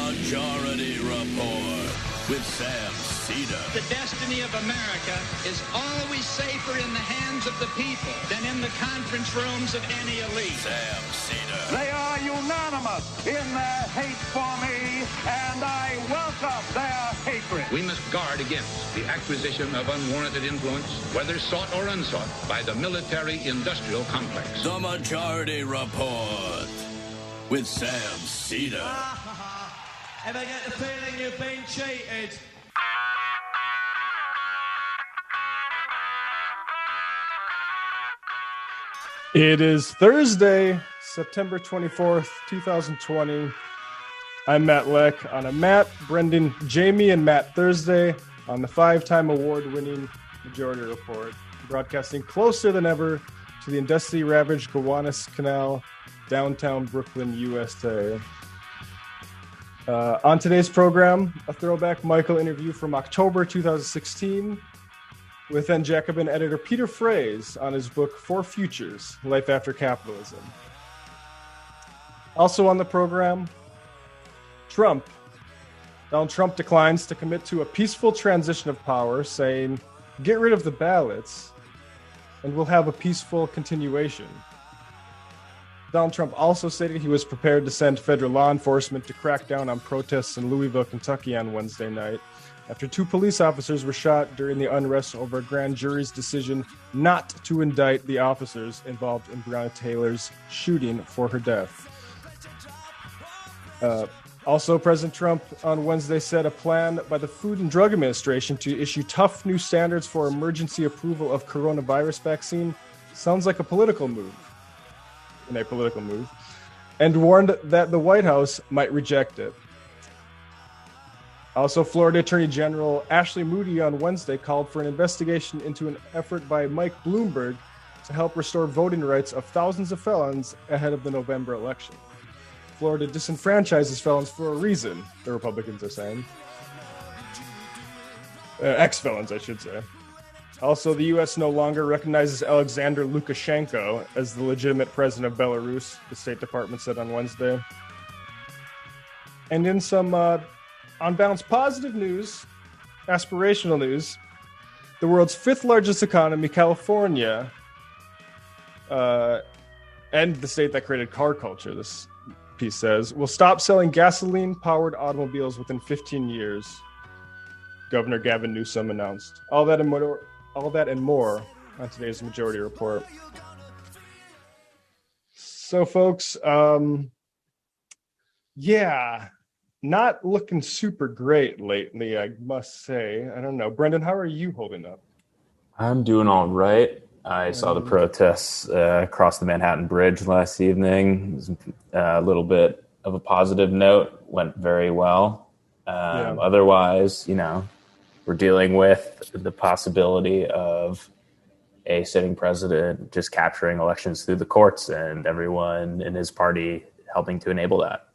Majority Report with Sam Cedar. The destiny of America is always safer in the hands of the people than in the conference rooms of any elite. Sam Cedar. They are unanimous in their hate for me, and I welcome their hatred. We must guard against the acquisition of unwarranted influence, whether sought or unsought, by the military-industrial complex. The Majority Report with Sam Cedar. Ever get the feeling you've been cheated? It is Thursday, September 24th, 2020. I'm Matt Leck on a Matt, Brendan, Jamie, and Matt Thursday on the 5-time award-winning Majority Report, broadcasting closer than ever to the industry-ravaged Gowanus Canal, downtown Brooklyn, USA. On today's program, a throwback Michael interview from October 2016 with then Jacobin editor Peter Frase on his book For Futures, Life After Capitalism. Also on the program, Donald Trump declines to commit to a peaceful transition of power, saying, get rid of the ballots and we'll have a peaceful continuation. Donald Trump also stated he was prepared to send federal law enforcement to crack down on protests in Louisville, Kentucky on Wednesday night after 2 police officers were shot during the unrest over a grand jury's decision not to indict the officers involved in Breonna Taylor's shooting for her death. Also, President Trump on Wednesday said a plan by the Food and Drug Administration to issue tough new standards for emergency approval of coronavirus vaccine sounds like a political move, and warned that the White House might reject it. Also, Florida Attorney General Ashley Moody on Wednesday called for an investigation into an effort by Mike Bloomberg to help restore voting rights of thousands of felons ahead of the November election. Florida disenfranchises felons for a reason, the Republicans are saying. Ex-felons, I should say. Also, the U.S. no longer recognizes Alexander Lukashenko as the legitimate president of Belarus, the State Department said on Wednesday. And in some on balance positive news, aspirational news, the world's 5th largest economy, California, and the state that created car culture, this piece says, will stop selling gasoline-powered automobiles within 15 years, Governor Gavin Newsom announced. All that and more on today's Majority Report. So, folks, not looking super great lately, I must say. I don't know. Brendan, how are you holding up? I'm doing all right. I saw the protests across the Manhattan Bridge last evening. It was a little bit of a positive note. Went very well. Otherwise, we're dealing with the possibility of a sitting president just capturing elections through the courts and everyone in his party helping to enable that.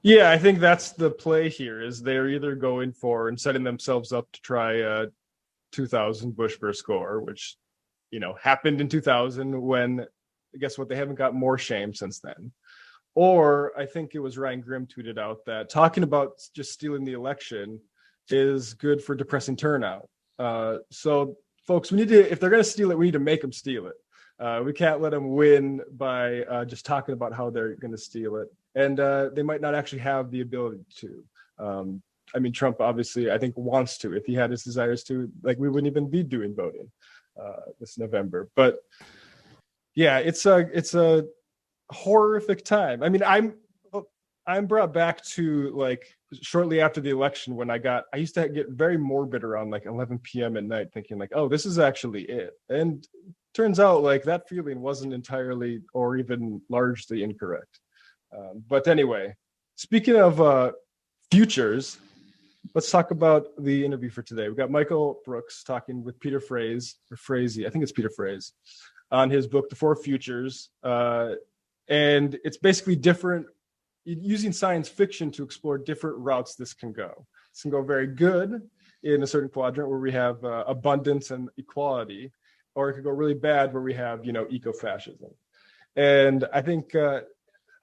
Yeah, I think that's the play here, is they're either going for and setting themselves up to try 2000 Bush versus Gore, which, happened in 2000 when, guess what, they haven't got more shame since then. Or I think it was Ryan Grimm tweeted out that talking about just stealing the election is good for depressing turnout. So, folks, we need to, if they're going to steal it, we need to make them steal it. We can't let them win by just talking about how they're going to steal it. And they might not actually have the ability to. Trump obviously, I think, wants to. If he had his desires to, we wouldn't even be doing voting this November. But yeah, it's a horrific time. I'm brought back to shortly after the election when I used to get very morbid around 11 p.m. at night thinking oh, this is actually it. And turns out that feeling wasn't entirely or even largely incorrect. But anyway, speaking of futures, let's talk about the interview for today. We've got Michael Brooks talking with Peter Frase, or Frase, I think it's Peter Frase, on his book, The 4 Futures. And it's basically different, using science fiction to explore different routes this can go. This can go very good in a certain quadrant where we have abundance and equality, or it could go really bad where we have, eco-fascism. And I think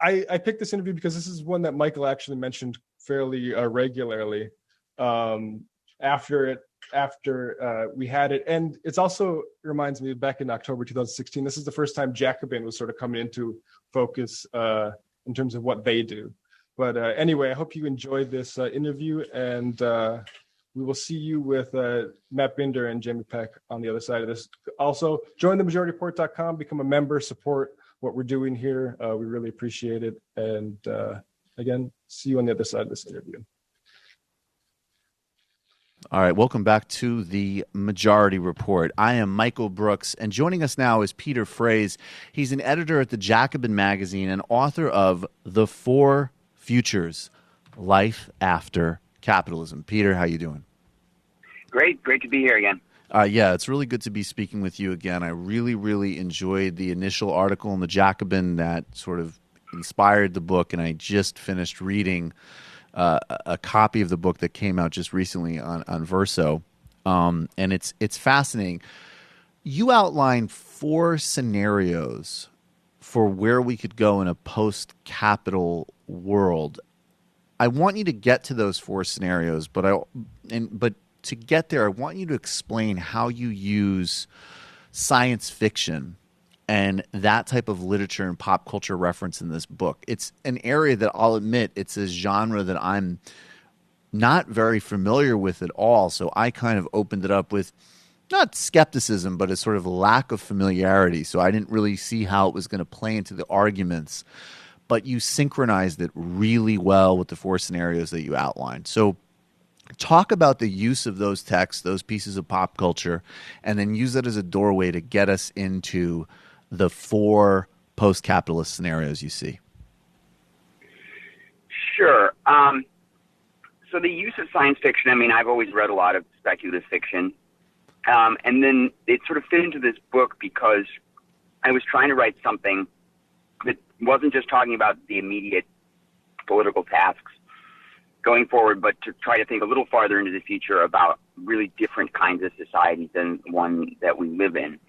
I picked this interview because this is one that Michael actually mentioned fairly regularly after we had it. And it's also reminds me back in October 2016, this is the first time Jacobin was sort of coming into focus in terms of what they do. But anyway, I hope you enjoyed this interview, and we will see you with Matt Binder and Jamie Peck on the other side of this. Also, join themajority.com, become a member, support what we're doing here. We really appreciate it. And again, see you on the other side of this interview. All right, welcome back to the Majority Report. I am Michael Brooks, and joining us now is Peter Frase. He's an editor at the Jacobin magazine and author of The Four Futures, Life After Capitalism. Peter, how you doing? Great to be here again. Yeah, it's really good to be speaking with you again. I really enjoyed the initial article in the Jacobin that sort of inspired the book, and I just finished reading a copy of the book that came out just recently on Verso, and it's fascinating. You outline 4 scenarios for where we could go in a post-capital world. I want you to get to those 4 scenarios, but to get there, I want you to explain how you use science fiction and that type of literature and pop culture reference in this book. It's an area that I'll admit, it's a genre that I'm not very familiar with at all. So I kind of opened it up with not skepticism, but a sort of lack of familiarity. So I didn't really see how it was going to play into the arguments. But you synchronized it really well with the 4 scenarios that you outlined. So talk about the use of those texts, those pieces of pop culture, and then use that as a doorway to get us into the 4 post-capitalist scenarios you see. Sure. So the use of science fiction, I mean, I've always read a lot of speculative fiction. And then it sort of fit into this book because I was trying to write something that wasn't just talking about the immediate political tasks going forward, but to try to think a little farther into the future about really different kinds of societies than one that we live in.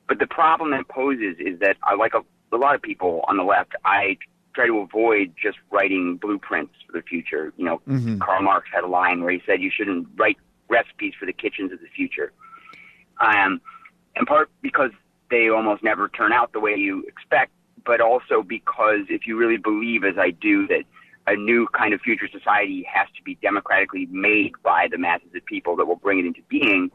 But the problem that poses is that, like a lot of people on the left, I try to avoid just writing blueprints for the future. You know, Karl Marx had a line where he said you shouldn't write recipes for the kitchens of the future. In part because they almost never turn out the way you expect, but also because if you really believe, as I do, that a new kind of future society has to be democratically made by the masses of people that will bring it into being,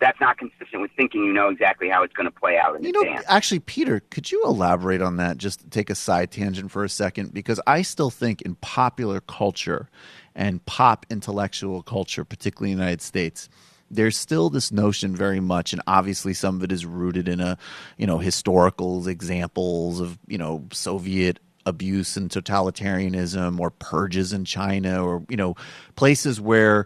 that's not consistent with thinking you know exactly how it's going to play out in advance. Actually, Peter, could you elaborate on that, just to take a side tangent for a second? Because I still think in popular culture and pop intellectual culture, particularly in the United States, there's still this notion very much, and obviously some of it is rooted in historical examples of, Soviet abuse and totalitarianism, or purges in China, or, places where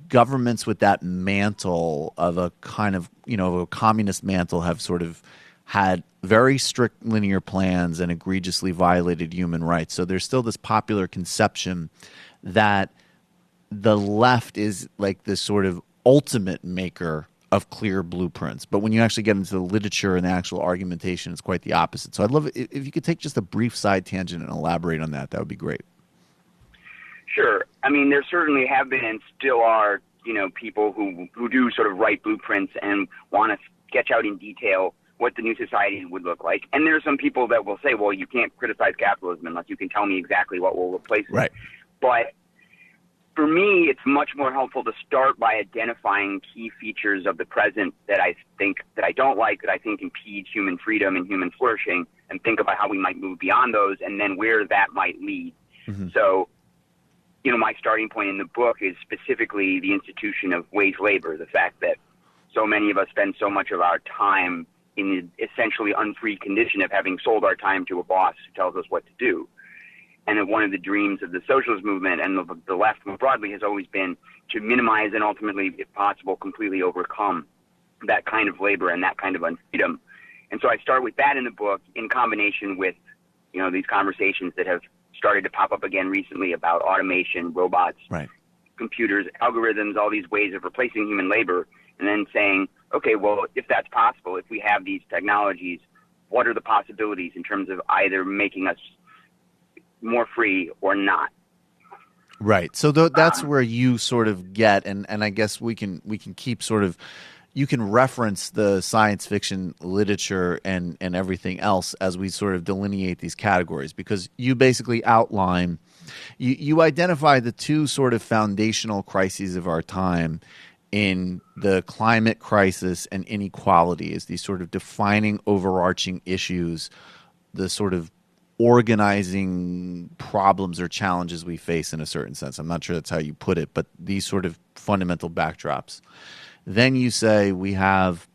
governments with that mantle of a kind of, a communist mantle have sort of had very strict linear plans and egregiously violated human rights. So there's still this popular conception that the left is like this sort of ultimate maker of clear blueprints. But when you actually get into the literature and the actual argumentation, it's quite the opposite. So I'd love it if you could take just a brief side tangent and elaborate on that. That would be great. Sure. I mean, there certainly have been and still are, people who do sort of write blueprints and want to sketch out in detail what the new society would look like. And there are some people that will say, well, you can't criticize capitalism unless you can tell me exactly what will replace it. Right. But for me, it's much more helpful to start by identifying key features of the present that I don't like, that I think impede human freedom and human flourishing, and think about how we might move beyond those and then where that might lead. Mm-hmm. So, my starting point in the book is specifically the institution of wage labor, the fact that so many of us spend so much of our time in the essentially unfree condition of having sold our time to a boss who tells us what to do. And that one of the dreams of the socialist movement and the left more broadly has always been to minimize and ultimately, if possible, completely overcome that kind of labor and that kind of unfreedom. And so I start with that in the book in combination with, these conversations that have started to pop up again recently about automation, robots, right, computers, algorithms, all these ways of replacing human labor, and then saying, okay, well, if that's possible, if we have these technologies, what are the possibilities in terms of either making us more free or not. Right. So that's where you sort of get, and I guess we can keep sort of, you can reference the science fiction literature and everything else as we sort of delineate these categories, because you basically outline, you identify the two sort of foundational crises of our time in the climate crisis and inequality as these sort of defining overarching issues, the sort of organizing problems or challenges we face in a certain sense. I'm not sure that's how you put it, but these sort of fundamental backdrops. Then you say we have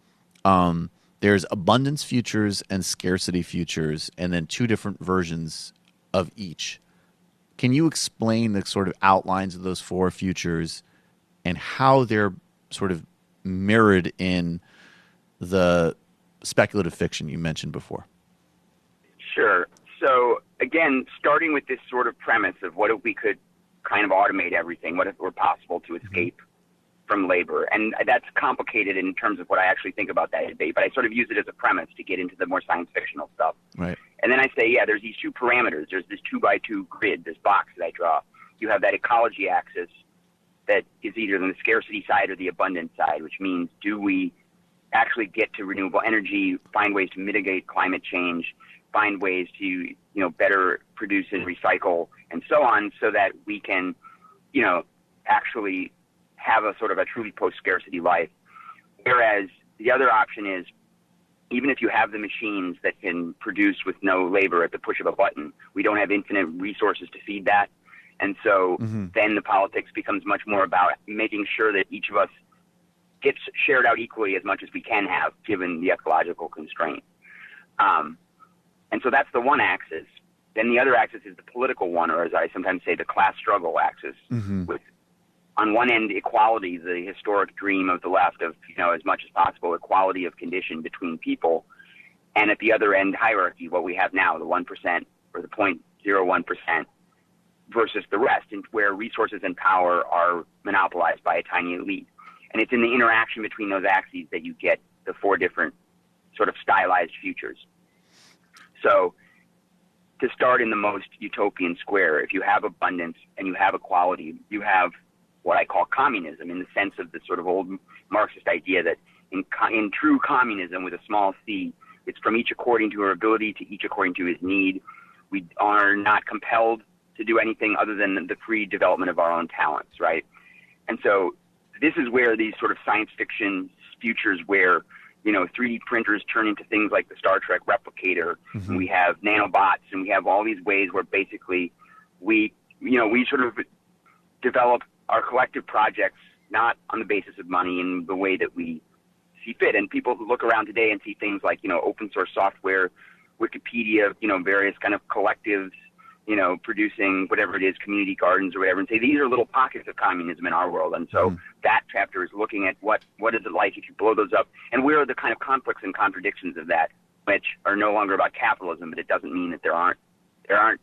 there's abundance futures and scarcity futures, and then two different versions of each. Can you explain the sort of outlines of those four futures and how they're sort of mirrored in the speculative fiction you mentioned before? Sure. So again, starting with this sort of premise of what if we could kind of automate everything? What if it were possible to escape from labor? And that's complicated in terms of what I actually think about that debate, but I sort of use it as a premise to get into the more science fictional stuff. Right. And then I say, yeah, there's these two parameters. There's this 2x2 grid, this box that I draw. You have that ecology axis that is either on the scarcity side or the abundance side, which means do we actually get to renewable energy, find ways to mitigate climate change, find ways to, better produce and recycle and so on, so that we can, actually have a sort of a truly post-scarcity life. Whereas the other option is, even if you have the machines that can produce with no labor at the push of a button, we don't have infinite resources to feed that. And so then the politics becomes much more about making sure that each of us gets shared out equally as much as we can have, given the ecological constraint. And so that's the one axis. Then the other axis is the political one, or as I sometimes say, the class struggle axis, with on one end, equality, the historic dream of the left of, as much as possible, equality of condition between people. And at the other end, hierarchy, what we have now, the 1% or the 0.01% versus the rest, and where resources and power are monopolized by a tiny elite. And it's in the interaction between those axes that you get the four different sort of stylized futures. So to start in the most utopian square, if you have abundance and you have equality, you have what I call communism, in the sense of the sort of old Marxist idea that in true communism with a small c, it's from each according to her ability to each according to his need. We are not compelled to do anything other than the free development of our own talents, right? And so this is where these sort of science fiction futures where, 3D printers turn into things like the Star Trek replicator, and we have nanobots, and we have all these ways where basically we sort of develop our collective projects not on the basis of money in the way that we see fit. And people who look around today and see things like, open source software, Wikipedia, various kind of collectives, producing whatever it is, community gardens or whatever, and say these are little pockets of communism in our world. And so that chapter is looking at what is it like if you blow those up, and where are the kind of conflicts and contradictions of that, which are no longer about capitalism, but it doesn't mean that there aren't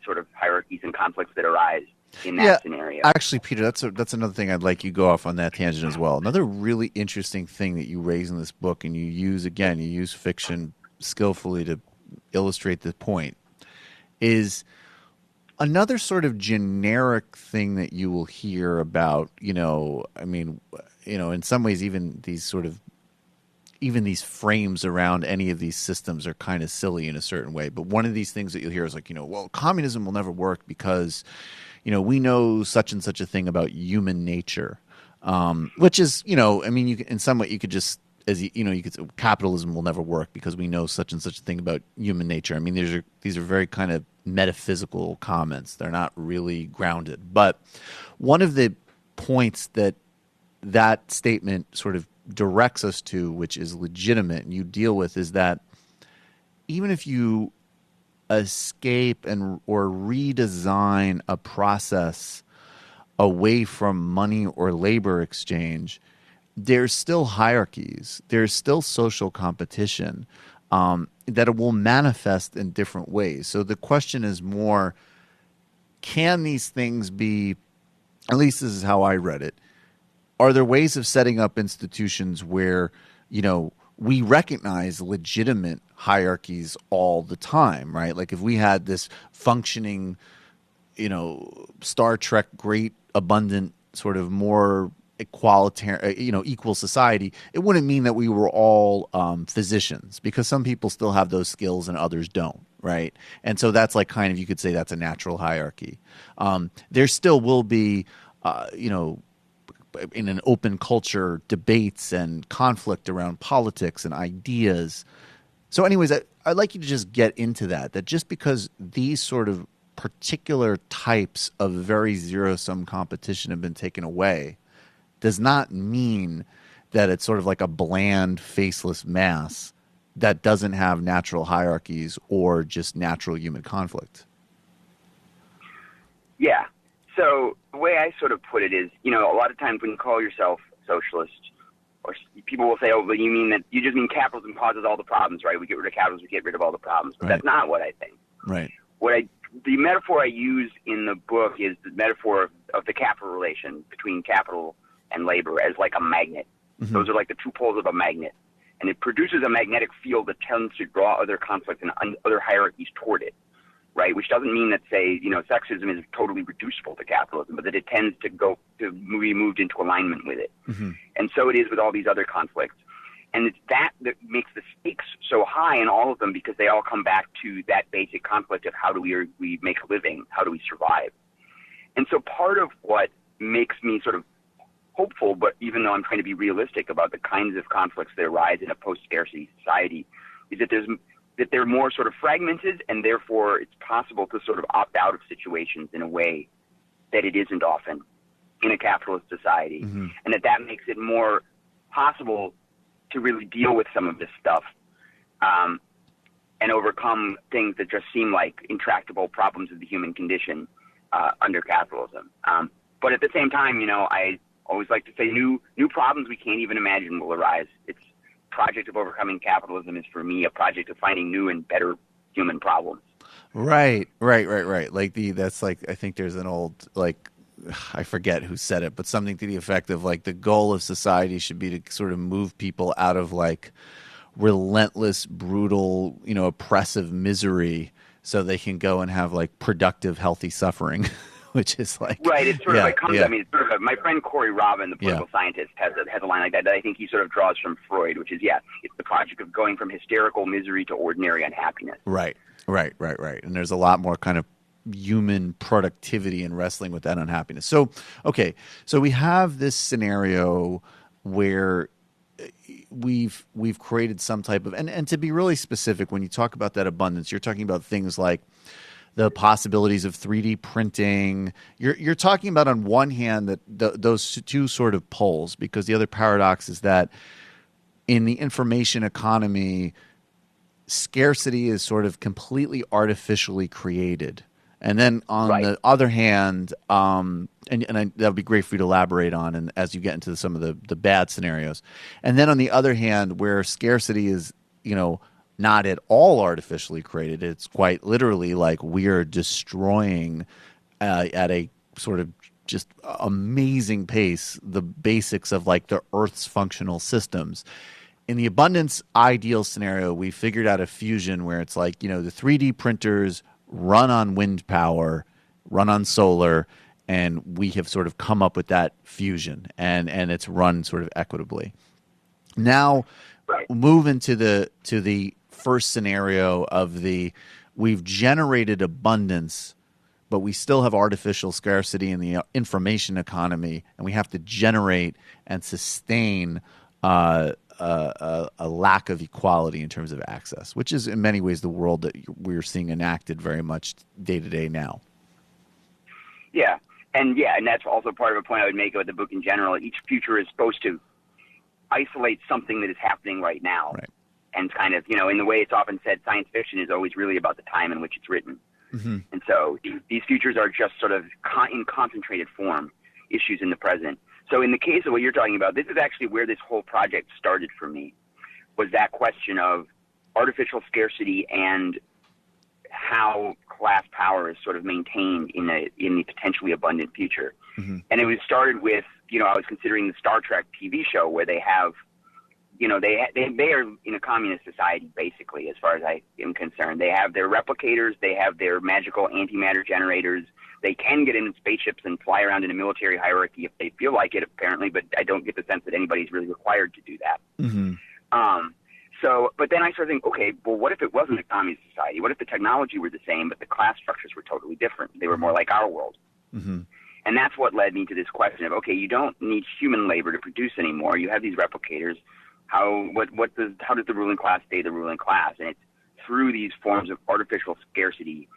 sort of hierarchies and conflicts that arise in that scenario. Actually, Peter, that's another thing I'd like you to go off on that tangent as well. Another really interesting thing that you raise in this book, and you use fiction skillfully to illustrate the point, is another sort of generic thing that you will hear about, in some ways, even these frames around any of these systems are kind of silly in a certain way. But one of these things that you'll hear is like, well, communism will never work because, we know such and such a thing about human nature, which is, in some way you could just, you could say capitalism will never work because we know such and such a thing about human nature. I mean, these are very kind of metaphysical comments. They're not really grounded. But one of the points that statement sort of directs us to, which is legitimate and you deal with, is that even if you escape or redesign a process away from money or labor exchange, there's still hierarchies, there's still social competition that it will manifest in different ways. So the question is more, can these things be, at least this is how I read it, are there ways of setting up institutions where, we recognize legitimate hierarchies all the time, right? Like if we had this functioning, Star Trek, great, abundant, sort of more equalitarian, equal society, it wouldn't mean that we were all physicians, because some people still have those skills and others don't, right? And so that's like kind of, you could say that's a natural hierarchy. There still will be, in an open culture, debates and conflict around politics and ideas. So anyways, I'd like you to just get into that just because these sort of particular types of very zero-sum competition have been taken away does not mean that it's sort of like a bland, faceless mass that doesn't have natural hierarchies or just natural human conflict. Yeah. So the way I sort of put it is, a lot of times when you call yourself socialist, or people will say, oh, but you just mean capitalism causes all the problems, right? We get rid of capitalism, we get rid of all the problems. But That's not what I think. Right. The metaphor I use in the book is the metaphor of the capital relation between capital and labor as like a magnet. Mm-hmm. Those are like the two poles of a magnet. And it produces a magnetic field that tends to draw other conflicts and other hierarchies toward it, right? Which doesn't mean that, say, sexism is totally reducible to capitalism, but that it tends to be moved into alignment with it. Mm-hmm. And so it is with all these other conflicts. And it's that makes the stakes so high in all of them, because they all come back to that basic conflict of how do we make a living, how do we survive. And so part of what makes me sort of hopeful, but even though I'm trying to be realistic about the kinds of conflicts that arise in a post-scarcity society, is that they're more sort of fragmented, and therefore it's possible to sort of opt out of situations in a way that it isn't often in a capitalist society. Mm-hmm. And that makes it more possible to really deal with some of this stuff and overcome things that just seem like intractable problems of the human condition under capitalism. But at the same time, I always like to say new problems we can't even imagine will arise. It's project of overcoming capitalism is, for me, a project of finding new and better human problems. Right. Like that's like, I think there's an old, like, I forget who said it, but something to the effect of like the goal of society should be to sort of move people out of like relentless, brutal, oppressive misery, so they can go and have like productive, healthy suffering. Which is like, right. It's sort of like comes. I mean, it's sort of my friend Corey Robin, the political scientist, has a line like that I think he sort of draws from Freud, which is it's the project of going from hysterical misery to ordinary unhappiness. Right. And there's a lot more kind of human productivity in wrestling with that unhappiness. So, okay, so we have this scenario where we've created some type of, and to be really specific, when you talk about that abundance, you're talking about things like the possibilities of 3D printing. You're talking about, on one hand, that those two sort of poles, because the other paradox is that in the information economy, scarcity is sort of completely artificially created. And then on the other hand, and that would be great for you to elaborate on, and as you get into some of the bad scenarios. And then on the other hand, where scarcity is, not at all artificially created. It's quite literally like we are destroying at a sort of just amazing pace the basics of like the Earth's functional systems. In the abundance ideal scenario, we figured out a fusion where it's like, the 3D printers run on wind power, run on solar, and we have sort of come up with that fusion, and it's run sort of equitably. Now, move into the first scenario of we've generated abundance, but we still have artificial scarcity in the information economy, and we have to generate and sustain a lack of equality in terms of access, which is in many ways the world that we're seeing enacted very much day to day now. Yeah, and that's also part of a point I would make about the book in general. Each future is supposed to isolate something that is happening right now. Right. And kind of, in the way it's often said, science fiction is always really about the time in which it's written. Mm-hmm. And so these futures are just sort of in concentrated form issues in the present. So in the case of what you're talking about, this is actually where this whole project started for me, was that question of artificial scarcity and how class power is sort of maintained in the potentially abundant future. Mm-hmm. And it was started with, I was considering the Star Trek TV show where they have they are in a communist society, basically, as far as I am concerned. They have their replicators. They have their magical antimatter generators. They can get in spaceships and fly around in a military hierarchy if they feel like it, apparently, but I don't get the sense that anybody's really required to do that. Mm-hmm. But then I started thinking, okay, well, what if it wasn't a communist society? What if the technology were the same, but the class structures were totally different? They were more like our world. Mm-hmm. And that's what led me to this question of, okay, you don't need human labor to produce anymore. You have these replicators. How does the ruling class stay the ruling class? And it's through these forms of artificial scarcity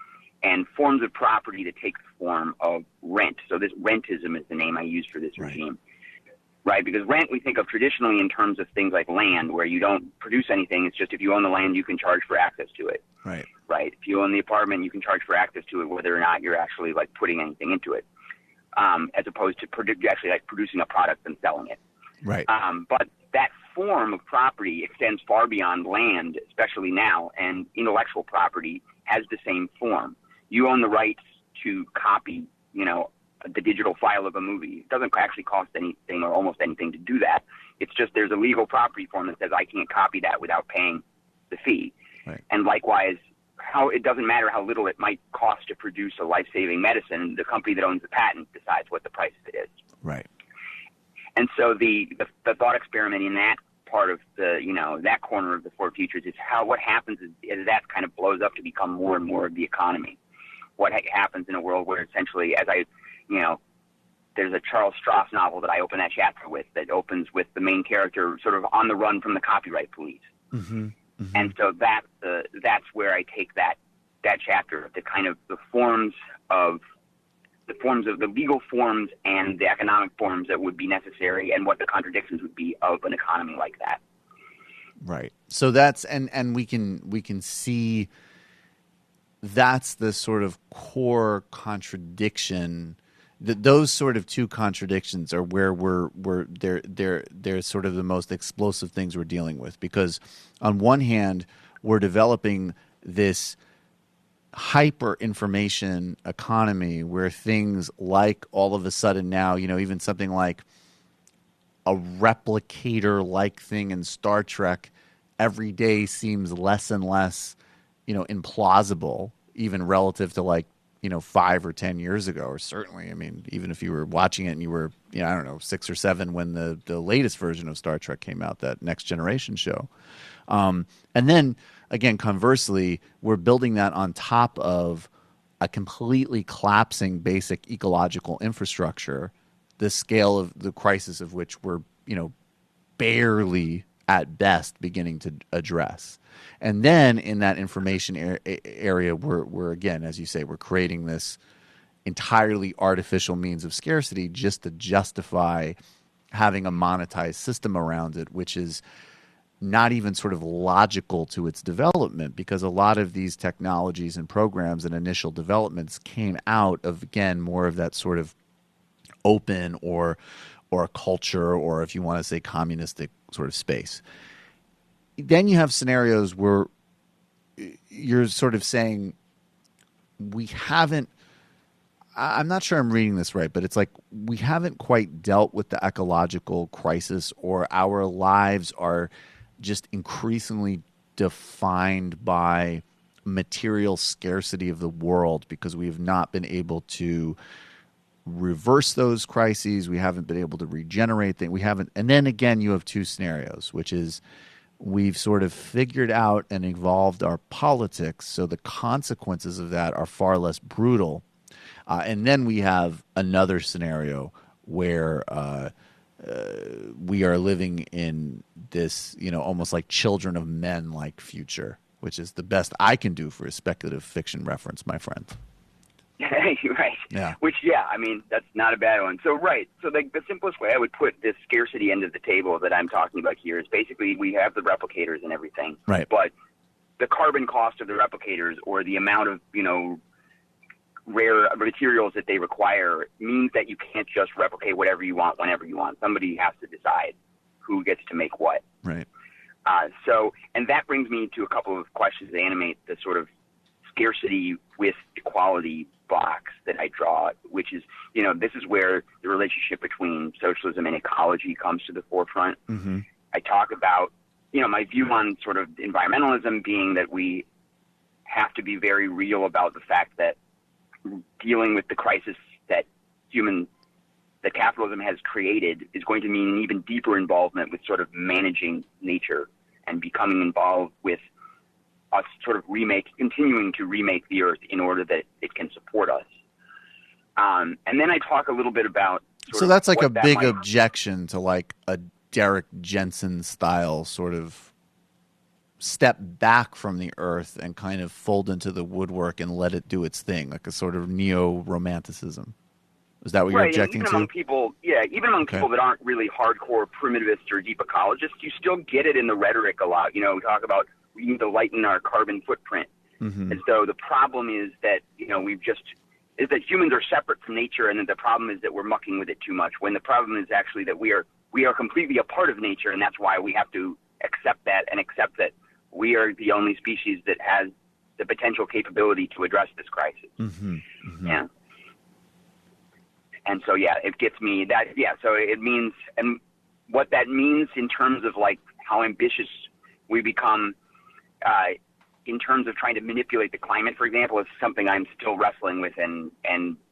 and forms of property that take the form of rent. So this rentism is the name I use for this regime. Right, because rent we think of traditionally in terms of things like land, where you don't produce anything. It's just if you own the land, you can charge for access to it. Right. Right. If you own the apartment, you can charge for access to it, whether or not you're actually like putting anything into it, as opposed to actually like producing a product and selling it. Right. But that form of property extends far beyond land, especially now, and intellectual property has the same form. You own the rights to copy, the digital file of a movie. It doesn't actually cost anything or almost anything to do that. It's just there's a legal property form that says I can't copy that without paying the fee. Right. And likewise, it doesn't matter how little it might cost to produce a life-saving medicine. The company that owns the patent decides what the price of it is. Right. And so the thought experiment in that part of that corner of the Four Futures is what happens is that kind of blows up to become more and more of the economy. What happens in a world where essentially, there's a Charles Stross novel that I open that chapter with that opens with the main character sort of on the run from the copyright police. Mm-hmm. Mm-hmm. And so that's where I take that chapter, the kind of the legal forms and the economic forms that would be necessary and what the contradictions would be of an economy like that. Right. So that's and we can see that's the sort of core contradiction. Those sort of two contradictions are where they're sort of the most explosive things we're dealing with, because on one hand we're developing this hyper information economy where things like all of a sudden now, even something like a replicator like thing in Star Trek every day seems less and less implausible, even relative to 5 or 10 years ago, or certainly, even if you were watching it and you were, 6 or 7 when the latest version of Star Trek came out, that Next Generation show. And then, again, conversely, we're building that on top of a completely collapsing basic ecological infrastructure, the scale of the crisis of which we're, barely at best beginning to address. And then in that information area, we're again, as you say, we're creating this entirely artificial means of scarcity just to justify having a monetized system around it, which is not even sort of logical to its development, because a lot of these technologies and programs and initial developments came out of, again, more of that sort of open or a culture, or if you want to say communistic sort of space. Then you have scenarios where you're sort of saying I'm not sure I'm reading this right, but it's like we haven't quite dealt with the ecological crisis, or our lives are just increasingly defined by material scarcity of the world because we have not been able to reverse those crises. We haven't been able to regenerate things. And then again, you have two scenarios, which is we've sort of figured out and evolved our politics, so the consequences of that are far less brutal. And then we have another scenario where we are living in this, almost like Children of Men like future, which is the best I can do for a speculative fiction reference, my friend. Right. Yeah. Which, that's not a bad one. So, right. So the simplest way I would put this scarcity end of the table that I'm talking about here is basically we have the replicators and everything. Right. But the carbon cost of the replicators, or the amount of, rare materials that they require, means that you can't just replicate whatever you want whenever you want. Somebody has to decide who gets to make what. Right. And that brings me to a couple of questions that animate the sort of scarcity with equality box that I draw, which is, this is where the relationship between socialism and ecology comes to the forefront. Mm-hmm. I talk about, my view on sort of environmentalism being that we have to be very real about the fact that dealing with the crisis that capitalism has created is going to mean an even deeper involvement with sort of managing nature and becoming involved with us sort of continuing to remake the earth in order that it can support us. And then I talk a little bit about so that's like a big objection to like a Derek Jensen style sort of step back from the earth and kind of fold into the woodwork and let it do its thing, like a sort of neo-romanticism. Is that what you're objecting to? Among people, even among people that aren't really hardcore primitivists or deep ecologists, you still get it in the rhetoric a lot. We talk about we need to lighten our carbon footprint, as though the problem is that is that humans are separate from nature, and that the problem is that we're mucking with it too much. When the problem is actually that we are completely a part of nature, and that's why we have to accept that and accept that we are the only species that has the potential capability to address this crisis. Yeah. And so, it gets me that, so it means, and what that means in terms of like how ambitious we become in terms of trying to manipulate the climate, for example, is something I'm still wrestling with and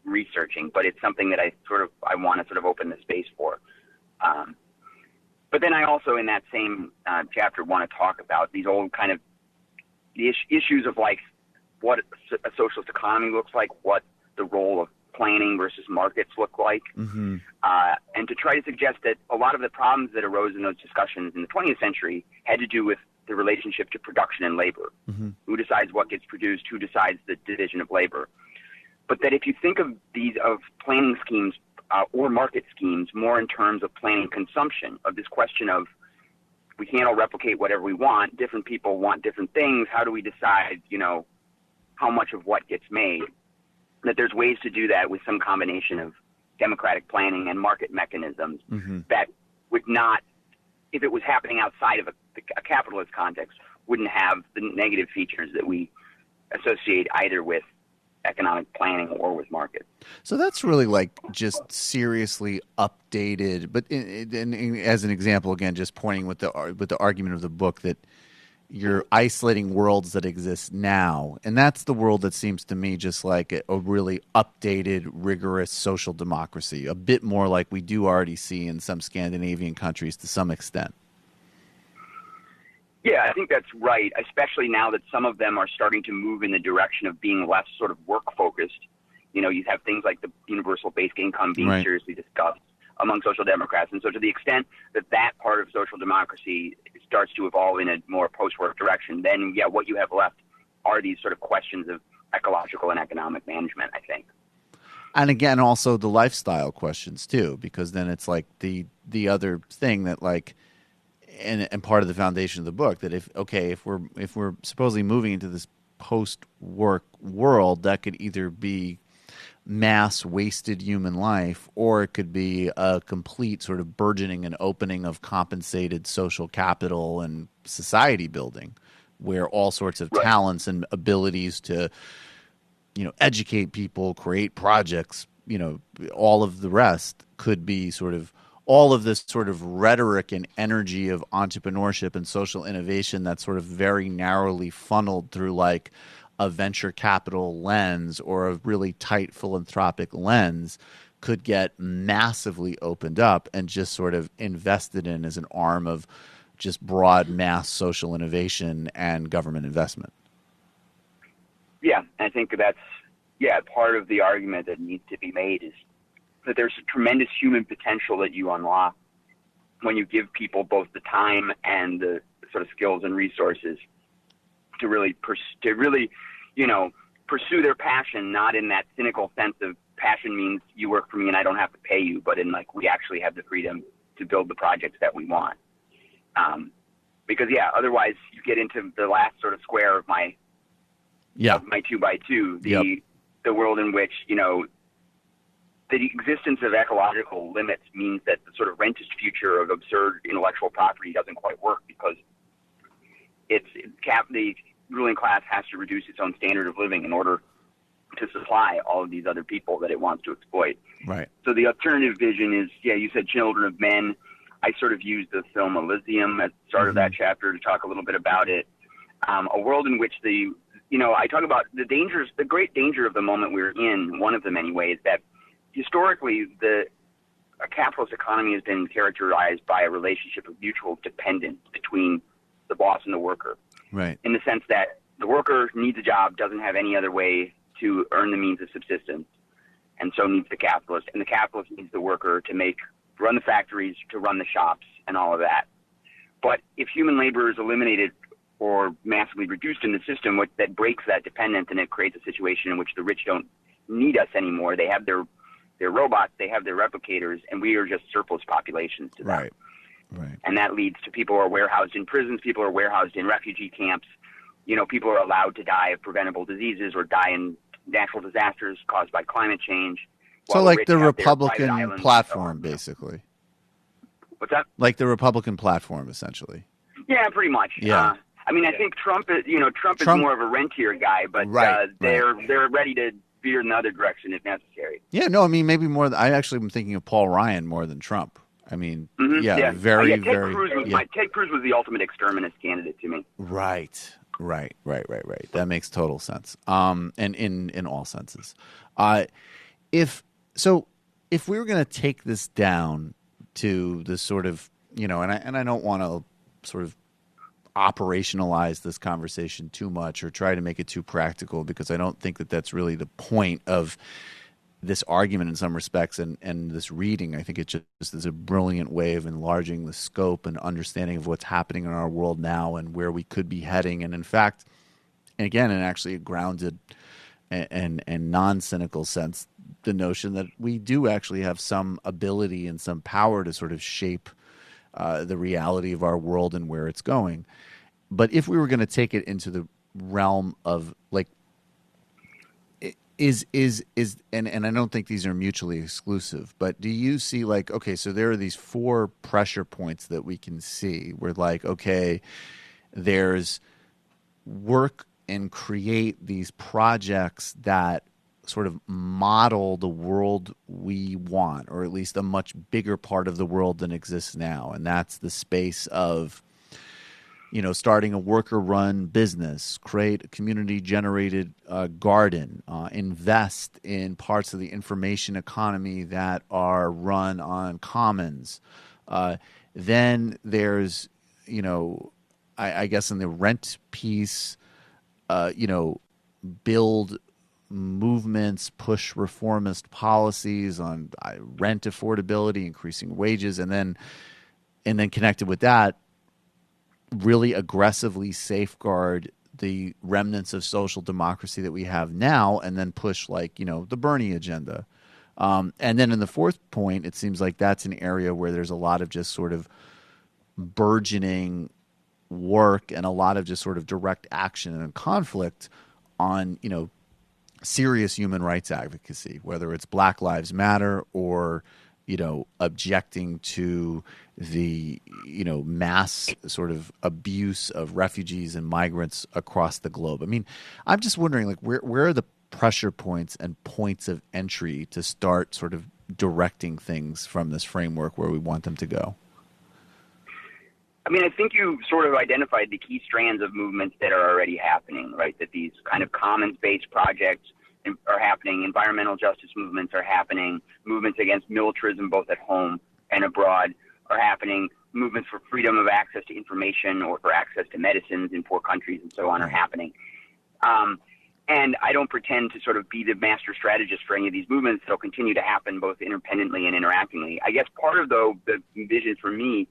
researching, but it's something that I want to sort of open the space for. But then I also, in that same chapter, want to talk about these old kind of the issues of like what a socialist economy looks like, what the role of planning versus markets look like, and to try to suggest that a lot of the problems that arose in those discussions in the 20th century had to do with the relationship to production and labor. Who decides what gets produced? Who decides the division of labor? But that if you think of planning schemes or market schemes more in terms of planning consumption, of this question of we can't all replicate whatever we want, different people want different things, how do we decide, how much of what gets made? That there's ways to do that with some combination of democratic planning and market mechanisms that would not, if it was happening outside of a capitalist context, wouldn't have the negative features that we associate either with economic planning or with markets. So that's really like just seriously updated. But as an example, again, just pointing with the argument of the book that you're isolating worlds that exist now, and that's the world that seems to me just like a really updated, rigorous social democracy, a bit more like we do already see in some Scandinavian countries to some extent. Yeah, I think that's right, especially now that some of them are starting to move in the direction of being less sort of work-focused. You have things like the universal basic income being seriously discussed among social democrats. And so to the extent that part of social democracy starts to evolve in a more post-work direction, then, what you have left are these sort of questions of ecological and economic management, I think. And again, also the lifestyle questions too, because then it's like the other thing that like, and part of the foundation of the book, that if we're supposedly moving into this post-work world, that could either be mass wasted human life, or it could be a complete sort of burgeoning and opening of compensated social capital and society building, where all sorts of talents and abilities to, educate people, create projects, all of the rest could be sort of all of this sort of rhetoric and energy of entrepreneurship and social innovation that's sort of very narrowly funneled through like a venture capital lens or a really tight philanthropic lens could get massively opened up and just sort of invested in as an arm of just broad mass social innovation and government investment. Yeah, I think that's, part of the argument that needs to be made is that there's a tremendous human potential that you unlock when you give people both the time and the sort of skills and resources to really pursue their passion, not in that cynical sense of passion means you work for me and I don't have to pay you, but in like we actually have the freedom to build the projects that we want. Because otherwise you get into the last sort of square of my 2x2, the world in which, the existence of ecological limits means that the sort of rentist future of absurd intellectual property doesn't quite work because the ruling class has to reduce its own standard of living in order to supply all of these other people that it wants to exploit. Right. So the alternative vision is, you said children of men. I sort of used the film Elysium at the start of that chapter to talk a little bit about it. A world in which I talk about the dangers, the great danger of the moment we're in, one of them anyway, is that historically a capitalist economy has been characterized by a relationship of mutual dependence between the boss and the worker. Right. In the sense that the worker needs a job, doesn't have any other way to earn the means of subsistence, and so needs the capitalist. And the capitalist needs the worker to run the factories, to run the shops, and all of that. But if human labor is eliminated or massively reduced in the system, that breaks that dependence, and it creates a situation in which the rich don't need us anymore. They have their robots, they have their replicators, and we are just surplus populations to them. Right. And that leads to people who are warehoused in prisons, people who are warehoused in refugee camps. People are allowed to die of preventable diseases or die in natural disasters caused by climate change. So like the Republican platform, basically. What's that? Like the Republican platform, essentially. Yeah, pretty much. Yeah. I think Trump is more of a rentier guy, but they're ready to veer in the other direction if necessary. Yeah, no, maybe more. I actually am thinking of Paul Ryan more than Trump. Very, Ted very. Ted Cruz was the ultimate exterminist candidate to me. Right. That makes total sense. And in all senses. If we were going to take this down to the sort of, and I don't want to sort of operationalize this conversation too much or try to make it too practical, because I don't think that that's really the point of this argument in some respects and this reading. I think it just is a brilliant way of enlarging the scope and understanding of what's happening in our world now and where we could be heading. And in fact, again, in actually a grounded and non-cynical sense, the notion that we do actually have some ability and some power to sort of shape the reality of our world and where it's going. But if we were going to take it into the realm of like, and I don't think these are mutually exclusive, but do you see like, okay, so there are these 4 pressure points that we can see where like, okay, there's work and create these projects that sort of model the world we want, or at least a much bigger part of the world than exists now. And that's the space of, starting a worker-run business, create a community-generated garden, invest in parts of the information economy that are run on commons. Then there's, I guess in the rent piece, build movements, push reformist policies on rent affordability, increasing wages, and then connected with that, really aggressively safeguard the remnants of social democracy that we have now, and then push the Bernie agenda. And then in the 4th point, it seems like that's an area where there's a lot of just sort of burgeoning work and a lot of just sort of direct action and conflict on, serious human rights advocacy, whether it's Black Lives Matter or, objecting to the, mass sort of abuse of refugees and migrants across the globe. I'm just wondering, like, where are the pressure points and points of entry to start sort of directing things from this framework where we want them to go? I think you sort of identified the key strands of movements that are already happening, right? That these kind of commons-based projects are happening, environmental justice movements are happening, movements against militarism both at home and abroad are happening, movements for freedom of access to information or for access to medicines in poor countries and so on are happening. And I don't pretend to sort of be the master strategist for any of these movements. They'll continue to happen both independently and interactingly. I guess part of, though, the vision for me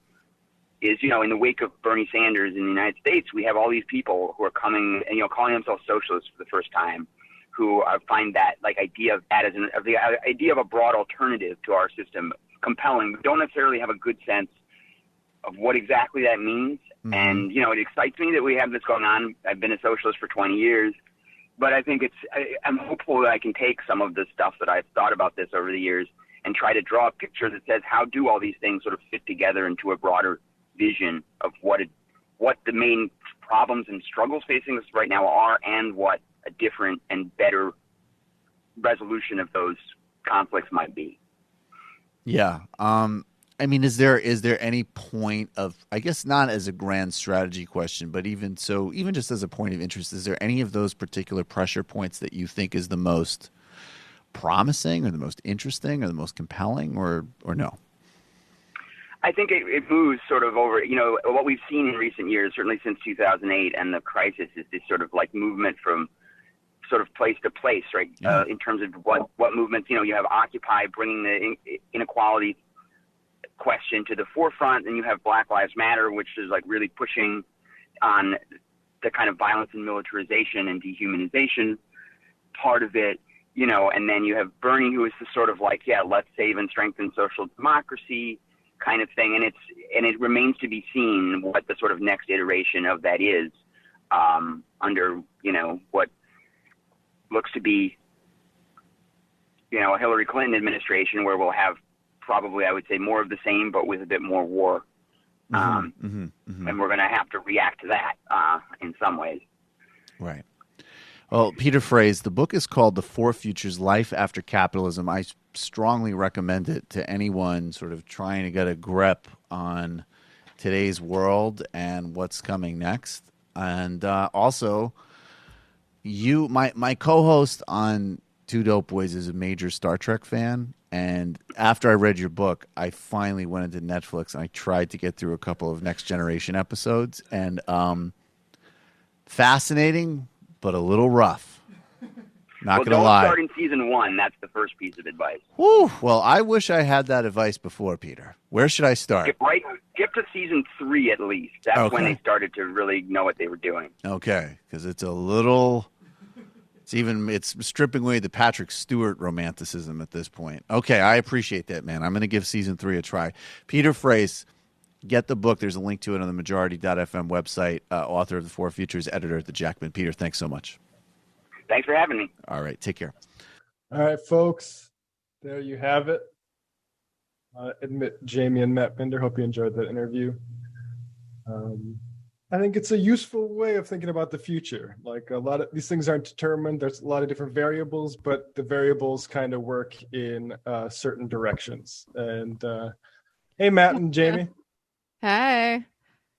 is, in the wake of Bernie Sanders in the United States, we have all these people who are coming and, calling themselves socialists for the first time, who find that idea of that as the idea of a broad alternative to our system compelling. We don't necessarily have a good sense of what exactly that means. Mm-hmm. And, it excites me that we have this going on. I've been a socialist for 20 years, but I think I'm hopeful that I can take some of the stuff that I've thought about this over the years and try to draw a picture that says, how do all these things sort of fit together into a broader vision of what the main problems and struggles facing us right now are, and what a different and better resolution of those conflicts might be. Yeah. I mean, is there any point of, I guess not as a grand strategy question, but even just as a point of interest, is there any of those particular pressure points that you think is the most promising or the most interesting or the most compelling or no? I think it moves sort of over, what we've seen in recent years, certainly since 2008 and the crisis, is this sort of like movement from sort of place to place, right? Yeah. In terms of what movements, you have Occupy bringing the inequality question to the forefront, and you have Black Lives Matter, which is like really pushing on the kind of violence and militarization and dehumanization part of it, and then you have Bernie, who is the sort of like, let's save and strengthen social democracy kind of thing, and it remains to be seen what the sort of next iteration of that is under what looks to be a Hillary Clinton administration, where we'll have probably, I would say, more of the same, but with a bit more war. And we're going to have to react to that in some ways. Right. Well, Peter Frase, the book is called The Four Futures: Life After Capitalism. I strongly recommend it to anyone sort of trying to get a grip on today's world and what's coming next. And also, my co-host on Two Dope Boys is a major Star Trek fan. And after I read your book, I finally went into Netflix and I tried to get through a couple of Next Generation episodes. And fascinating, but a little rough. Not going to lie. Don't start in season 1. That's the first piece of advice. Whew. Well, I wish I had that advice before, Peter. Where should I start? Skip to season 3 at least. That's when they started to really know what they were doing. Okay, because it's a little... It's stripping away the Patrick Stewart romanticism at this point. Okay, I appreciate that, man. I'm going to give season 3 a try. Peter Frase, get the book. There's a link to it on the Majority.fm website. Author of The Four Futures, editor at the Jacobin. Peter, thanks so much. Thanks for having me. All right, take care. All right, folks, there you have it. Admit Jamie and Matt Binder. Hope you enjoyed that interview. I think it's a useful way of thinking about the future. Like, a lot of these things aren't determined. There's a lot of different variables, but the variables kind of work in certain directions. And hey, Matt and Jamie. Hey.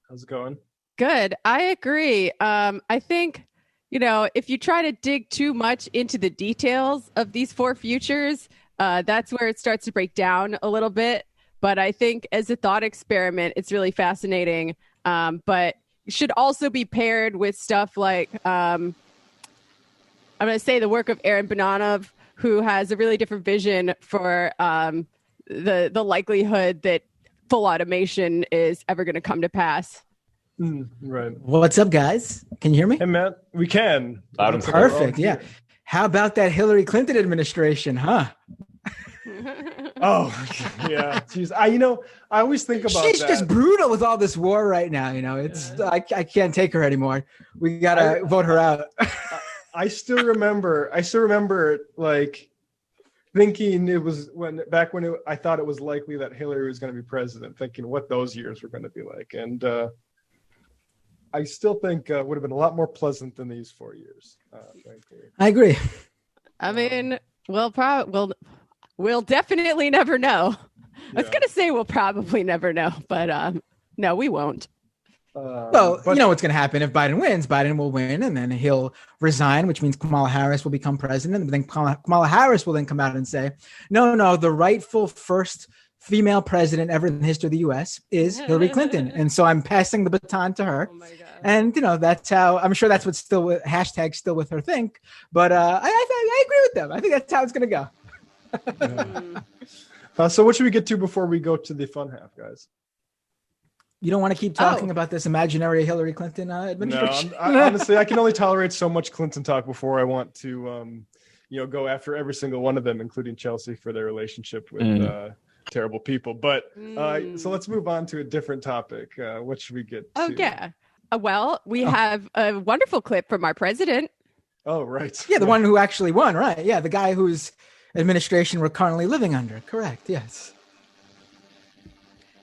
How's it going? Good. I agree. I think, if you try to dig too much into the details of these four futures, that's where it starts to break down a little bit. But I think as a thought experiment, it's really fascinating. But should also be paired with stuff like, I'm going to say the work of Aaron Bananov, who has a really different vision for the likelihood that full automation is ever going to come to pass. Right. What's up, guys? Can you hear me? Hey, Matt, we can. Perfect. Yeah. How about that Hillary Clinton administration, huh? Oh, yeah. Jeez. I always think about She's that. just brutal with all this war right now. It's I can't take her anymore. We gotta vote her out. I still remember like thinking it was I thought it was likely that Hillary was going to be president, thinking what those years were going to be like. And I still think would have been a lot more pleasant than these 4 years. Frankly. I agree. I mean, we'll definitely never know. I was going to say we'll probably never know, but no, we won't. Well, you know what's going to happen if Biden wins. Biden will win, and then he'll resign, which means Kamala Harris will become president. And then Kamala Harris will then come out and say, no, the rightful first female president ever in the history of the U.S. is Hillary Clinton. And so I'm passing the baton to her. Oh my God. And, that's how, I'm sure that's what's still with hashtag still with her think. But I agree with them. I think that's how it's going to go. So what should we get to before we go to the fun half, guys? You don't want to keep talking about this imaginary Hillary Clinton administration? No, honestly, I can only tolerate so much Clinton talk before I want to, go after every single one of them, including Chelsea, for their relationship with terrible people. But so let's move on to a different topic. What should we get to? Oh, yeah. Well, we have a wonderful clip from our president. Oh, right. Yeah, the one who actually won, right? Yeah, the guy whose administration we're currently living under. Correct, yes.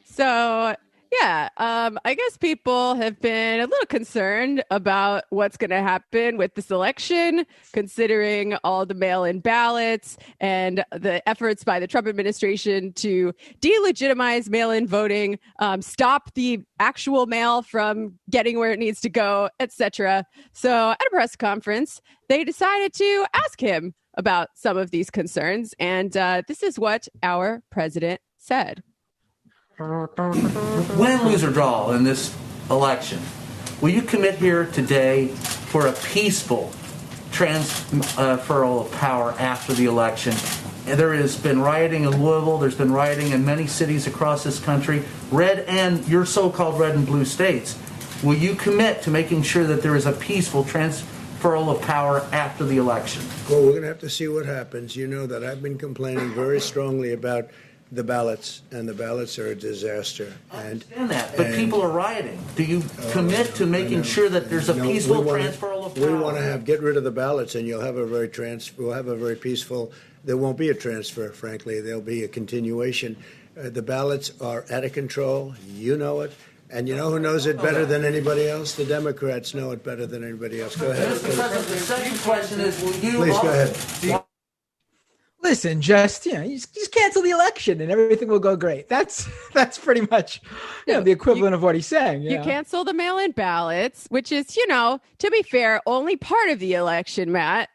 So Yeah, I guess people have been a little concerned about what's going to happen with this election, considering all the mail-in ballots and the efforts by the Trump administration to delegitimize mail-in voting, stop the actual mail from getting where it needs to go, etc. So at a press conference, they decided to ask him about some of these concerns, and this is what our president said. Win, lose, or draw in this election, will you commit here today for a peaceful transferal of power after the election? There has been rioting in Louisville. There's been rioting in many cities across this country, red and your so-called red and blue states. Will you commit to making sure that there is a peaceful transferal of power after the election? Well, we're going to have to see what happens. You know that I've been complaining very strongly about the ballots, and the ballots are a disaster. I understand that, but people are rioting. Do you commit to making sure that there's a peaceful transferal of power? We want to get rid of the ballots, and we'll have a very peaceful. There won't be a transfer, frankly. There'll be a continuation. The ballots are out of control. You know it. And you know who knows it better than anybody else? The Democrats know it better than anybody else. Go ahead. Mr. President, the second question is, will you... Please, go ahead. Listen, just cancel the election and everything will go great. That's pretty much the equivalent of what he's saying. You cancel the mail-in ballots, which is, to be fair, only part of the election, Matt.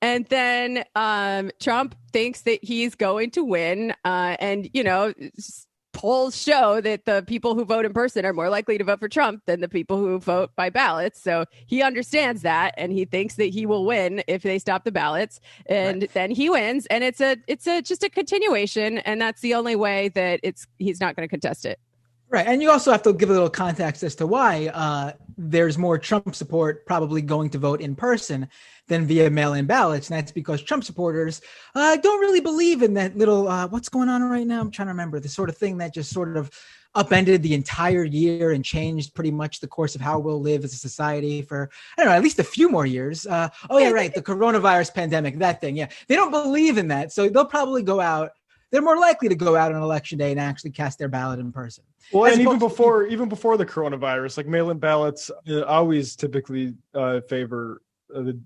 And then Trump thinks that he's going to win. And polls show that the people who vote in person are more likely to vote for Trump than the people who vote by ballots. So he understands that, and he thinks that he will win if they stop the ballots, and then he wins. And it's just a continuation, and that's the only way that he's not going to contest it. Right. And you also have to give a little context as to why there's more Trump support probably going to vote in person than via mail-in ballots. And that's because Trump supporters don't really believe in that little, what's going on right now? I'm trying to remember the sort of thing that just sort of upended the entire year and changed pretty much the course of how we'll live as a society for, I don't know, at least a few more years. The coronavirus pandemic, that thing. Yeah. They don't believe in that. So they'll probably go out. They're more likely to go out on election day and actually cast their ballot in person. Well, and even before the coronavirus, like mail-in ballots always typically favor the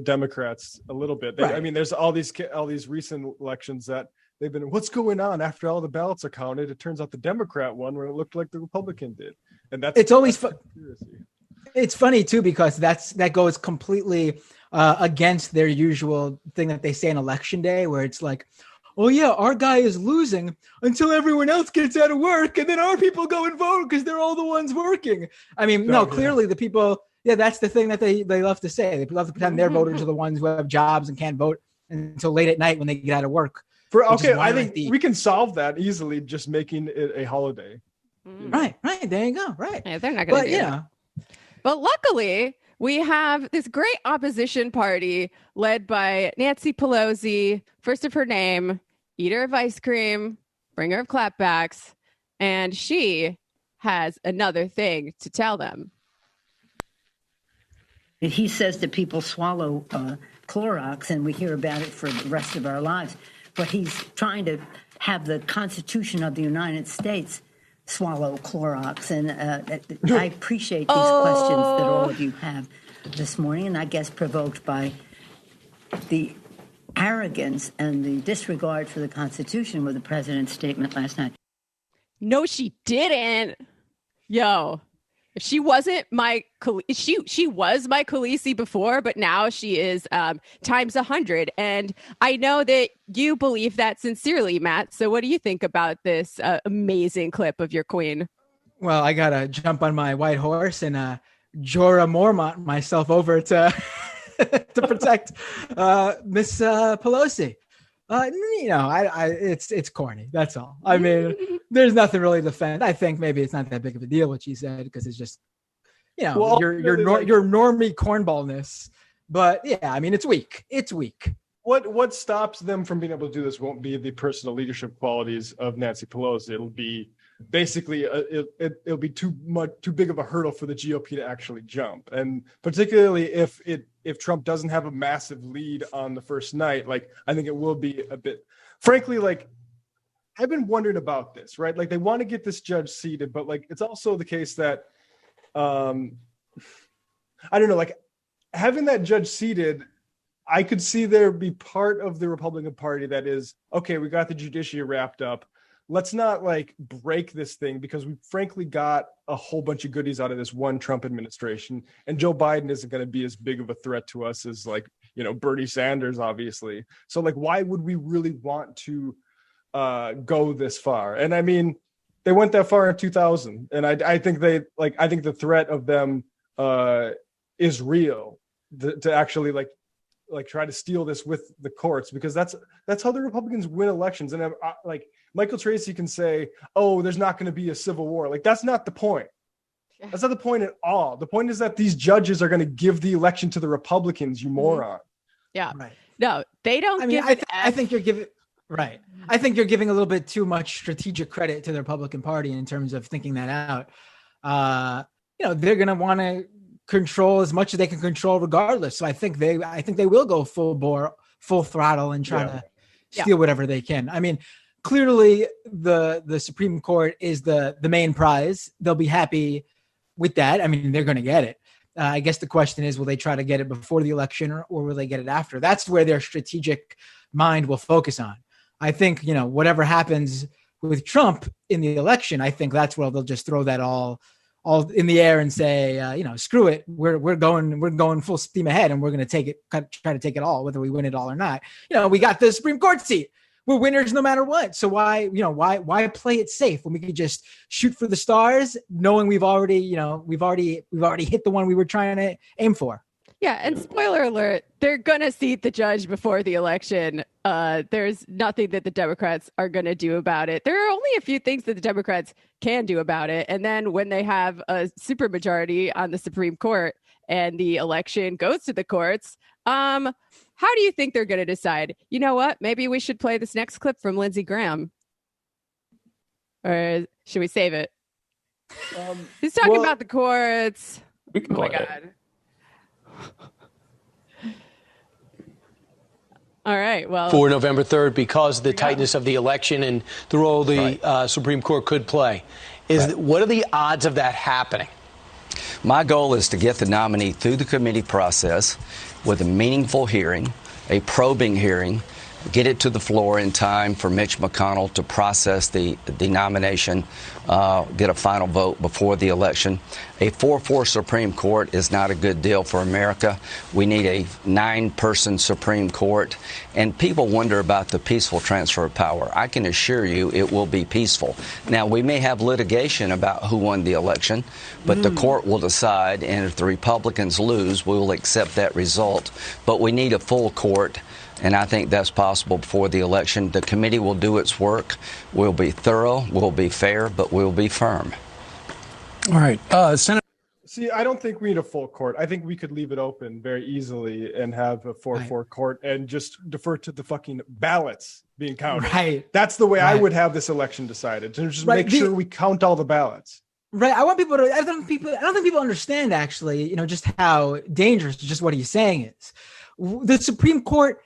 Democrats a little bit. I mean, there's all these recent elections that they've been, what's going on after all the ballots are counted? It turns out the Democrat won where it looked like the Republican did. And it's always it's funny too, because that goes completely against their usual thing that they say on election day, where it's like, oh yeah, our guy is losing until everyone else gets out of work, and then our people go and vote because they're all the ones working. I mean, clearly the people, that's the thing that they love to say. They love to pretend their voters are the ones who have jobs and can't vote until late at night when they get out of work. I think we can solve that easily just making it a holiday. Right. There you go. Right. Yeah, they're not going to do that. But luckily, we have this great opposition party led by Nancy Pelosi, first of her name, eater of ice cream, bringer of clapbacks, and she has another thing to tell them. He says that people swallow Clorox, and we hear about it for the rest of our lives. But he's trying to have the Constitution of the United States swallow Clorox. And I appreciate these questions that all of you have this morning, and I guess provoked by the arrogance and the disregard for the Constitution with the president's statement last night. No, she didn't. Yo, if she wasn't she was my Khaleesi before, but now she is times 100. And I know that you believe that sincerely, Matt. So what do you think about this amazing clip of your queen? Well, I got to jump on my white horse and Jorah Mormont myself over to to protect Miss Pelosi. It's corny. That's all. I mean, there's nothing really to defend. I think maybe it's not that big of a deal what she said, because it's just, your normie cornballness. But yeah, I mean, it's weak. It's weak. What stops them from being able to do this won't be the personal leadership qualities of Nancy Pelosi. It'll be basically it'll be too big of a hurdle for the GOP to actually jump, and particularly if Trump doesn't have a massive lead on the first night, like I think it will be a bit, frankly, like I've been wondering about this, right? Like they want to get this judge seated, but like it's also the case that I don't know, like having that judge seated, I could see there be part of the Republican Party that is, okay, we got the judiciary wrapped up. Let's not like break this thing because we frankly got a whole bunch of goodies out of this one Trump administration. And Joe Biden isn't going to be as big of a threat to us as like, Bernie Sanders, obviously. So like, why would we really want to go this far? And I mean, they went that far in 2000. And I think I think the threat of them is real to actually like try to steal this with the courts, because that's how the Republicans win elections. And like Michael Tracy can say, oh, there's not going to be a civil war. Like that's not the point. That's not the point at all. The point is that these judges are going to give the election to the Republicans, you moron. Yeah. Right. No, they don't. I mean, I think you're giving right. I think you're giving a little bit too much strategic credit to the Republican Party in terms of thinking that out. They're going to want to control as much as they can control regardless. So I think they will go full throttle and try to steal whatever they can. I mean, clearly the Supreme Court is the main prize. They'll be happy with that. I mean, they're going to get it. I guess the question is, will they try to get it before the election or will they get it after? That's where their strategic mind will focus on. I think, whatever happens with Trump in the election, I think that's where they'll just throw that all in the air and say, screw it. We're going full steam ahead and we're going to try to take it all, whether we win it all or not. We got the Supreme Court seat. We're winners no matter what. So why play it safe when we could just shoot for the stars, knowing we've already hit the one we were trying to aim for. Yeah, and spoiler alert, they're going to seat the judge before the election. There's nothing that the Democrats are going to do about it. There are only a few things that the Democrats can do about it. And then when they have a supermajority on the Supreme Court and the election goes to the courts, how do you think they're going to decide? You know what? Maybe we should play this next clip from Lindsey Graham. Or should we save it? He's talking about the courts. We can play God. it. All right. Well, for November 3rd, because of the tightness of the election and the role the Supreme Court could play. What are the odds of that happening? My goal is to get the nominee through the committee process with a meaningful hearing, a probing hearing, get it to the floor in time for Mitch McConnell to process the nomination, get a final vote before the election. A 4-4 Supreme Court is not a good deal for America. We need a 9-person Supreme Court. And people wonder about the peaceful transfer of power. I can assure you it will be peaceful. Now, we may have litigation about who won the election, but the court will decide. And if the Republicans lose, we will accept that result. But we need a full court. And I think that's possible before the election. The committee will do its work. We'll be thorough, we'll be fair, but we'll be firm. All right. Senator. See, I don't think we need a full court. I think we could leave it open very easily and have a 4-4 court and just defer to the fucking ballots being counted. Right. That's the way I would have this election decided. To just make sure we count all the ballots. Right. I don't think people understand actually, just how dangerous just what he's saying is. The Supreme Court,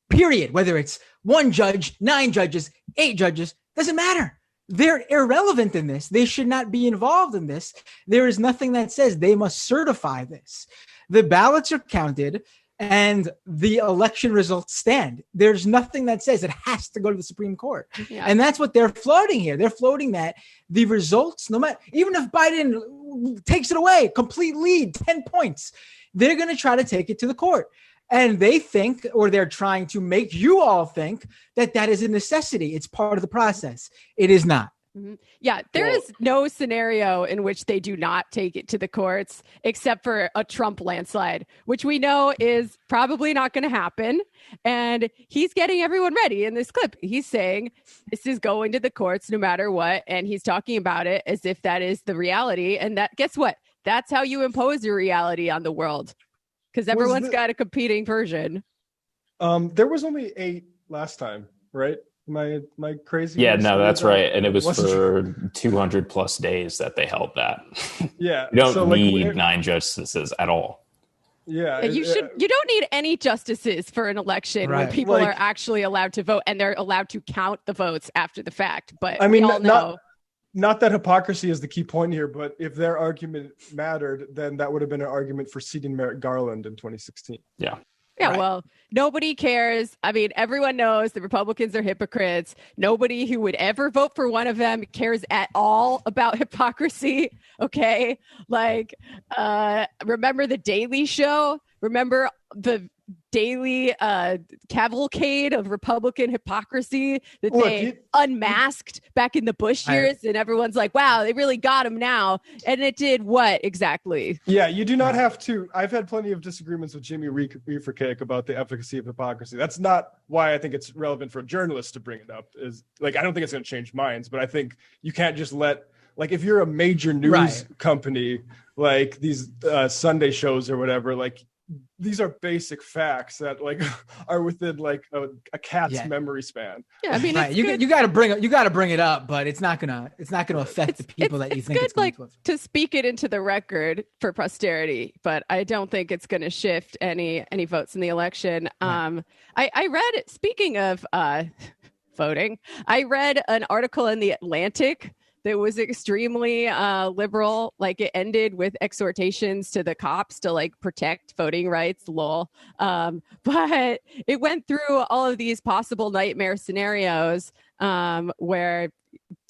period, whether it's 1 judge, 9 judges, 8 judges, doesn't matter. They're irrelevant in this. They should not be involved in this. There is nothing that says they must certify this. The ballots are counted and the election results stand. There's nothing that says it has to go to the Supreme Court. Yeah. And that's what they're floating here. They're floating that the results, no matter, even if Biden takes it away, complete lead, 10 points, they're going to try to take it to the court. And they think, or they're trying to make you all think that is a necessity. It's part of the process. It is not. Mm-hmm. Yeah, there is no scenario in which they do not take it to the courts, except for a Trump landslide, which we know is probably not going to happen. And he's getting everyone ready in this clip. He's saying this is going to the courts no matter what. And he's talking about it as if that is the reality. And that, guess what? That's how you impose your reality on the world. Because everyone's got a competing version. There was only 8 last time, right? My crazy. Yeah, no, that's right. And it was for 200 plus days that they held that. Yeah. You don't need 9 justices at all. Yeah, you don't need any justices for an election when people are actually allowed to vote and they're allowed to count the votes after the fact. But I mean, we all know. Not that hypocrisy is the key point here, but if their argument mattered, then that would have been an argument for seating Merrick Garland in 2016. Yeah. Yeah, well, nobody cares. I mean, everyone knows the Republicans are hypocrites. Nobody who would ever vote for one of them cares at all about hypocrisy. Okay. Like, remember the Daily Show? Remember the daily cavalcade of Republican hypocrisy that they unmasked back in the Bush years, and everyone's like, wow, they really got him now. And it did what exactly? Yeah, you do not have to. I've had plenty of disagreements with Jimmy Reefercake about the efficacy of hypocrisy. That's not why I think it's relevant for a journalist to bring it up. Is like, I don't think it's going to change minds, but I think you can't just let, like, if you're a major news company, like these Sunday shows or whatever, like, these are basic facts that like are within like a cat's memory span. Yeah, I mean, you got to bring it up, but it's not gonna affect the people that you think it's going to speak it into the record for posterity. But I don't think it's going to shift any votes in the election. I read, speaking of voting, I read an article in the Atlantic that was extremely liberal. Like, it ended with exhortations to the cops to like protect voting rights, lol. But it went through all of these possible nightmare scenarios where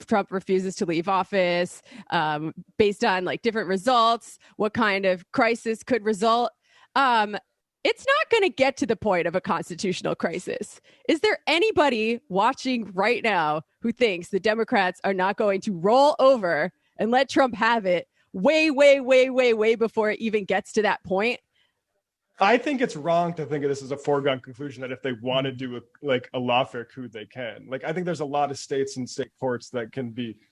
Trump refuses to leave office based on like different results, what kind of crisis could result. It's not going to get to the point of a constitutional crisis. Is there anybody watching right now who thinks the Democrats are not going to roll over and let Trump have it way before it even gets to that point? I think it's wrong to think of this as a foregone conclusion that if they want to do a lawfare coup, they can. Like, I think there's a lot of states and state courts that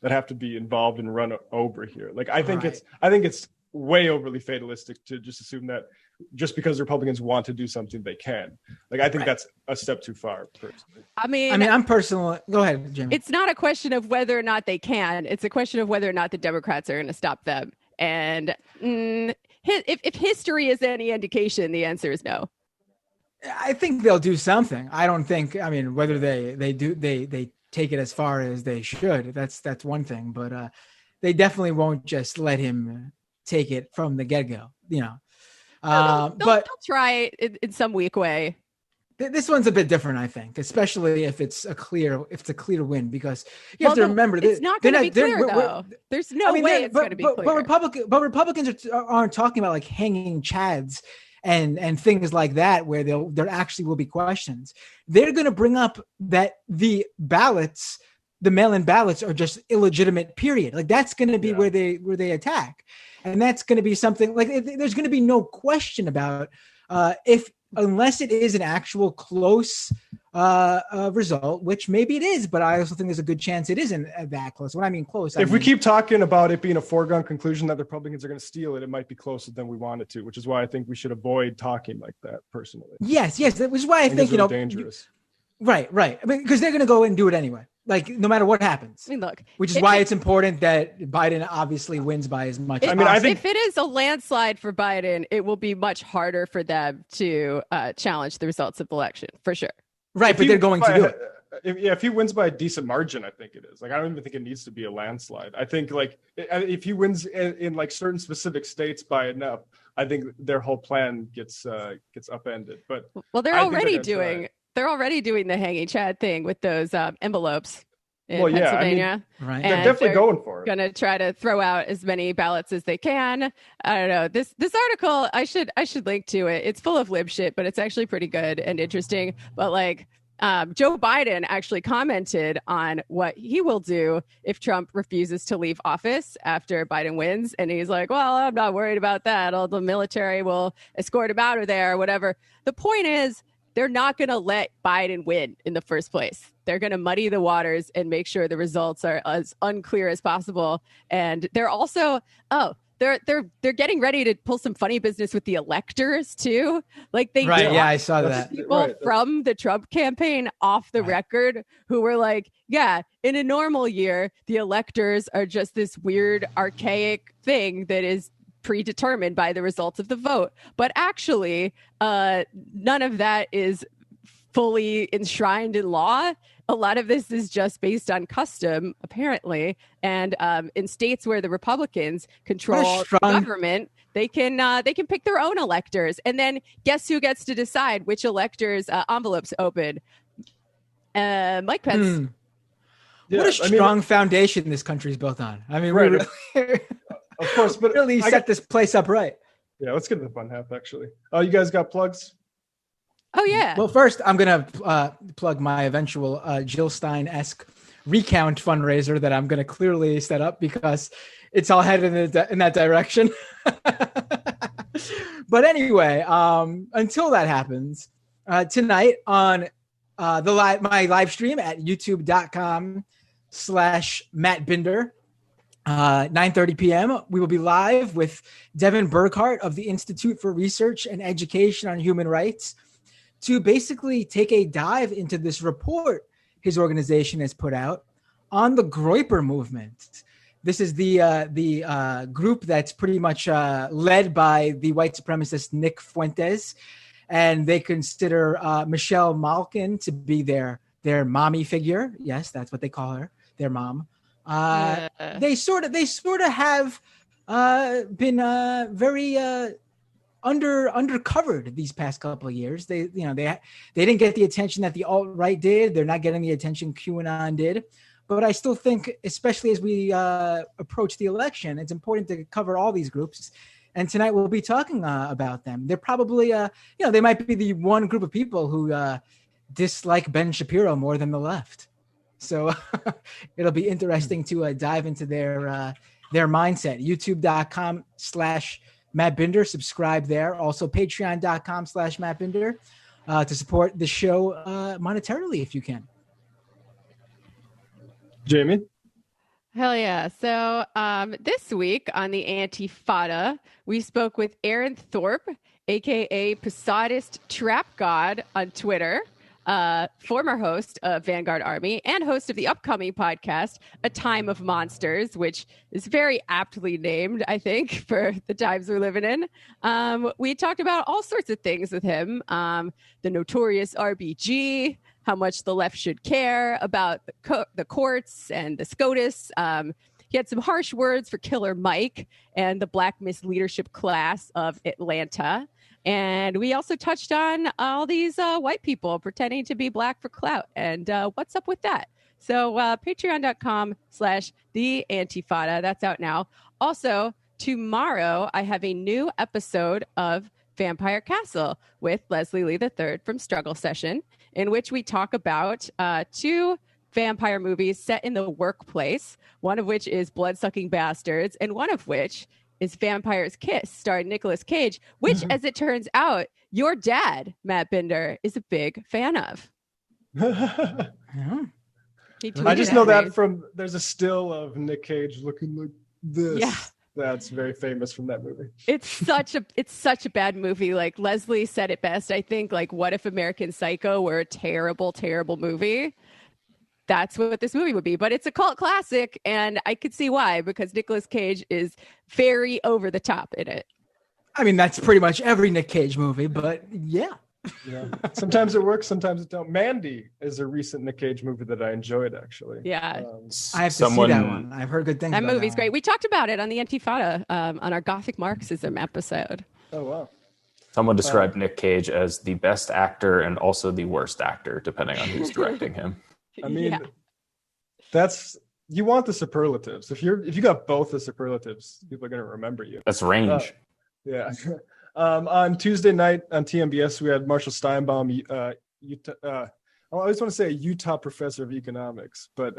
have to be involved and run over here. Like, I think it's way overly fatalistic to just assume that just because Republicans want to do something, they can. Like, I think that's a step too far, personally. I mean, I'm personally. Go ahead, Jimmy. It's not a question of whether or not they can. It's a question of whether or not the Democrats are going to stop them. And if history is any indication, the answer is no. I think they'll do something. I don't think. I mean, whether they take it as far as they should. That's one thing. But they definitely won't just let him take it from the get-go. You know. But they'll try it in some weak way. This one's a bit different, I think, especially if it's a clear win, because you have to remember it's not going to be clear though. There's no way it's going to be clear. But Republicans aren't talking about like hanging chads and things like that, where there actually will be questions. They're going to bring up that the ballots, the mail-in ballots, are just illegitimate. Period. Like, that's going to be where they attack. And that's going to be something like there's going to be no question about unless it is an actual close result, which maybe it is, but I also think there's a good chance it isn't that close. When I mean close, we keep talking about it being a foregone conclusion that the Republicans are going to steal it, it might be closer than we want it to, which is why I think we should avoid talking like that personally. Yes, which is why I think dangerous. Right. I mean, because they're going to go and do it anyway. Like, no matter what happens. I mean, look, which is why it's important that Biden obviously wins by as much. I think if it is a landslide for Biden, it will be much harder for them to challenge the results of the election, for sure. Right, but they're going to do it. If he wins by a decent margin, I think it is. Like, I don't even think it needs to be a landslide. I think like if he wins in like certain specific states by enough, I think their whole plan gets upended. But they're already doing. They're already doing the hanging chad thing with those envelopes in Pennsylvania. Right. They're definitely going for it. Going to try to throw out as many ballots as they can. I don't know. This article, I should link to it. It's full of lib shit, but it's actually pretty good and interesting. But like, Joe Biden actually commented on what he will do if Trump refuses to leave office after Biden wins. And he's like, well, I'm not worried about that. All the military will escort him out of there or whatever. The point is, they're not going to let Biden win in the first place. They're going to muddy the waters and make sure the results are as unclear as possible. And they're also, they're getting ready to pull some funny business with the electors too. Like they I saw that. People from the Trump campaign off the record who were like, yeah, in a normal year, the electors are just this weird, archaic thing that is predetermined by the results of the vote. But actually, none of that is fully enshrined in law. A lot of this is just based on custom, apparently. And in states where the Republicans control the government, they can pick their own electors. And then guess who gets to decide which electors' envelopes open? Mike Pence. What a strong foundation this country's built on. I mean, Right. we really, Of course, but really set this place up right. Yeah, let's get to the fun half, actually. Oh, you guys got plugs? Oh, yeah. Well, first, I'm going to plug my eventual Jill Stein-esque recount fundraiser that I'm going to clearly set up because it's all headed in that direction. But anyway, until that happens, tonight on my live stream at youtube.com/Matt Binder, 9:30 p.m. we will be live with Devin Burkhart of the Institute for Research and Education on Human Rights to basically take a dive into this report his organization has put out on the Groyper movement. This is the group that's pretty much led by the white supremacist Nick Fuentes, and they consider Michelle Malkin to be their mommy figure. Yes, that's what they call her, their mom. They sort of have been very undercovered these past couple of years. They didn't get the attention that the alt-right did. They're not getting the attention QAnon did. But I still think, especially as we approach the election, it's important to cover all these groups. And tonight we'll be talking about them. They're probably, they might be the one group of people who dislike Ben Shapiro more than the left. So it'll be interesting to dive into their mindset. YouTube.com/Matt Binder. Subscribe there. Also Patreon.com/Matt Binder to support the show monetarily if you can. Jamie? Hell yeah. So this week on the Antifada, we spoke with Aaron Thorpe, a.k.a. Posadist Trap God on Twitter, former host of Vanguard Army and host of the upcoming podcast, A Time of Monsters, which is very aptly named, I think, for the times we're living in. We talked about all sorts of things with him, the notorious RBG, how much the left should care about the courts and the SCOTUS. He had some harsh words for Killer Mike and the Black Misleadership class of Atlanta. And we also touched on all these white people pretending to be black for clout and what's up with that. So patreon.com/The Antifada. That's out now. Also, tomorrow I have a new episode of Vampire Castle with Leslie Lee III from Struggle Session, in which we talk about two vampire movies set in the workplace, one of which is Bloodsucking Bastards, and one of which is Vampire's Kiss, starring Nicolas Cage, which, as it turns out, your dad, Matt Binder, is a big fan of. I just know that from, there's a still of Nick Cage looking like this. Yeah. That's very famous from that movie. It's such a bad movie. Like Leslie said it best, I think, like, what if American Psycho were a terrible, terrible movie? That's what this movie would be. But it's a cult classic, and I could see why, because Nicolas Cage is very over the top in it. I mean, that's pretty much every Nick Cage movie, but yeah. Yeah. Sometimes it works, sometimes it don't. Mandy is a recent Nick Cage movie that I enjoyed, actually. Yeah. I have to see that one. I've heard good things that about movie's that great. We talked about it on the Antifada on our Gothic Marxism episode. Oh, wow. Someone described Nick Cage as the best actor and also the worst actor, depending on who's directing him. I mean, that's, you want the superlatives. If you got both the superlatives, people are going to remember you. That's range. Yeah. On Tuesday night on TMBS, we had Marshall Steinbaum, Utah. I always want to say a Utah professor of economics, but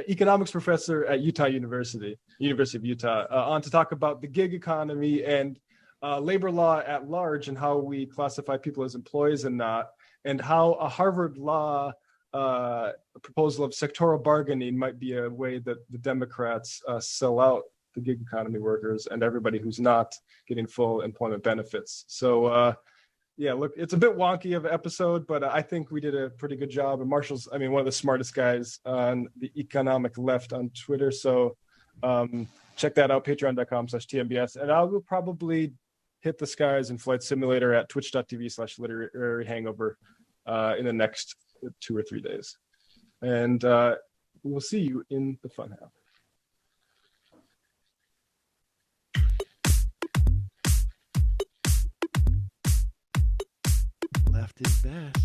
economics professor at Utah University of Utah, on to talk about the gig economy and labor law at large and how we classify people as employees and not, and how a Harvard law proposal of sectoral bargaining might be a way that the Democrats sell out the gig economy workers and everybody who's not getting full employment benefits. So, look, it's a bit wonky of an episode, but I think we did a pretty good job. And Marshall's, one of the smartest guys on the economic left on Twitter. So Check that out, patreon.com/TMBS. And I will probably hit the skies in Flight Simulator at twitch.tv/literary hangover in the next 2 or 3 days. And we'll see you in the fun half. Left is best.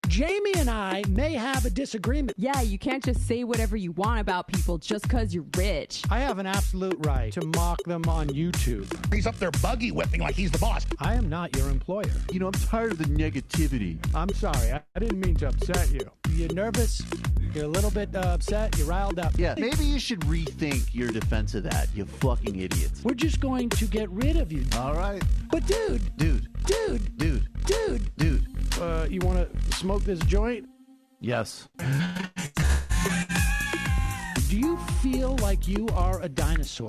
Jamie and I may have a disagreement. Yeah, you can't just say whatever you want about people just because you're rich. I have an absolute right to mock them on YouTube. He's up there buggy whipping like he's the boss. I am not your employer. You know, I'm tired of the negativity. I'm sorry. I didn't mean to upset you. You're nervous? You're a little bit upset? You're riled up? Yeah, maybe you should rethink your defense of that, you fucking idiots. We're just going to get rid of you. All right. But dude. You want to smoke this joint? Yes. Do you feel like you are a dinosaur?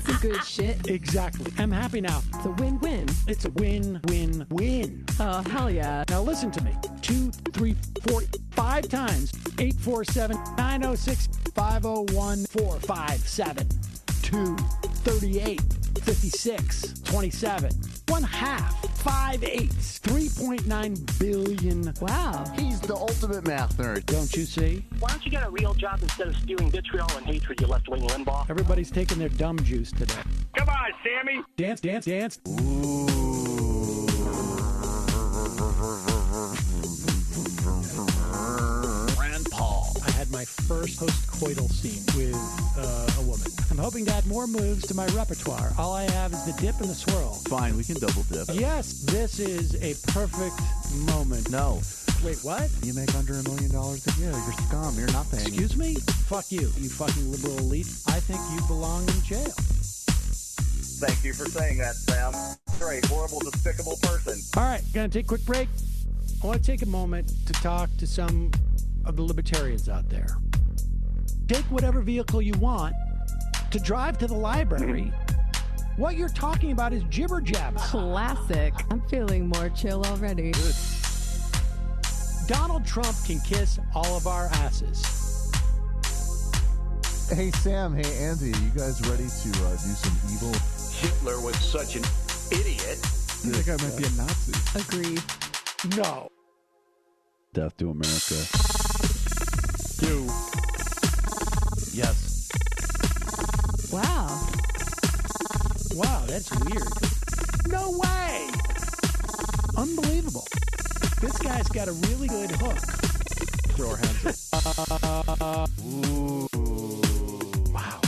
Some good shit. Exactly. I'm happy now. It's a win-win. It's a win-win-win. Oh, hell yeah. Now listen to me. 2, 3, 4, 5 times. 847-906-501-457. 2, 38, 56, 27. 1/2. 5 8s. 3.9 billion. Wow. He's the ultimate math nerd. Don't you see? Why don't you get a real job instead of spewing vitriol and hatred, you left-wing Limbaugh? Everybody's taking their dumb juice today. Come on, Sammy. Dance, dance, dance. Rand Paul. I had my first post-coital scene with a woman. I'm hoping to add more moves to my repertoire. All I have is the dip and the swirl. Fine, we can double dip. Yes, this is a perfect moment. No. Wait, what? You make under $1 million a year. You're scum. You're nothing. Excuse me? Fuck you, you fucking liberal elite. I think you belong in jail. Thank you for saying that, Sam. You're a horrible, despicable person. All right, gonna take a quick break. I want to take a moment to talk to some of the libertarians out there. Take whatever vehicle you want to drive to the library. What you're talking about is jibber jabber. Classic. I'm feeling more chill already. Good. Donald Trump can kiss all of our asses. Hey, Sam. Hey, Andy. You guys ready to do some evil? Hitler was such an idiot. I think I might be a Nazi. Agreed. No. Death to America. You. Yes. Wow. Wow, that's weird. No way! Unbelievable. This guy's got a really good hook. Throw our hands up. Ooh. Wow.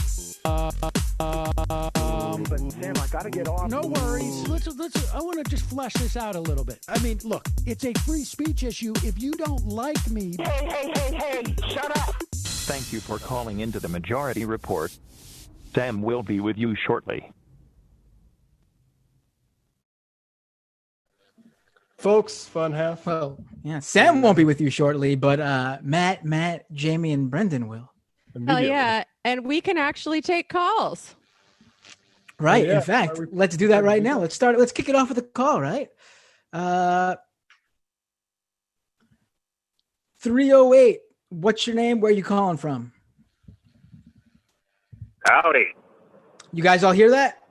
But Sam, I gotta get off. No worries. Let's. I want to just flesh this out a little bit. I mean, look, it's a free speech issue. If you don't like me, Hey! Shut up! Thank you for calling into the Majority Report. Sam will be with you shortly. Folks, fun half. Well, yeah, Sam won't be with you shortly, but Matt, Jamie, and Brendan will. Hell yeah. And we can actually take calls. Right. Oh, yeah. In fact, let's do that right now. Let's kick it off with a call, right? 308. What's your name? Where are you calling from? Howdy. You guys all hear that?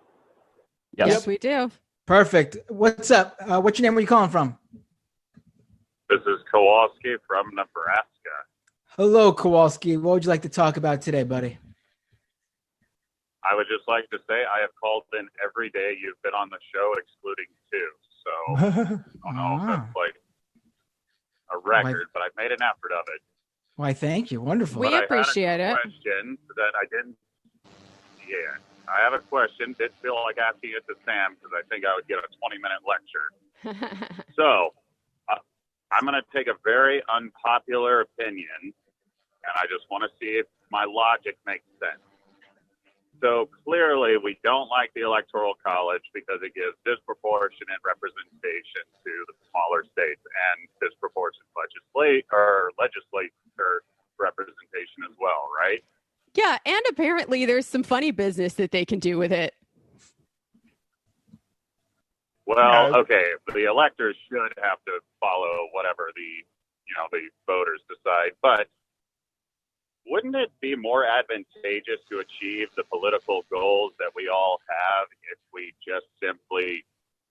Yes, we do. Perfect. What's up? What's your name? Where are you calling from? This is Kowalski from Nebraska. Hello, Kowalski. What would you like to talk about today, buddy? I would just like to say I have called in every day you've been on the show, excluding 2. So I don't know if that's like a record, but I've made an effort of it. Why, thank you. Wonderful. We appreciate it. Question that I didn't. Yeah, I have a question. Did feel like asking it to Sam because I think I would get a 20-minute lecture. So I'm going to take a very unpopular opinion, and I just want to see if my logic makes sense. So clearly, we don't like the Electoral College because it gives disproportionate representation to the smaller states and disproportionate legislature representation as well, right? Yeah, and apparently there's some funny business that they can do with it. Well, okay, the electors should have to follow whatever the voters decide, but wouldn't it be more advantageous to achieve the political goals that we all have if we just simply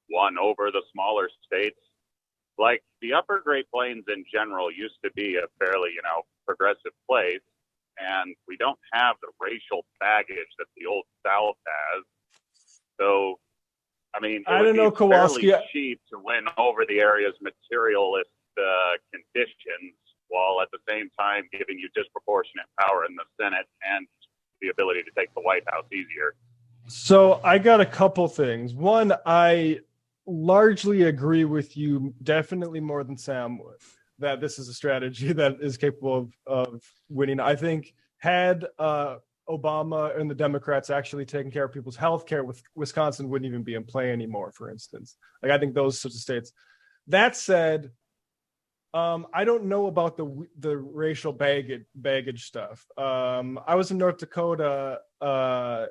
won over the smaller states? Like, the Upper Great Plains in general used to be a fairly, progressive place, and we don't have the racial baggage that the old South has. So, I mean, it would be fairly cheap to win over the area's materialist conditions, while at the same time giving you disproportionate power in the Senate and the ability to take the White House easier. So I got a couple things. One, I largely agree with you, definitely more than Sam would, that this is a strategy that is capable of winning. I think had Obama and the Democrats actually taking care of people's health care, with Wisconsin wouldn't even be in play anymore, for instance. Like, I think those sorts of states. That said, I don't know about the racial baggage stuff. I was in North Dakota a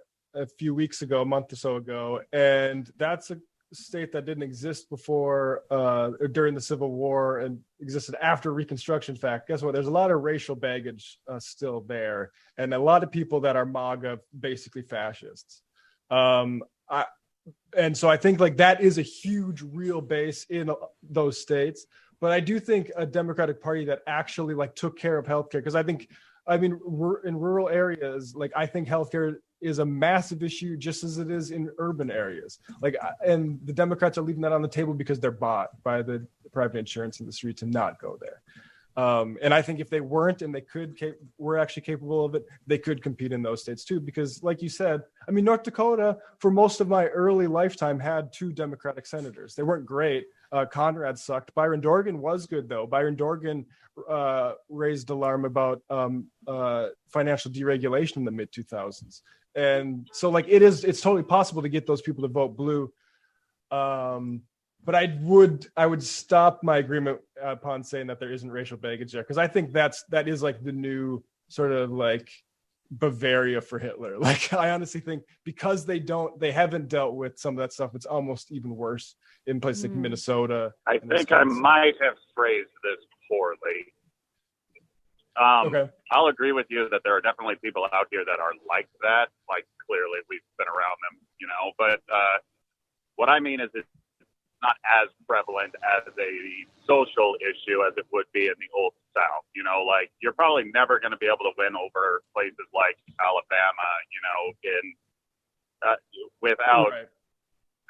few weeks ago, a month or so ago, and that's a state that didn't exist before during the Civil War and existed after Reconstruction. In fact, guess what? There's a lot of racial baggage still there, and a lot of people that are MAGA, basically fascists. And so I think like that is a huge real base in those states. But I do think a Democratic Party that actually like took care of healthcare, because we're in rural areas, like I think healthcare is a massive issue just as it is in urban areas. Like, and the Democrats are leaving that on the table because they're bought by the private insurance industry to not go there. And I think if they weren't and they were actually capable of it, they could compete in those states too. Because like you said, North Dakota for most of my early lifetime had 2 Democratic senators. They weren't great. Conrad sucked. Byron Dorgan was good though. Byron Dorgan raised alarm about financial deregulation in the mid 2000s. And so like it's totally possible to get those people to vote blue. But I would stop my agreement upon saying that there isn't racial baggage there, because I think that is like the new sort of like Bavaria for Hitler. Like, I honestly think because they haven't dealt with some of that stuff, it's almost even worse in places like Minnesota. I think I might have phrased this poorly. Okay. I'll agree with you that there are definitely people out here that are like that. Like, clearly we've been around them, but what I mean is it's not as prevalent as a social issue as it would be in the old South. Like, you're probably never going to be able to win over places like Alabama, without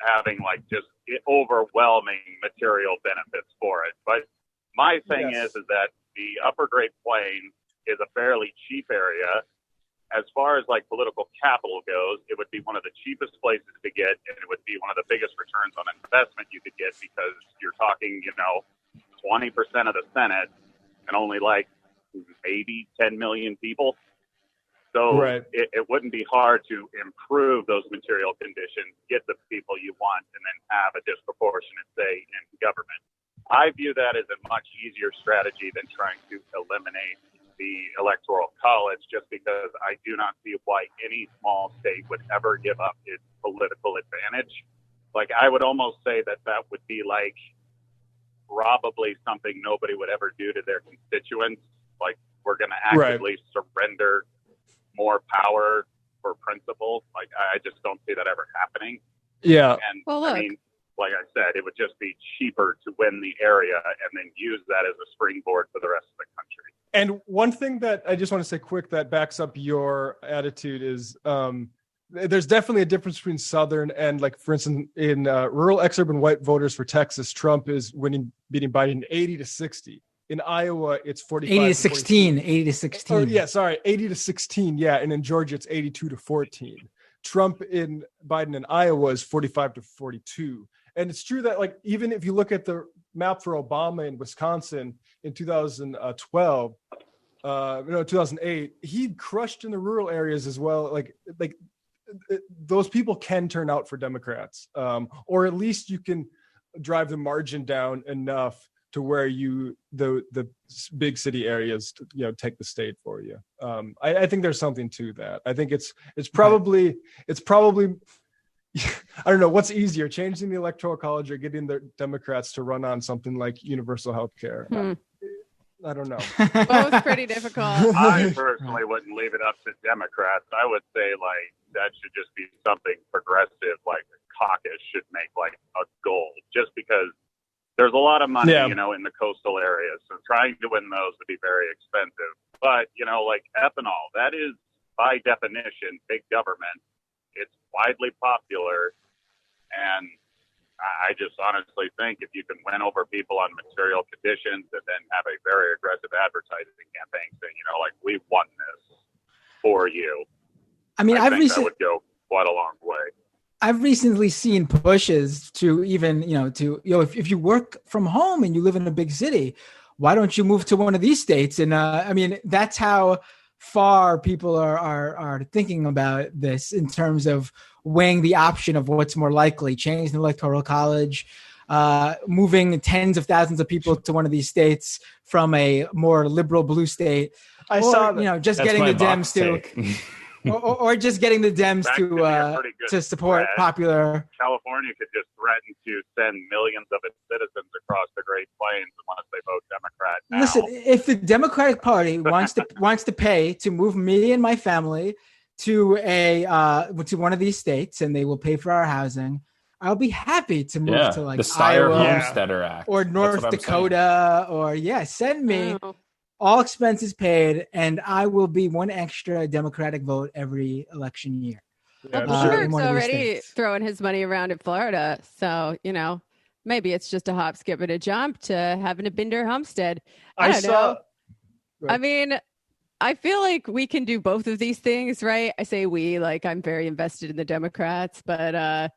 having like just overwhelming material benefits for it. But my thing is that the Upper Great Plains is a fairly cheap area. As far as like political capital goes, it would be one of the cheapest places to get, and it would be one of the biggest returns on investment you could get, because you're talking, 20% of the Senate and only like maybe 10 million people. So it wouldn't be hard to improve those material conditions, get the people you want, and then have a disproportionate say in government. I view that as a much easier strategy than trying to eliminate the Electoral College, just because I do not see why any small state would ever give up its political advantage. Like, I would almost say that would be like probably something nobody would ever do to their constituents. Like, we're going to actively surrender more power for principle. Like, I just don't see that ever happening. Yeah. And like I said, it would just be cheaper to win the area and then use that as a springboard for the rest of the country. And one thing that I just want to say quick that backs up your attitude is there's definitely a difference between Southern and, like, for instance, in rural exurban white voters for Texas, Trump is beating Biden 80-60. In Iowa, it's 45 80 to 16. 80 to 16. Oh, yeah, sorry, 80 to 16. Yeah, and in Georgia, it's 82-14. Biden in Iowa is 45-42. And it's true that, like, even if you look at the map for Obama in Wisconsin in 2008, he crushed in the rural areas as well. Like those people can turn out for Democrats, or at least you can drive the margin down enough to where the big city areas, take the state for you. I think there's something to that. I think it's probably I don't know what's easier, changing the Electoral College or getting the Democrats to run on something like universal health care. I don't know. Both pretty difficult. I personally wouldn't leave it up to Democrats. I would say like that should just be something progressive, like the caucus should make like a goal, just because there's a lot of money, Yeah. you know, in the coastal areas. So trying to win those would be very expensive. But, you know, like ethanol, that is by definition big government. It's widely popular. And I just honestly think if you can win over people on material conditions and then have a very aggressive advertising campaign saying, you know, like, we won this for you. I mean, I think that would go quite a long way. I've recently seen pushes to even, if you work from home and you live in a big city, why don't you move to one of these states? And I mean, that's how far people are thinking about this in terms of weighing the option of what's more likely, change the electoral college, moving tens of thousands of people to one of these states from a more liberal blue state. I saw that. Just That's getting my the Dems box to. take. Or just getting the Dems That could be a pretty good to support threat. popular. California could just threaten to send millions of its citizens across the Great Plains unless they vote Democrat now. Listen, if the Democratic Party wants to pay to move me and my family to one of these states, and they will pay for our housing, I'll be happy to move to like the Steyer Iowa Homesteader Act or That's North what I'm Dakota, or send me. All expenses paid, and I will be one extra Democratic vote every election year. Well, Bloomberg's already throwing his money around in Florida, so maybe it's just a hop, skip, and a jump to having a Binder Homestead. I don't know. I mean, I feel like we can do both of these things, right? I say we, like I'm very invested in the Democrats, but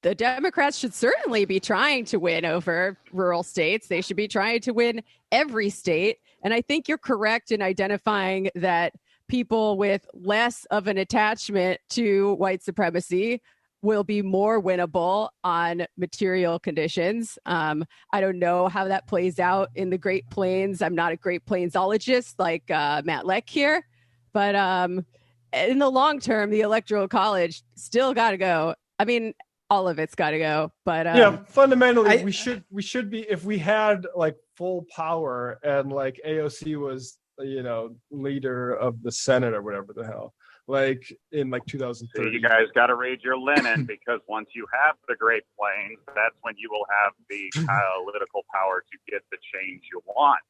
the Democrats should certainly be trying to win over rural states. They should be trying to win every state. And I think you're correct in identifying that people with less of an attachment to white supremacy will be more winnable on material conditions. I don't know how that plays out in the Great Plains. I'm not a Great Plainsologist like Matt Leck here, but in the long term, the Electoral College still got to go. I mean, all of it's got to go, but fundamentally, we should be, if we had like full power and like AOC was, leader of the Senate or whatever the hell, like in like 2030. So you guys got to read your Lenin, because once you have the Great Plains, that's when you will have the political power to get the change you want.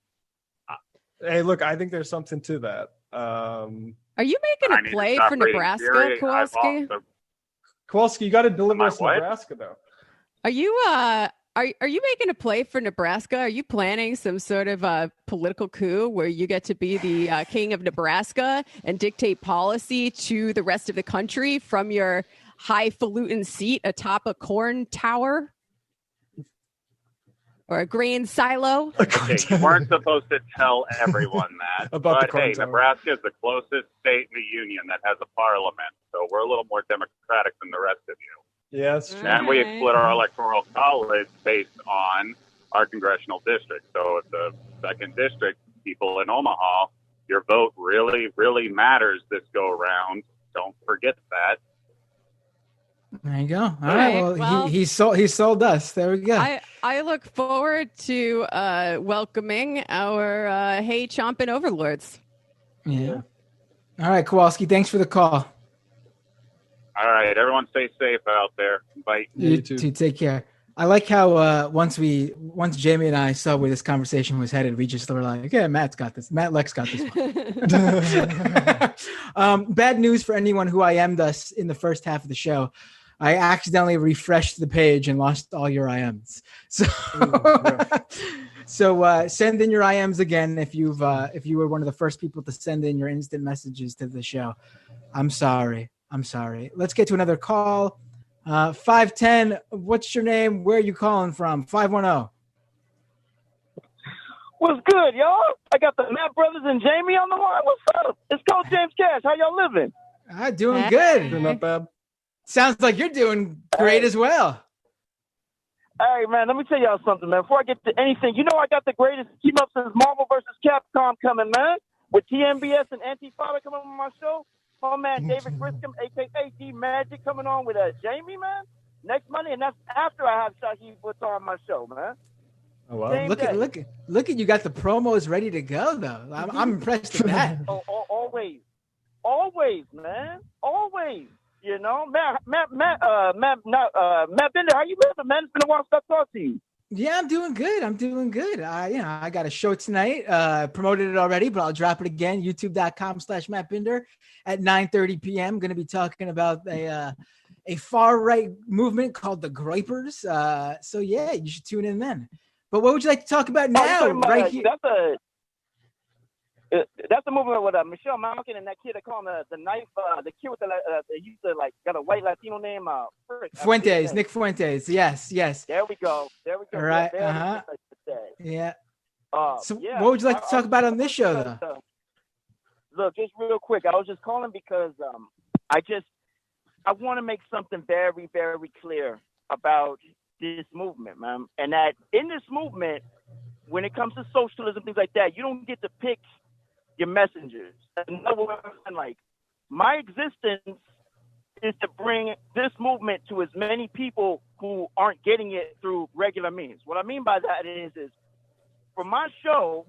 Hey, look, I think there's something to that. Are you making a play for Nebraska, Kowalski? Kowalski, you got to deliver us Nebraska, though. Are you making a play for Nebraska? Are you planning some sort of political coup where you get to be the king of Nebraska and dictate policy to the rest of the country from your highfalutin seat atop a corn tower or a grain silo? Okay, you weren't supposed to tell everyone that. But hey, Nebraska is the closest state in the union that has a parliament, so we're a little more democratic than the rest of you. Yeah, that's true. And we split our electoral college based on our congressional district. So if the second district, people in Omaha, your vote really, really matters this go around. Don't forget that. There you go. All right. Well, he sold us. There we go. I look forward to welcoming our hay chomping overlords. Yeah. All right, Kowalski. Thanks for the call. All right, everyone, stay safe out there. Bye. You too. Take care. I like how once Jamie and I saw where this conversation was headed, we just were like, "Yeah, Matt's got this. Matt Leck's got this one." Bad news for anyone who IM'd us in the first half of the show. I accidentally refreshed the page and lost all your IMs. So, send in your IMs again if you were one of the first people to send in your instant messages to the show. I'm sorry. Let's get to another call. 510. What's your name? Where are you calling from? 510. What's good, y'all? I got the Matt brothers and Jamie on the line. What's up? It's Coach James Cash. How y'all living? Doing good. Not bad. Sounds like you're doing great as well. Hey, man, let me tell y'all something, man. Before I get to anything, I got the greatest team up since Marvel vs. Capcom coming, man. With TMBS and Antifada coming on my show. My man David Griscom, a.k.a. D Magic, coming on with Jamie, man. Next Monday, and that's after I have Shaheed Buttar on my show, man. Oh, wow. Same day. Look at you got the promos ready to go though. I'm impressed with that. Always, man. Always. You know, Matt Bender, how you living, man? It's been a while since I talked to you. Yeah, I'm doing good. I got a show tonight. Promoted it already, but I'll drop it again. YouTube.com/Matt Binder at 9:30 p.m. Going to be talking about a far right movement called the Groypers. So yeah, you should tune in then. But what would you like to talk about now? Right here. That's the movement with Michelle Malkin and that kid they call him the knife. The kid with the used to got a white Latino name. Fuentes, Nick Fuentes. Yes. There we go. All right. Yeah. So what would you like to talk about on this show, though? Look, just real quick. I was just calling because I want to make something very, very clear about this movement, man. And that in this movement, when it comes to socialism, things like that, you don't get to pick your messengers. In other words, like, my existence is to bring this movement to as many people who aren't getting it through regular means. What I mean by that is for my show,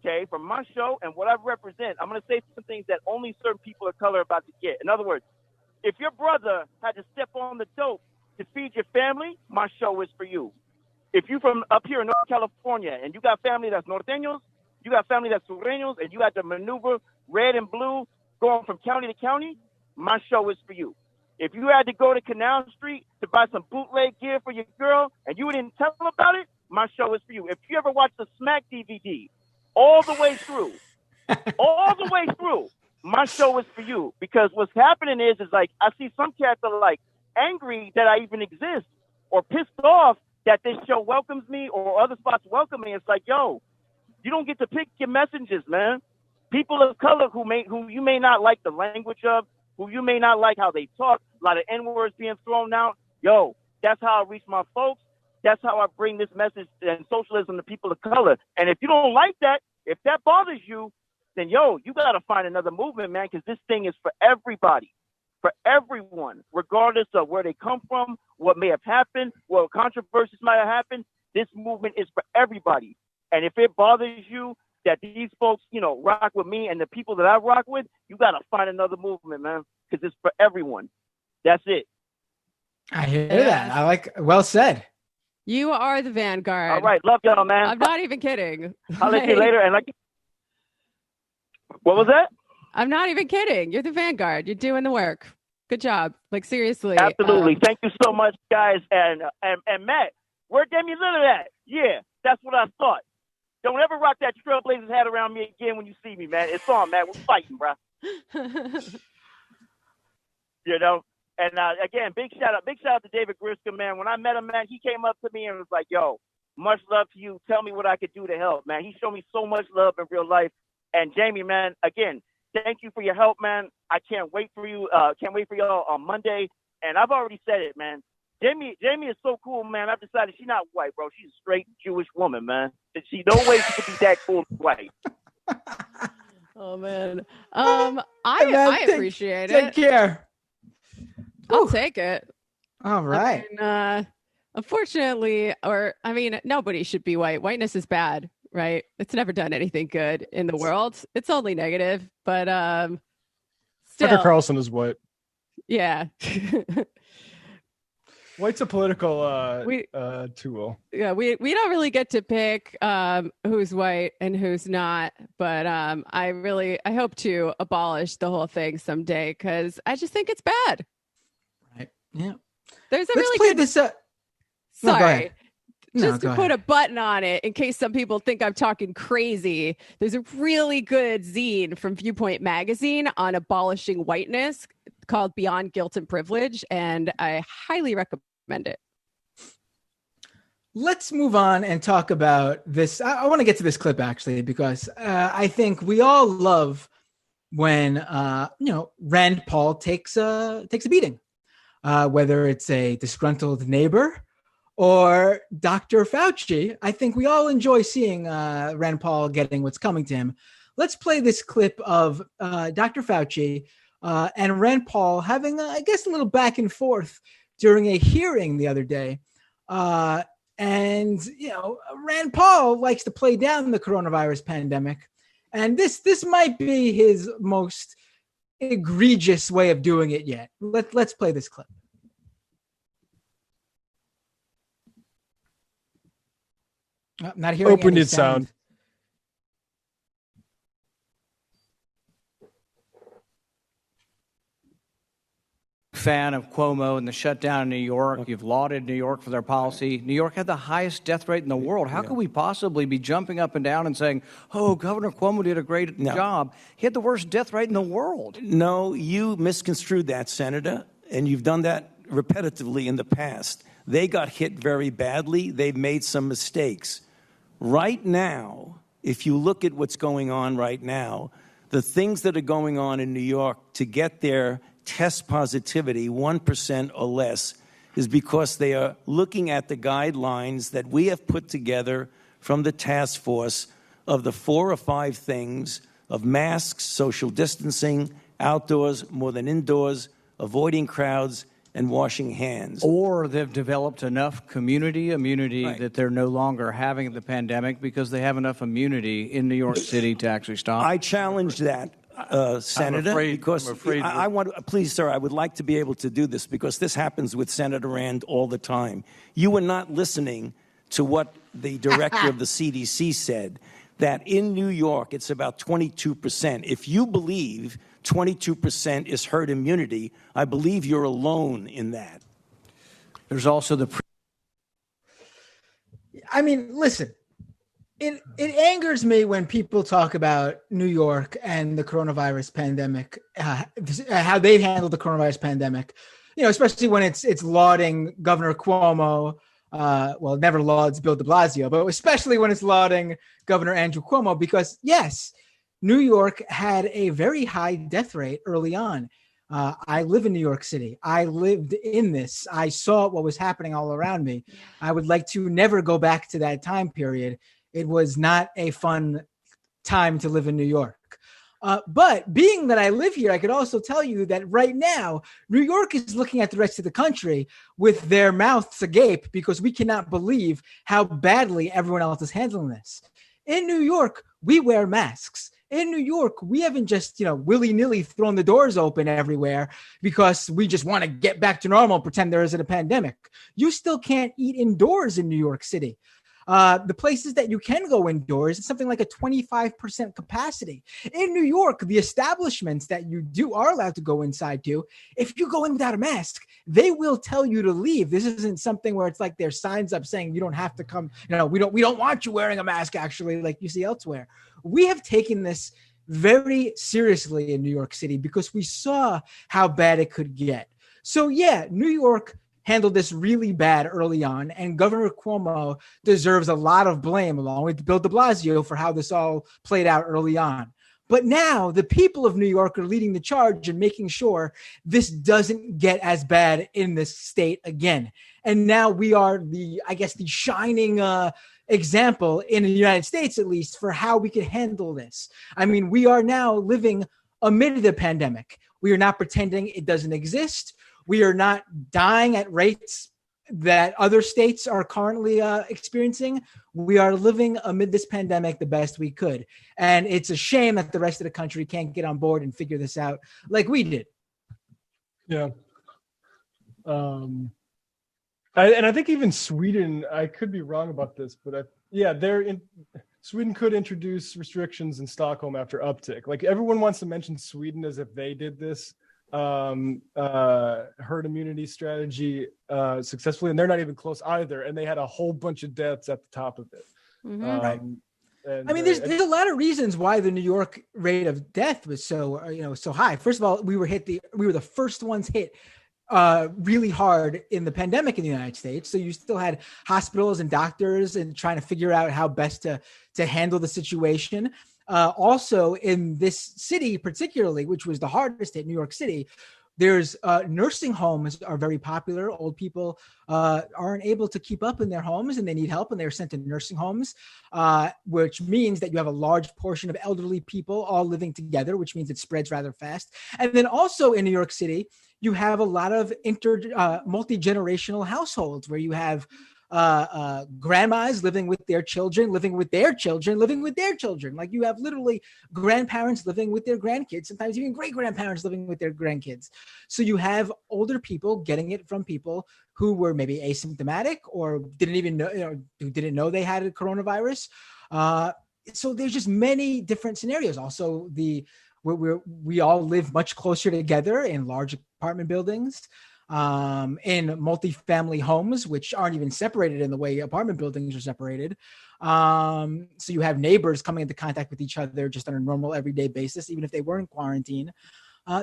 and what I represent, I'm going to say some things that only certain people of color are about to get. In other words, if your brother had to step on the dope to feed your family, my show is for you. If you from up here in North California and you got family that's norteños, you got family that's sureños, and you got to maneuver red and blue going from county to county, my show is for you. If you had to go to Canal Street to buy some bootleg gear for your girl and you didn't tell them about it, my show is for you. If you ever watched the Smack DVD all the way through, my show is for you. Because what's happening is like I see some cats that are like angry that I even exist or pissed off that this show welcomes me or other spots welcome me. It's like, yo, you don't get to pick your messengers, man. People of color who you may not like the language of, who you may not like how they talk, a lot of N-words being thrown out. Yo, that's how I reach my folks. That's how I bring this message and socialism to people of color. And if you don't like that, if that bothers you, then yo, you got to find another movement, man, because this thing is for everybody, for everyone, regardless of where they come from, what may have happened, what controversies might have happened. This movement is for everybody. And if it bothers you that these folks, rock with me and the people that I rock with, you got to find another movement, man, because it's for everyone. That's it. I hear that. I like, well said. You are the vanguard. All right. Love y'all, man. I'm not even kidding. I'll let you later. And what was that? I'm not even kidding. You're the vanguard. You're doing the work. Good job. Like, seriously. Absolutely. Thank you so much, guys. And Matt, where Damian Lillard at? Yeah, that's what I thought. Don't ever rock that Trailblazers hat around me again when you see me, man. It's on, man. We're fighting, bro. And again, big shout out to David Griscom, man. When I met him, man, he came up to me and was like, yo, much love to you. Tell me what I could do to help, man. He showed me so much love in real life. And Jamie, man, again, thank you for your help, man. I can't wait for you. Can't wait for y'all on Monday. And I've already said it, man. Jamie is so cool, man. I've decided she's not white, bro. She's a straight Jewish woman, man. She no way she could be that cool white. Oh man, I appreciate it. Take care. I'll take it. All right. Unfortunately, nobody should be white. Whiteness is bad, right? It's never done anything good in the world. It's only negative, but still. Tucker Carlson is white. Yeah. White's a political tool. Yeah, we don't really get to pick who's white and who's not, but I hope to abolish the whole thing someday because I just think it's bad. Right. Yeah. There's a Let's really play good. This. Sorry. Just to go put ahead. a button on it in case some people think I'm talking crazy. There's a really good zine from Viewpoint Magazine on abolishing whiteness called Beyond Guilt and Privilege, and I highly recommend it. Let's move on and talk about this. I want to get to this clip actually because I think we all love when Rand Paul takes a beating, whether it's a disgruntled neighbor or Dr. Fauci. I think we all enjoy seeing Rand Paul getting what's coming to him. Let's play this clip of Dr. Fauci and Rand Paul having, I guess, a little back and forth during a hearing the other day. And, Rand Paul likes to play down the coronavirus pandemic. And this might be his most egregious way of doing it yet. Let's play this clip. Not hearing Open any its sound. Fan of Cuomo and the shutdown in New York. You've lauded New York for their policy. New York had the highest death rate in the world. How could we possibly be jumping up and down and saying, oh, Governor Cuomo did a great job? He had the worst death rate in the world. No, you misconstrued that, Senator, and you've done that repetitively in the past. They got hit very badly. They've made some mistakes. Right now, if you look at what's going on right now, the things that are going on in New York to get their test positivity 1% or less is because they are looking at the guidelines that we have put together from the task force of the 4 or 5 things of masks, social distancing, outdoors more than indoors, avoiding crowds, and washing hands. Or they've developed enough community immunity that they're no longer having the pandemic because they have enough immunity in New York City to actually stop. I challenge that, Senator, because I want to, please, sir, I would like to be able to do this because this happens with Senator Rand all the time. You were not listening to what the director of the CDC said, that in New York it's about 22%. If you believe 22% is herd immunity, I believe you're alone in that. There's also the... Listen, it angers me when people talk about New York and the coronavirus pandemic, how they've handled the coronavirus pandemic, especially when it's lauding Governor Cuomo. It never lauds Bill de Blasio, but especially when it's lauding Governor Andrew Cuomo, because yes, New York had a very high death rate early on. I live in New York City. I lived in this. I saw what was happening all around me. I would like to never go back to that time period. It was not a fun time to live in New York. But being that I live here, I could also tell you that right now, New York is looking at the rest of the country with their mouths agape because we cannot believe how badly everyone else is handling this. In New York, we wear masks. In New York, we haven't just, willy-nilly thrown the doors open everywhere because we just want to get back to normal, pretend there isn't a pandemic. You still can't eat indoors in New York City. The places that you can go indoors, it's something like a 25% capacity. In New York, the establishments that you are allowed to go inside to, if you go in without a mask, they will tell you to leave. This isn't something where it's like there's signs up saying you don't have to come. We don't want you wearing a mask, actually, like you see elsewhere. We have taken this very seriously in New York City because we saw how bad it could get. So yeah, New York handled this really bad early on, and Governor Cuomo deserves a lot of blame, along with Bill de Blasio, for how this all played out early on. But now the people of New York are leading the charge and making sure this doesn't get as bad in this state again. And now we are the shining example in the United States, at least, for how we can handle this. We are now living amid the pandemic. We are not pretending it doesn't exist. We are not dying at rates that other states are currently experiencing. We are living amid this pandemic the best we could. And it's a shame that the rest of the country can't get on board and figure this out like we did. Yeah. I think even Sweden, I could be wrong about this, but Sweden could introduce restrictions in Stockholm after uptick. Like, everyone wants to mention Sweden as if they did this herd immunity strategy successfully, and they're not even close either, and they had a whole bunch of deaths at the top of it. Right. There's a lot of reasons why the New York rate of death was so high. First of all, we were the first ones hit really hard in the pandemic in the United States. So you still had hospitals and doctors and trying to figure out how best to handle the situation. Also in this city, particularly, which was the hardest hit, New York City, there's nursing homes are very popular. Old people aren't able to keep up in their homes and they need help, and they're sent to nursing homes, which means that you have a large portion of elderly people all living together, which means it spreads rather fast. And then also in New York City, you have a lot of multi-generational households where you have grandmas living with their children, living with their children, living with their children. Like you have literally grandparents living with their grandkids, sometimes even great grandparents living with their grandkids. So you have older people getting it from people who were maybe asymptomatic or didn't even know, who didn't know they had a coronavirus. So there's just many different scenarios. Also, we all live much closer together in large apartment buildings. In multifamily homes, which aren't even separated in the way apartment buildings are separated. So you have neighbors coming into contact with each other just on a normal everyday basis, even if they were in quarantine.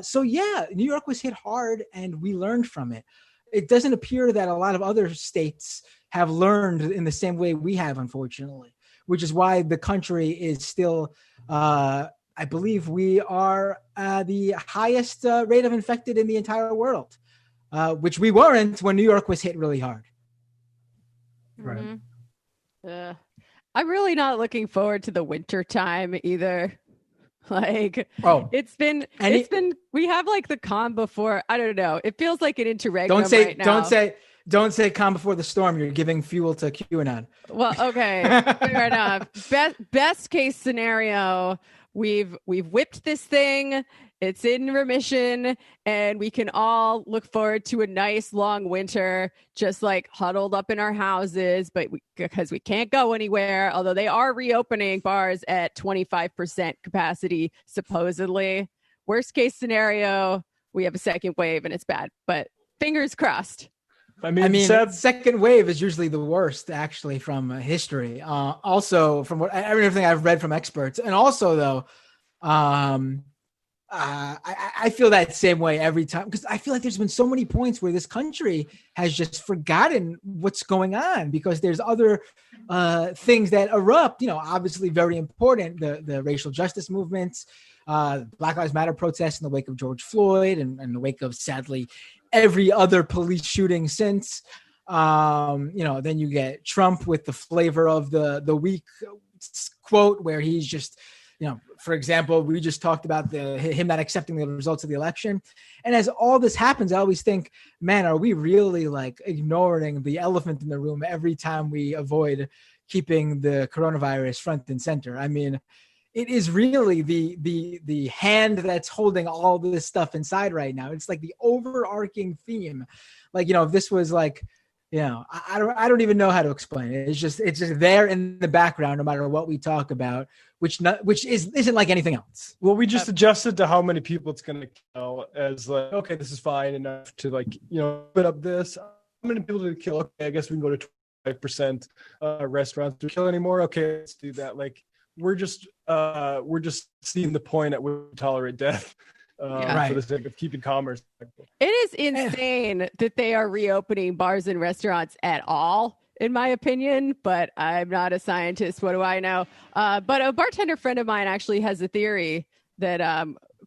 So yeah, New York was hit hard and we learned from it. It doesn't appear that a lot of other states have learned in the same way we have, unfortunately, which is why the country is still, I believe we are the highest rate of infected in the entire world. Which we weren't when New York was hit really hard. Right. I'm really not looking forward to the winter time either. Like, we have like the calm before. I don't know. It feels like an interregnum right now. Don't say calm before the storm. You're giving fuel to QAnon. Well, okay, fair enough. Best case scenario, we've whipped this thing. It's in remission, and we can all look forward to a nice long winter, just like huddled up in our houses, but because we can't go anywhere, although they are reopening bars at 25% capacity, supposedly. Worst case scenario, we have a second wave and it's bad, but fingers crossed. I mean, second wave is usually the worst, actually, from history. Also, from everything I've read from experts, and also though, I feel that same way every time, because I feel like there's been so many points where this country has just forgotten what's going on because there's other things that erupt, obviously very important, the racial justice movements, Black Lives Matter protests in the wake of George Floyd and in the wake of, sadly, every other police shooting since. Then you get Trump with the flavor of the week quote where he's just, for example, we just talked about him not accepting the results of the election. And as all this happens, I always think, man, are we really like ignoring the elephant in the room every time we avoid keeping the coronavirus front and center? I mean, it is really the hand that's holding all this stuff inside right now. It's like the overarching theme. Like, if this was like, I don't even know how to explain it. It's just there in the background, no matter what we talk about, which isn't like anything else. Well, we just adjusted to how many people it's going to kill as like, okay, this is fine enough to like, put up this. How many people did it kill? Okay, I guess we can go to 25% restaurants. Do we kill anymore? Okay, let's do that. Like, we're just seeing the point at which we tolerate death. For the sake of keeping commerce. It is insane that they are reopening bars and restaurants at all, in my opinion, but I'm not a scientist. What do I know? But a bartender friend of mine actually has a theory that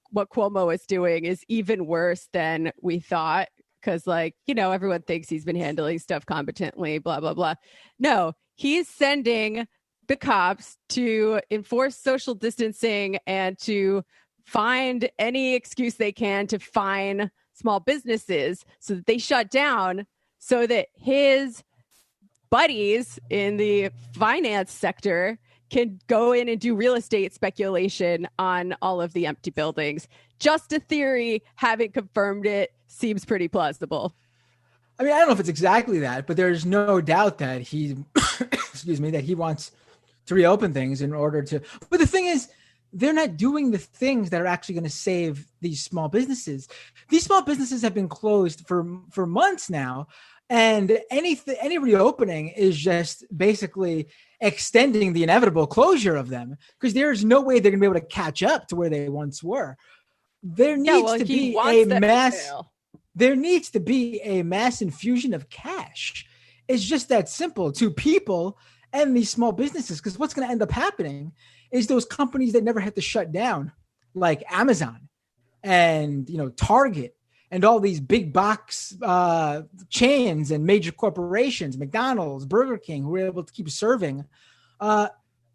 what Cuomo is doing is even worse than we thought. Because, everyone thinks he's been handling stuff competently, blah, blah, blah. No, he's sending the cops to enforce social distancing and to find any excuse they can to fine small businesses so that they shut down so that his buddies in the finance sector can go in and do real estate speculation on all of the empty buildings. Just a theory, haven't confirmed it, seems pretty plausible. I mean, I don't know if it's exactly that, but there's no doubt that he, that he wants to reopen things in order to, but the thing is, they're not doing the things that are actually going to save these small businesses. These small businesses have been closed for months now, and any reopening is just basically extending the inevitable closure of them because there's no way they're going to be able to catch up to where they once were. There needs to be a mass infusion of cash. It's just that simple to people and these small businesses, because what's going to end up happening is those companies that never had to shut down, like Amazon and Target and all these big box chains and major corporations, McDonald's, Burger King, who were able to keep serving,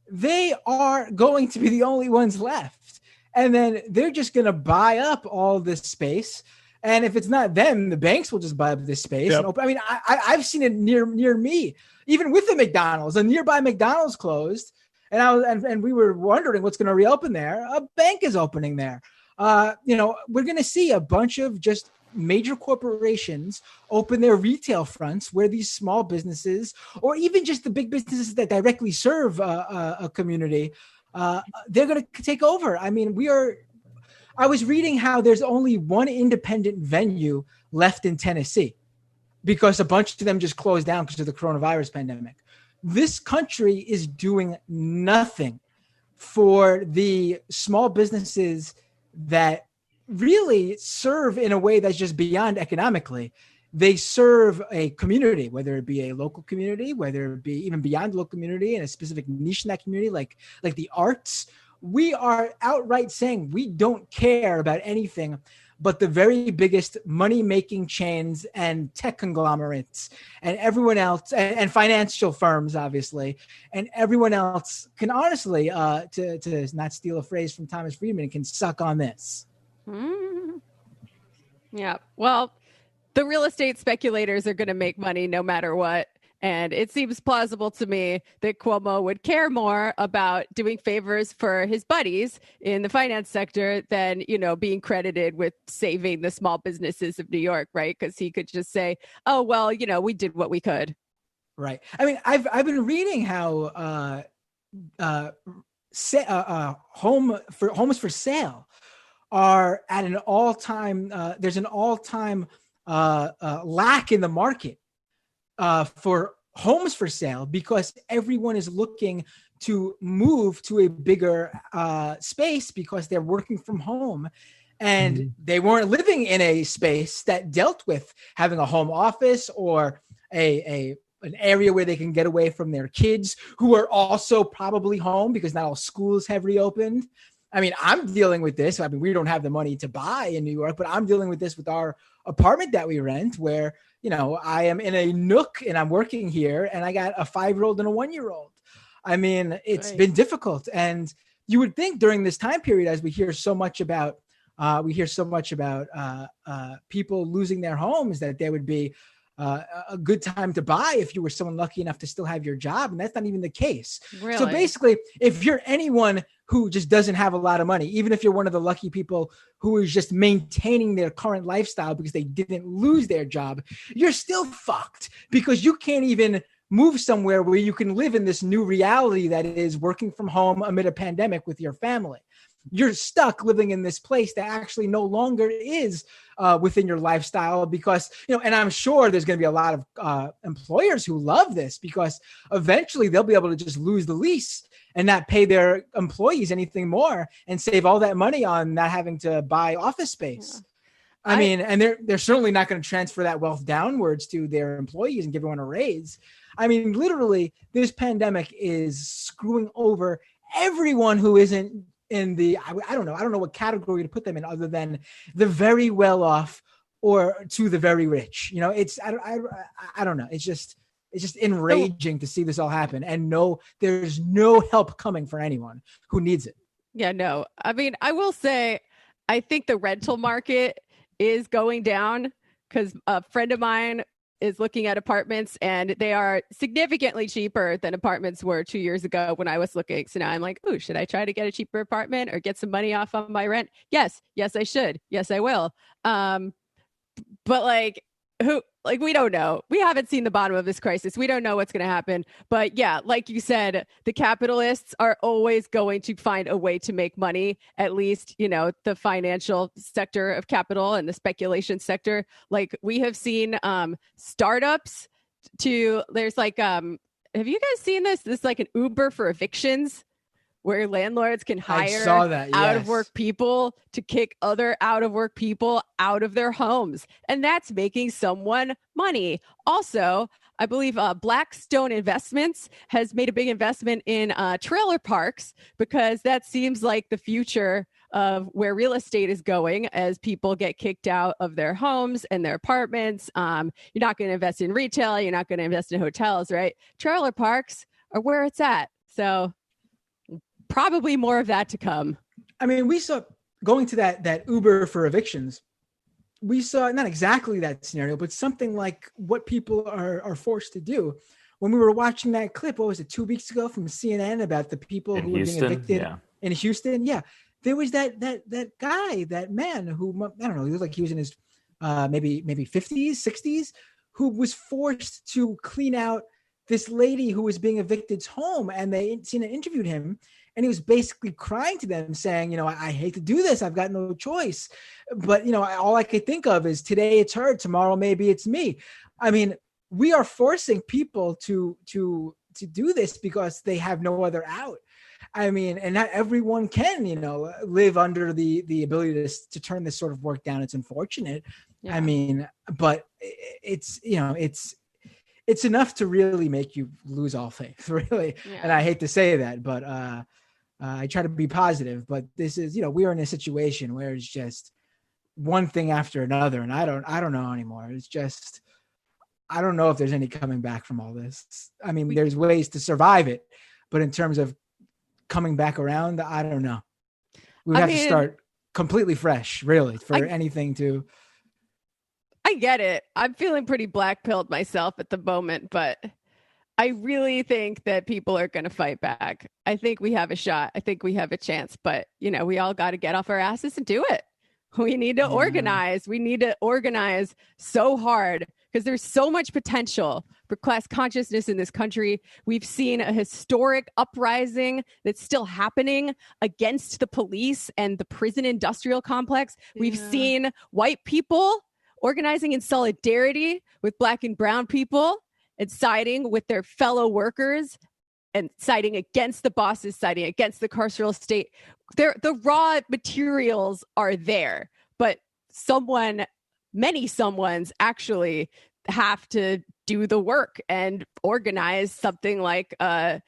they are going to be the only ones left. And then they're just going to buy up all this space And if it's not them, the banks will just buy up this space. Yep. And open. I mean, I've seen it near me, even with the McDonald's. A nearby McDonald's closed, and we were wondering what's going to reopen there. A bank is opening there. We're going to see a bunch of just major corporations open their retail fronts where these small businesses, or even just the big businesses that directly serve a community, they're going to take over. I mean, I was reading how there's only one independent venue left in Tennessee because a bunch of them just closed down because of the coronavirus pandemic. This country is doing nothing for the small businesses that really serve in a way that's just beyond economically. They serve a community, whether it be a local community, whether it be even beyond the local community and a specific niche in that community, like the arts. We are outright saying we don't care about anything but the very biggest money-making chains and tech conglomerates and everyone else, and financial firms, obviously, and everyone else can honestly, to not steal a phrase from Thomas Friedman, can suck on this. Yeah. Well, the real estate speculators are going to make money no matter what. And it seems plausible to me that Cuomo would care more about doing favors for his buddies in the finance sector than, being credited with saving the small businesses of New York, right? Because he could just say, oh, well, we did what we could. Right. I mean, I've been reading how homes for sale are at an all-time, there's an all-time lack in the market for homes for sale because everyone is looking to move to a bigger space because they're working from home and they weren't living in a space that dealt with having a home office or an area where they can get away from their kids who are also probably home because not all schools have reopened. I mean, I'm dealing with this. I mean, we don't have the money to buy in New York, but I'm dealing with this with our apartment that we rent where, I am in a nook and I'm working here and I got a 5-year-old and a 1-year-old. I mean, it's been difficult. And you would think during this time period, as we hear so much about people losing their homes, that there would be a good time to buy if you were someone lucky enough to still have your job. And that's not even the case. Really? So basically, if you're anyone who just doesn't have a lot of money, even if you're one of the lucky people who is just maintaining their current lifestyle because they didn't lose their job, you're still fucked because you can't even move somewhere where you can live in this new reality that is working from home amid a pandemic with your family. You're stuck living in this place that actually no longer is within your lifestyle because, and I'm sure there's going to be a lot of employers who love this because eventually they'll be able to just lose the lease and not pay their employees anything more and save all that money on not having to buy office space. Yeah. I mean, and they're certainly not going to transfer that wealth downwards to their employees and give everyone a raise. I mean, literally, this pandemic is screwing over everyone who isn't in the, I don't know what category to put them in other than the very well off or to the very rich. It's, I don't know. It's just enraging to see this all happen and there's no help coming for anyone who needs it. Yeah, no. I mean, I will say, I think the rental market is going down because a friend of mine is looking at apartments and they are significantly cheaper than apartments were 2 years ago when I was looking. So now I'm like, ooh, should I try to get a cheaper apartment or get some money off on my rent? Yes, I should. Yes, I will. But we don't know. We haven't seen the bottom of this crisis. We don't know what's going to happen. But yeah, like you said, the capitalists are always going to find a way to make money, at least, the financial sector of capital and the speculation sector. Like we have seen startups there's have you guys seen this? This is like an Uber for evictions, where landlords can hire out-of-work people to kick other out-of-work people out of their homes. And that's making someone money. Also, I believe Blackstone Investments has made a big investment in trailer parks because that seems like the future of where real estate is going as people get kicked out of their homes and their apartments. You're not going to invest in retail. You're not going to invest in hotels, right? Trailer parks are where it's at. So probably more of that to come. I mean, we saw going to that Uber for evictions. we saw not exactly that scenario, but something like what people are forced to do. When we were watching that clip, what was it, 2 weeks ago from CNN about the people who were being evicted in Houston? Yeah. There was that guy, that man who, I don't know, he looked like he was in his maybe 50s, 60s, who was forced to clean out this lady who was being evicted's home. And CNN interviewed him, and he was basically crying to them saying, I hate to do this. I've got no choice. But, all I could think of is today it's her, tomorrow maybe it's me. I mean, we are forcing people to do this because they have no other out. I mean, and not everyone can, live under the ability to turn this sort of work down. It's unfortunate. Yeah. I mean, but it's enough to really make you lose all faith, really. Yeah. And I hate to say that, but I try to be positive. But this is, we are in a situation where it's just one thing after another, and I don't know anymore. It's just, I don't know if there's any coming back from all this. I mean, there's ways to survive it, but in terms of coming back around, I don't know. We have to start completely fresh, really, for anything to. I get it. I'm feeling pretty black-pilled myself at the moment, but I really think that people are going to fight back. I think we have a shot. I think we have a chance, but we all got to get off our asses and do it. We need to organize. We need to organize so hard because there's so much potential for class consciousness in this country. We've seen a historic uprising that's still happening against the police and the prison industrial complex. Yeah. We've seen white people organizing in solidarity with Black and brown people and siding with their fellow workers and siding against the bosses, siding against the carceral state. The raw materials are there, but many someones actually have to do the work and organize something like a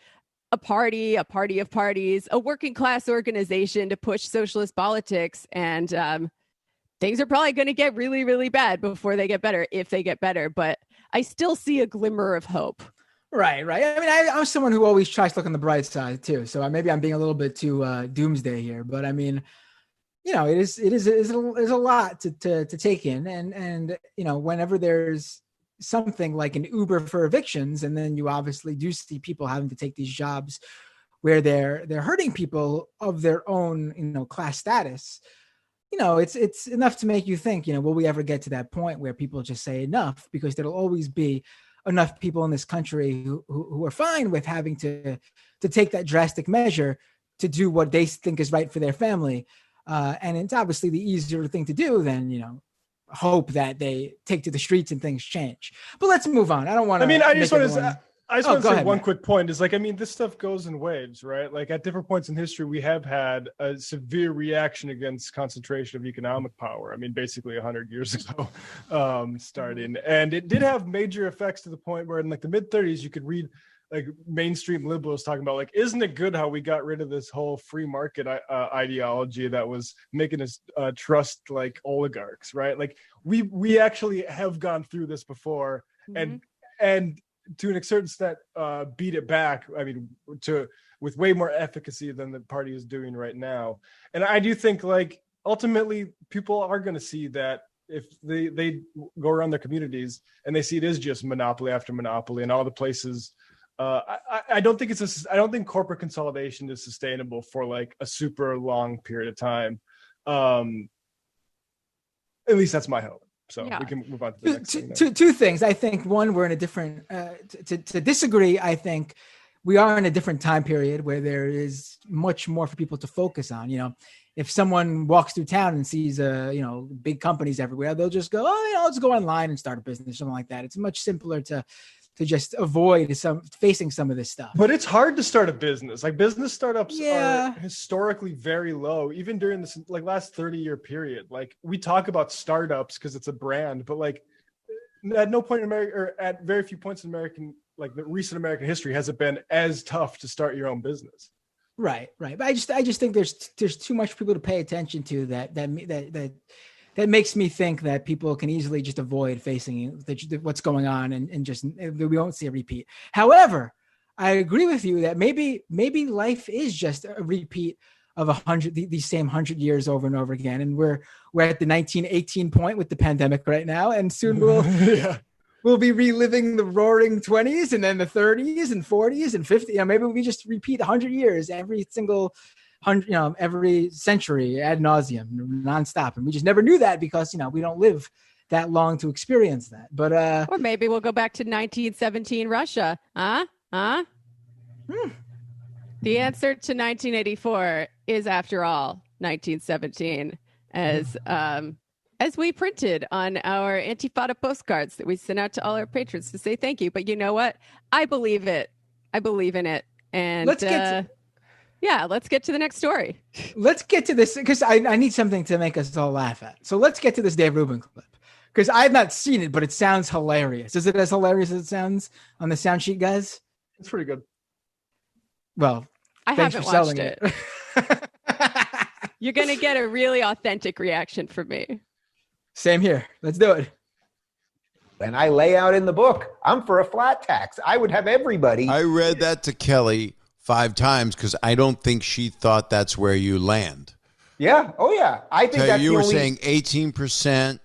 party of parties, a working class organization to push socialist politics. And things are probably going to get really, really bad before they get better, if they get better. But I still see a glimmer of hope. Right. I mean, I'm someone who always tries to look on the bright side too. So maybe I'm being a little bit too doomsday here, but I mean, it is a lot to take in, and whenever there's something like an Uber for evictions, and then you obviously do see people having to take these jobs where they're hurting people of their own class status. It's enough to make you think, will we ever get to that point where people just say enough? Because there'll always be enough people in this country who are fine with having to take that drastic measure to do what they think is right for their family. And it's obviously the easier thing to do than, hope that they take to the streets and things change. But let's move on. I don't want to. I mean, I just want to say one man. quick point is this stuff goes in waves, right? Like at different points in history, we have had a severe reaction against concentration of economic power. I mean, basically 100 years ago, starting, and it did have major effects to the point where in the mid 30s, you could read mainstream liberals talking about isn't it good how we got rid of this whole free market ideology that was making us trust oligarchs, right? We actually have gone through this before, and to an certain extent beat it back. I mean, with way more efficacy than the party is doing right now. And I do think ultimately people are going to see that if they go around their communities and they see it is just monopoly after monopoly and all the places. I don't think corporate consolidation is sustainable for a super long period of time. At least that's my hope. So we can move on to the next thing. Two things. I think one, we're in a different, to disagree, I think we are in a different time period where there is much more for people to focus on. If someone walks through town and sees, big companies everywhere, they'll just go, I'll just go online and start a business, something like that. It's much simpler to just avoid facing some of this stuff. But it's hard to start a business. Business startups are historically very low, even during this last 30-year period. We talk about startups because it's a brand, but at no point in America, or at very few points in American, the recent American history, has it been as tough to start your own business. Right. But I just think there's too much for people to pay attention to that makes me think that people can easily just avoid facing what's going on and just we won't see a repeat. However, I agree with you that maybe life is just a repeat of these same 100 years over and over again. And we're at the 1918 point with the pandemic right now, and soon we'll be reliving the roaring 20s and then the 30s and 40s and 50s. Maybe we just repeat 100 years every single every century ad nauseum, nonstop, and we just never knew that because we don't live that long to experience that. But or maybe we'll go back to 1917 Russia. The answer to 1984 is, after all, 1917, as we printed on our Antifada postcards that we sent out to all our patrons to say thank you. But you know what? I believe it. I believe in it. And let's get to the next story. Let's get to this because I need something to make us all laugh at. So let's get to this Dave Rubin clip because I've not seen it, but it sounds hilarious. Is it as hilarious as it sounds on the sound sheet, guys? It's pretty good. Well, I haven't watched it. You're going to get a really authentic reaction from me. Same here. Let's do it. And I lay out in the book, I'm for a flat tax. I would have everybody. I read that to Kelly 5 times because I don't think she thought that's where you land. Yeah. Oh, yeah. I think that's you the were only... saying 18%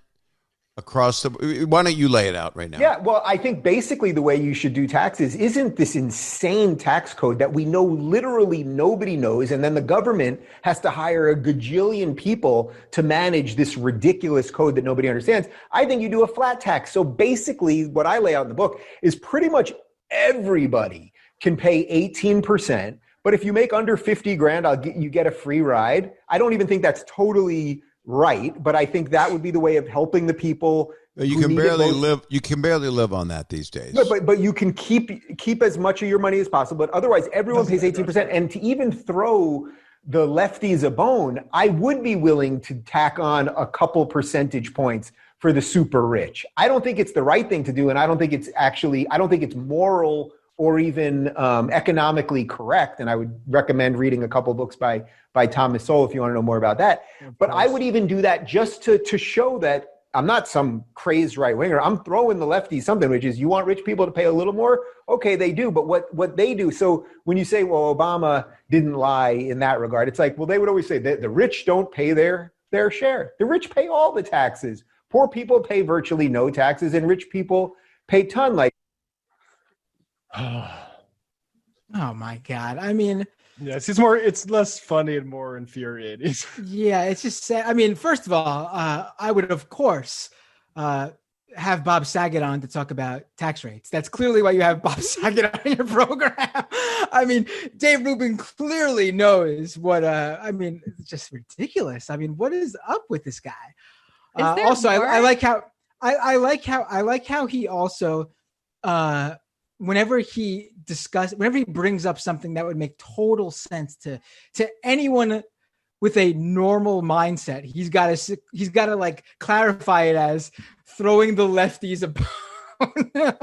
across the... Why don't you lay it out right now? Yeah, well, I think basically the way you should do taxes isn't this insane tax code that we know literally nobody knows, and then the government has to hire a gajillion people to manage this ridiculous code that nobody understands. I think you do a flat tax. So basically what I lay out in the book is pretty much everybody can pay 18%, but if you make under 50 grand, you get a free ride. I don't even think that's totally right, but I think that would be the way of helping the people. You can barely live. You can barely live on that these days. No, but you can keep as much of your money as possible. But otherwise, everyone pays 18%. And to even throw the lefties a bone, I would be willing to tack on a couple percentage points for the super rich. I don't think it's the right thing to do, and I don't think it's moral or even economically correct. And I would recommend reading a couple books by Thomas Sowell if you want to know more about that. But I would even do that just to show that I'm not some crazed right winger. I'm throwing the lefties something, which is, you want rich people to pay a little more? Okay, they do. But what they do, so when you say, well, Obama didn't lie in that regard, it's like, well, they would always say that the rich don't pay their share. The rich pay all the taxes. Poor people pay virtually no taxes, and rich people pay ton. Like, oh my God. I mean, yes, it's less funny and more infuriating. Yeah, it's just sad. I mean, first of all, I would, of course, have Bob Saget on to talk about tax rates. That's clearly why you have Bob Saget on your program. I mean, Dave Rubin clearly knows what, it's just ridiculous. I mean, what is up with this guy? Also, I like how he also, whenever he brings up something that would make total sense to anyone with a normal mindset, he's got to like clarify it as throwing the lefties a bone.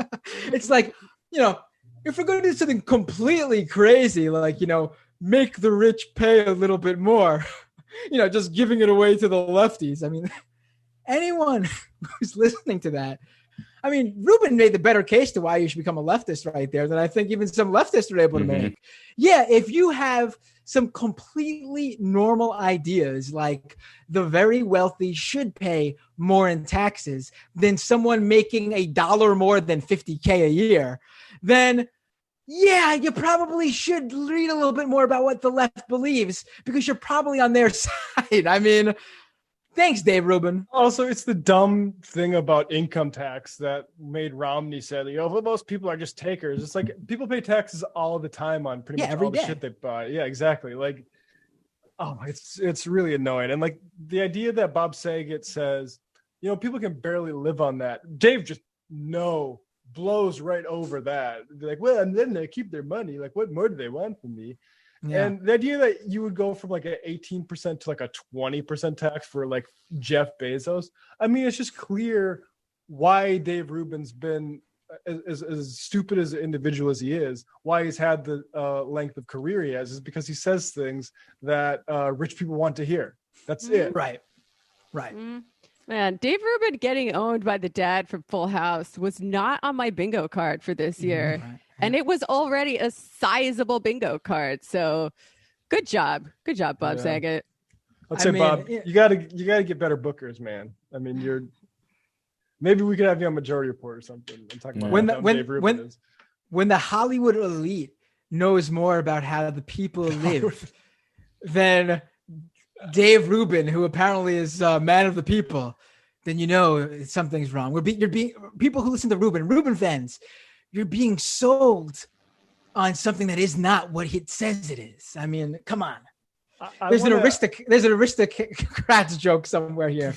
It's like, if we're going to do something completely crazy, like, make the rich pay a little bit more, just giving it away to the lefties. I mean, anyone who's listening to that, I mean, Rubin made the better case to why you should become a leftist right there than I think even some leftists are able to make. Yeah, if you have some completely normal ideas like the very wealthy should pay more in taxes than someone making $1 more than $50K a year, then yeah, you probably should read a little bit more about what the left believes because you're probably on their side. I mean, thanks, Dave Rubin. Also, it's the dumb thing about income tax that made Romney say, most people are just takers. It's like people pay taxes all the time on pretty much all the shit they buy. Yeah, exactly. Like, it's really annoying. And like the idea that Bob Saget says, people can barely live on that. Dave just blows right over that. They're like, well, and then they keep their money. Like, what more do they want from me? Yeah. And the idea that you would go from like an 18% to like a 20% tax for like Jeff Bezos, I mean, it's just clear why Dave Rubin's been as stupid as an individual as he is, why he's had the length of career he has, is because he says things that rich people want to hear. That's it. Right. Man, Dave Rubin getting owned by the dad from Full House was not on my bingo card for this year. And it was already a sizable bingo card. So Good job, Bob Saget. I'd say, Bob, you gotta get better bookers, man. I mean, maybe we could have you on Majority Report or something and talk about how Dave Rubin is. When the Hollywood elite knows more about how the people live than Dave Rubin, who apparently is a man of the people, then you know something's wrong. You're being people who listen to Rubin fans, you're being sold on something that is not what it says it is. I mean, come on. There's an aristocrats joke somewhere here,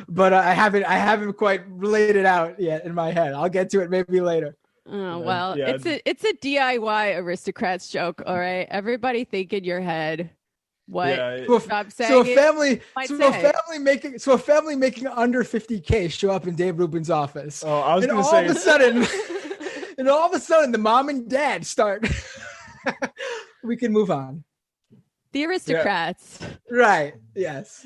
but I haven't quite laid it out yet in my head. I'll get to it maybe later. Oh well, it's a DIY aristocrats joke. All right, everybody think in your head what Bob Saget so a family making under 50K show up in Dave Rubin's office. Oh, I was and going to all say, of a sudden, and all of a sudden, the mom and dad start. We can move on. The Aristocrats. Yeah. Right. Yes.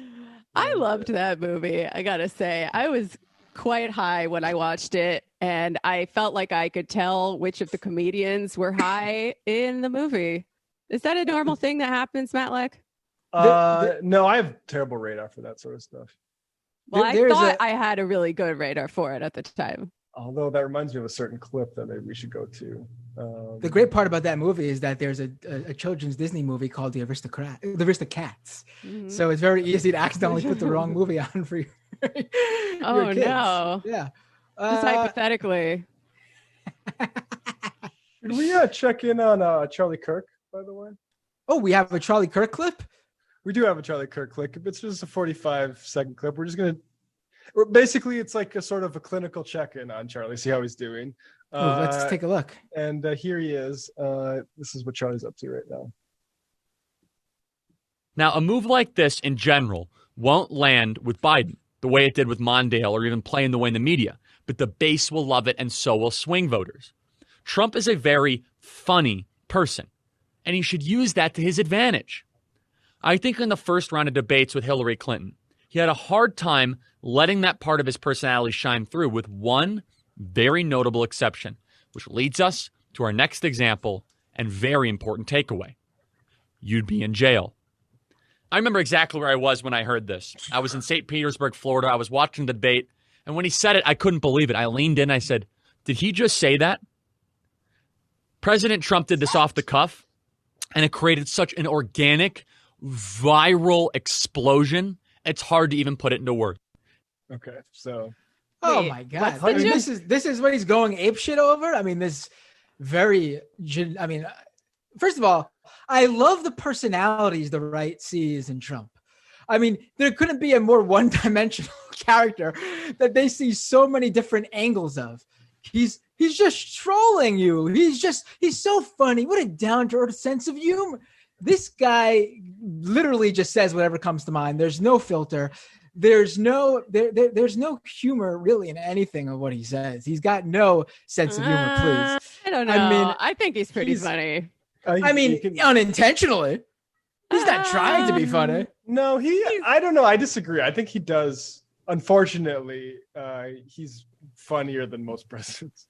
I loved that movie. I gotta say, I was quite high when I watched it, and I felt like I could tell which of the comedians were high in the movie. Is that a normal thing that happens, Matlack? No, I have terrible radar for that sort of stuff. Well, I thought I had a really good radar for it at the time. Although that reminds me of a certain clip that maybe we should go to. The great part about that movie is that there's a children's Disney movie called The Aristocats. Mm-hmm. So it's very easy to accidentally put the wrong movie on for your kids. No. Yeah. Just hypothetically. Did we check in on Charlie Kirk, by the way? Oh, we have a Charlie Kirk clip? We do have a Charlie Kirk clip. It's just a 45-second clip. We're just going to... Basically, it's like a sort of a clinical check-in on Charlie, see how he's doing. Let's take a look. And here he is. This is what Charlie's up to right now. Now, a move like this in general won't land with Biden the way it did with Mondale or even play in the way in the media, but the base will love it and so will swing voters. Trump is a very funny person, and he should use that to his advantage. I think in the first round of debates with Hillary Clinton, he had a hard time letting that part of his personality shine through, with one very notable exception, which leads us to our next example and very important takeaway. You'd be in jail. I remember exactly where I was when I heard this. I was in St. Petersburg, Florida. I was watching the debate, and when he said it, I couldn't believe it. I leaned in, I said, did he just say that? President Trump did this off the cuff, and it created such an organic, viral explosion, it's hard to even put it into words. Okay, so... Oh my God! I mean, this is what he's going apeshit over. I mean, first of all, I love the personalities the right sees in Trump. I mean, there couldn't be a more one-dimensional character that they see so many different angles of. He's just trolling you. He's so funny. What a down-to-earth sense of humor. This guy literally just says whatever comes to mind. There's no filter. There's no humor really in anything of what he says. He's got no sense of humor, please. I don't know. I think he's pretty funny. Unintentionally. He's not trying to be funny. No, I don't know. I disagree. I think he does. Unfortunately, he's funnier than most presidents.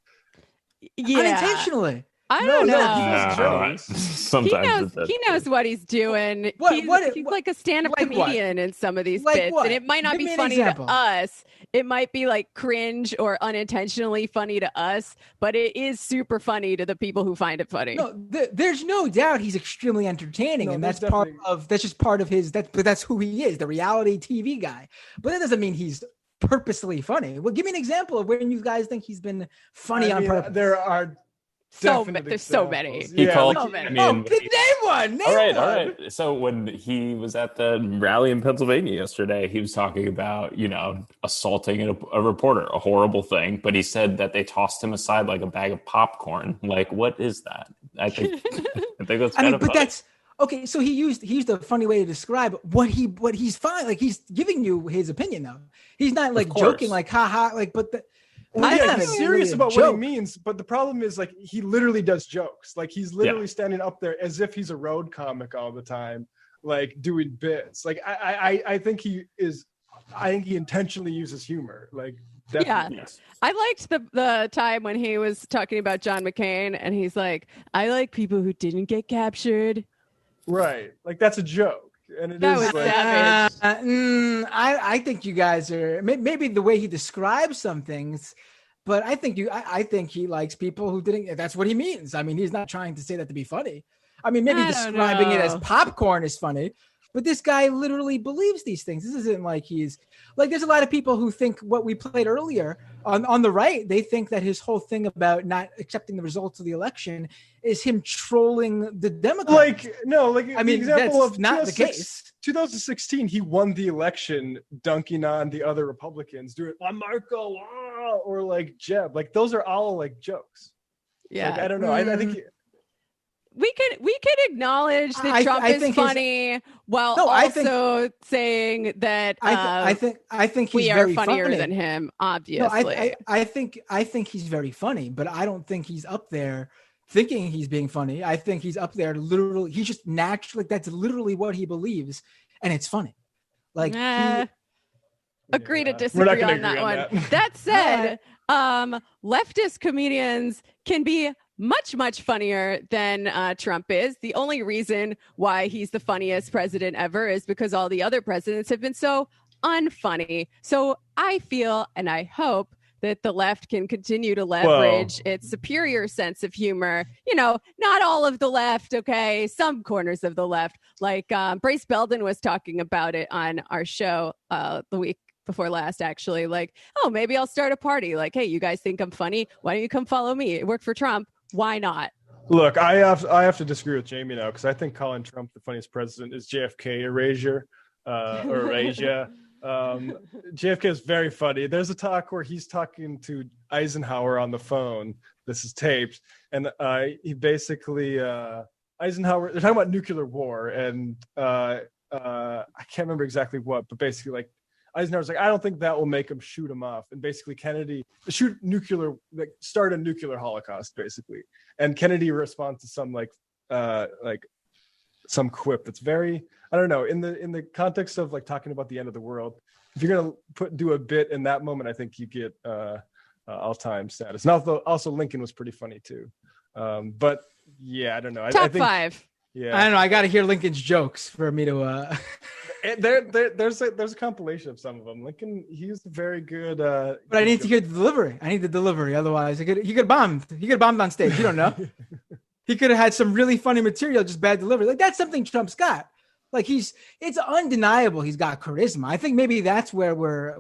Yeah. Unintentionally. I don't know. No, sometimes he knows what he's doing. He's like a stand-up comedian in some of these bits, and it might not be funny to us. It might be like cringe or unintentionally funny to us, but it is super funny to the people who find it funny. No, there's no doubt he's extremely entertaining, and that's just part of his. But that's who he is, the reality TV guy. But that doesn't mean he's purposely funny. Well, give me an example of when you guys think he's been funny on purpose. There are. There's so many. He called. So many. Name one. All right. So when he was at the rally in Pennsylvania yesterday, he was talking about, assaulting a reporter, a horrible thing. But he said that they tossed him aside like a bag of popcorn. Like, what is that? I think that's kind of funny. That's okay. So he used a funny way to describe what he's fine. Like, he's giving you his opinion though. He's not like joking, like haha, like he's serious about what he means, but the problem is like he literally does jokes. Like he's literally standing up there as if he's a road comic all the time, like doing bits. Like I think he intentionally uses humor. Like definitely. Yeah. I liked the time when he was talking about John McCain and he's like, I like people who didn't get captured. Right. Like that's a joke. And it That is was like, savage. I think you guys are maybe the way he describes some things, but I think he likes people who didn't. That's what he means. I mean, he's not trying to say that to be funny. I mean, maybe I don't describing it as know. popcorn is funny, but this guy literally believes these things. This isn't like he's like. There's a lot of people who think what we played earlier on the right. They think that his whole thing about not accepting the results of the election is him trolling the Democrats. like no, like I mean, the example that's of not the case. 2016, he won the election dunking on the other Republicans, doing I'm Marco or like Jeb. Like those are all like jokes. Yeah. Like, I don't know. I think we could acknowledge that Trump I is think he's- funny while No, I also saying that I think he's we are very funnier funny. than him. No, Obviously, I think he's very funny, but I don't think he's up there thinking he's being funny. I think he's up there literally. He's just naturally. That's literally what he believes, and it's funny. Like agree to We're not disagree gonna on that agree on one. that. That said, leftist comedians can be much funnier than Trump is. The only reason why he's the funniest president ever is because all the other presidents have been so unfunny. So I feel and I hope that the left can continue to leverage its superior sense of humor. You know, not all of the left, okay? Some corners of the left. Like Brace Belden was talking about it on our show the week before last, actually. Like, oh, maybe I'll start a party. Like, hey, you guys think I'm funny? Why don't you come follow me? It worked for Trump. Why not? Look, I have to disagree with Jamie now because I think calling Trump the funniest president is JFK erasure or erasure. JFK is very funny. There's a talk where he's talking to Eisenhower on the phone. This is taped, and he basically Eisenhower. They're talking about nuclear war, and I can't remember exactly what, but basically like Eisenhower's like, I don't think that will make him shoot him off, and basically Kennedy start a nuclear holocaust basically, and Kennedy responds to some like some quip that's very, I don't know, in the context of like talking about the end of the world. If you're gonna do a bit in that moment, I think you get all-time status. And also Lincoln was pretty funny too. But yeah, I don't know. I think, 5. Yeah, I don't know. I got to hear Lincoln's jokes for me to. There's a compilation of some of them. Lincoln, he's very good. But I need to hear the delivery. I need the delivery. Otherwise, he could bombed. He could have bombed on stage. You don't know. He could have had some really funny material, just bad delivery. Like that's something Trump's got. Like it's undeniable. He's got charisma. I think maybe that's where we're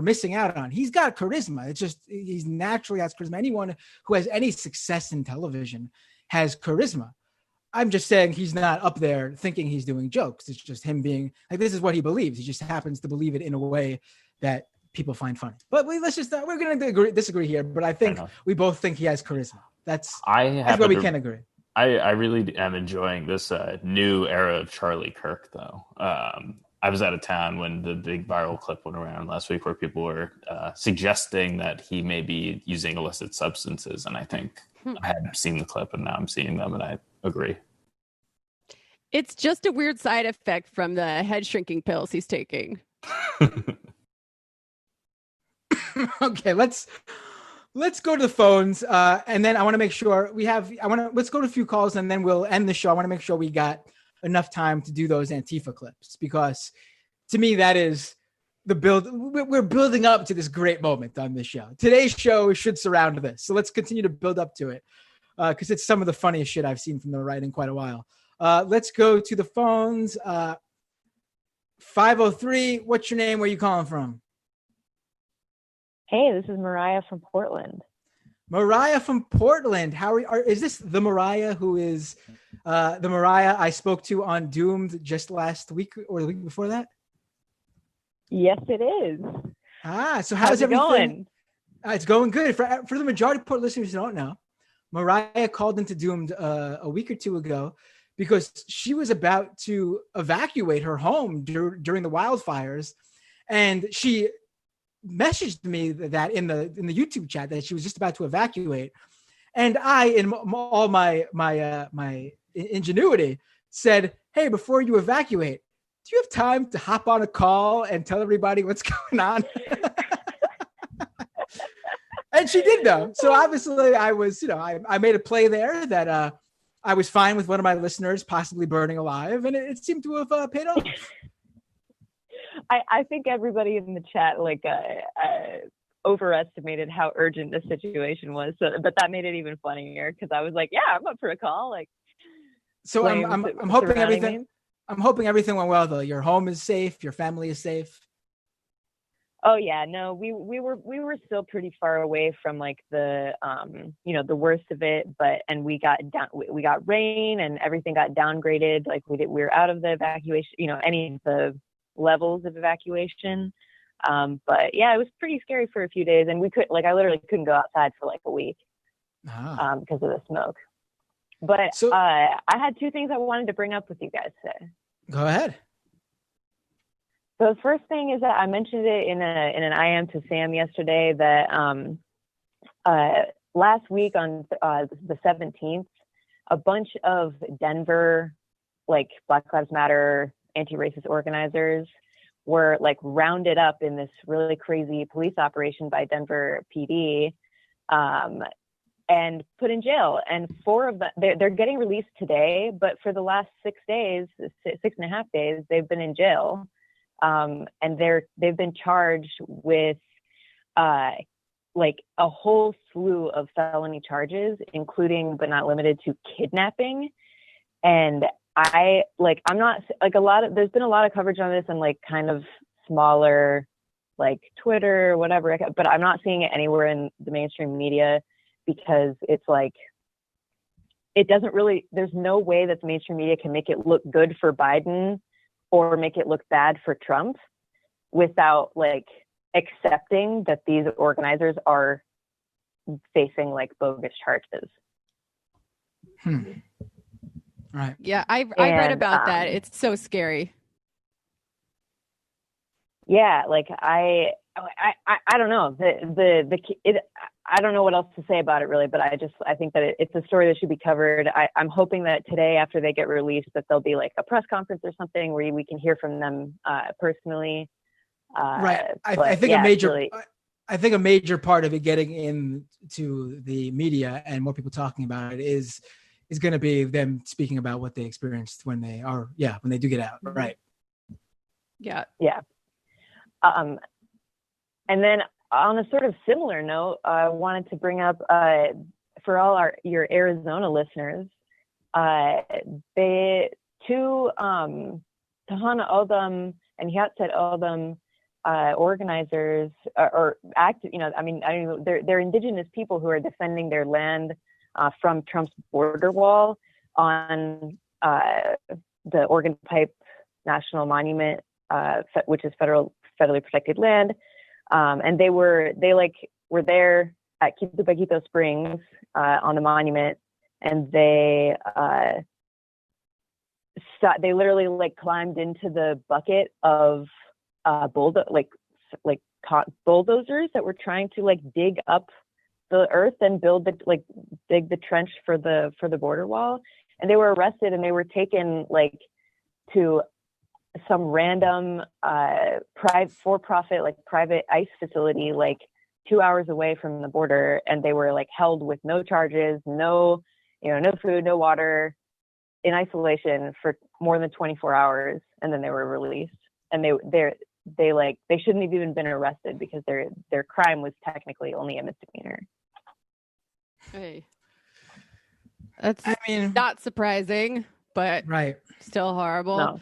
missing out on. He's got charisma. It's just he's naturally has charisma. Anyone who has any success in television has charisma. I'm just saying he's not up there thinking he's doing jokes. It's just him being like, this is what he believes. He just happens to believe it in a way that people find funny. But we're going to disagree here. But I think we both think he has charisma. That's where we can agree. I really am enjoying this new era of Charlie Kirk, though. I was out of town when the big viral clip went around last week where people were suggesting that he may be using illicit substances. And I think I hadn't seen the clip and now I'm seeing them and I agree. It's just a weird side effect from the head shrinking pills he's taking. Okay, let's go to the phones, and then I want to make sure let's go to a few calls, and then we'll end the show. I want to make sure we got enough time to do those Antifa clips because, to me, that is the build. We're building up to this great moment on this show. Today's show should surround this, so let's continue to build up to it because it's some of the funniest shit I've seen from the right in quite a while. Let's go to the phones. 503. What's your name? Where are you calling from? Hey, this is Mariah from Portland. Mariah from Portland. Is this the Mariah who is the Mariah I spoke to on Doomed just last week or the week before that? Yes, it is. So how's it everything going? It's going good. For the majority of Port listeners who don't know, Mariah called into Doomed a week or two ago because she was about to evacuate her home during the wildfires, and she messaged me that in the YouTube chat that she was just about to evacuate, and I, in all my ingenuity, said, "Hey, before you evacuate, do you have time to hop on a call and tell everybody what's going on?" And she did though. So obviously I was, I made a play there that I was fine with one of my listeners possibly burning alive, and it seemed to have paid off. I think everybody in the chat overestimated how urgent the situation was. So, but that made it even funnier because I was like, yeah, I'm up for a call. Like, so I'm hoping everything. Me. I'm hoping everything went well though. Your home is safe. Your family is safe. Oh yeah, no, we were still pretty far away from like the the worst of it, and we got rain and everything got downgraded. Like we were out of the evacuation, any of the levels of evacuation. But yeah, it was pretty scary for a few days, and I literally couldn't go outside for like a week because of the smoke. But I had two things I wanted to bring up with you guys today. Go ahead. So the first thing is that I mentioned it in an IM to Sam yesterday that last week on the 17th, a bunch of Denver, like Black Lives Matter, anti-racist organizers were like rounded up in this really crazy police operation by Denver PD and put in jail. And 4 of them, they're getting released today, but for the last 6 days, 6.5 days, they've been in jail. And they've been charged with like a whole slew of felony charges, including but not limited to kidnapping. And I'm not like there's been a lot of coverage on this and like kind of smaller like Twitter, whatever, but I'm not seeing it anywhere in the mainstream media because it's like, it doesn't really, there's no way that the mainstream media can make it look good for Biden or make it look bad for Trump without like accepting that these organizers are facing like bogus charges. Right. Yeah, I read about that. It's so scary. Yeah, like I don't know. I don't know what else to say about it really, but I think that it's a story that should be covered. I'm hoping that today, after they get released, that there'll be like a press conference or something where we can hear from them personally. Right. I think a major part of it getting into the media and more people talking about it is going to be them speaking about what they experienced when they do get out. Right. Yeah. Yeah. And then on a sort of similar note, I wanted to bring up for all your Arizona listeners, Tahana Oldham and Hyatzet Oldham organizers or active, they're indigenous people who are defending their land from Trump's border wall on the Organ Pipe National Monument, which is federally protected land. And they were there at Quito Paquito Springs on the monument, and they literally like climbed into the bucket of bulldozers that were trying to like dig up the earth and dig the trench for the border wall. And they were arrested and they were taken like to some random for-profit like private ICE facility like 2 hours away from the border, and they were like held with no charges, no food, no water, in isolation for more than 24 hours, and then they were released. And they shouldn't have even been arrested because their crime was technically only a misdemeanor. Hey, that's not surprising, but right, still horrible. No.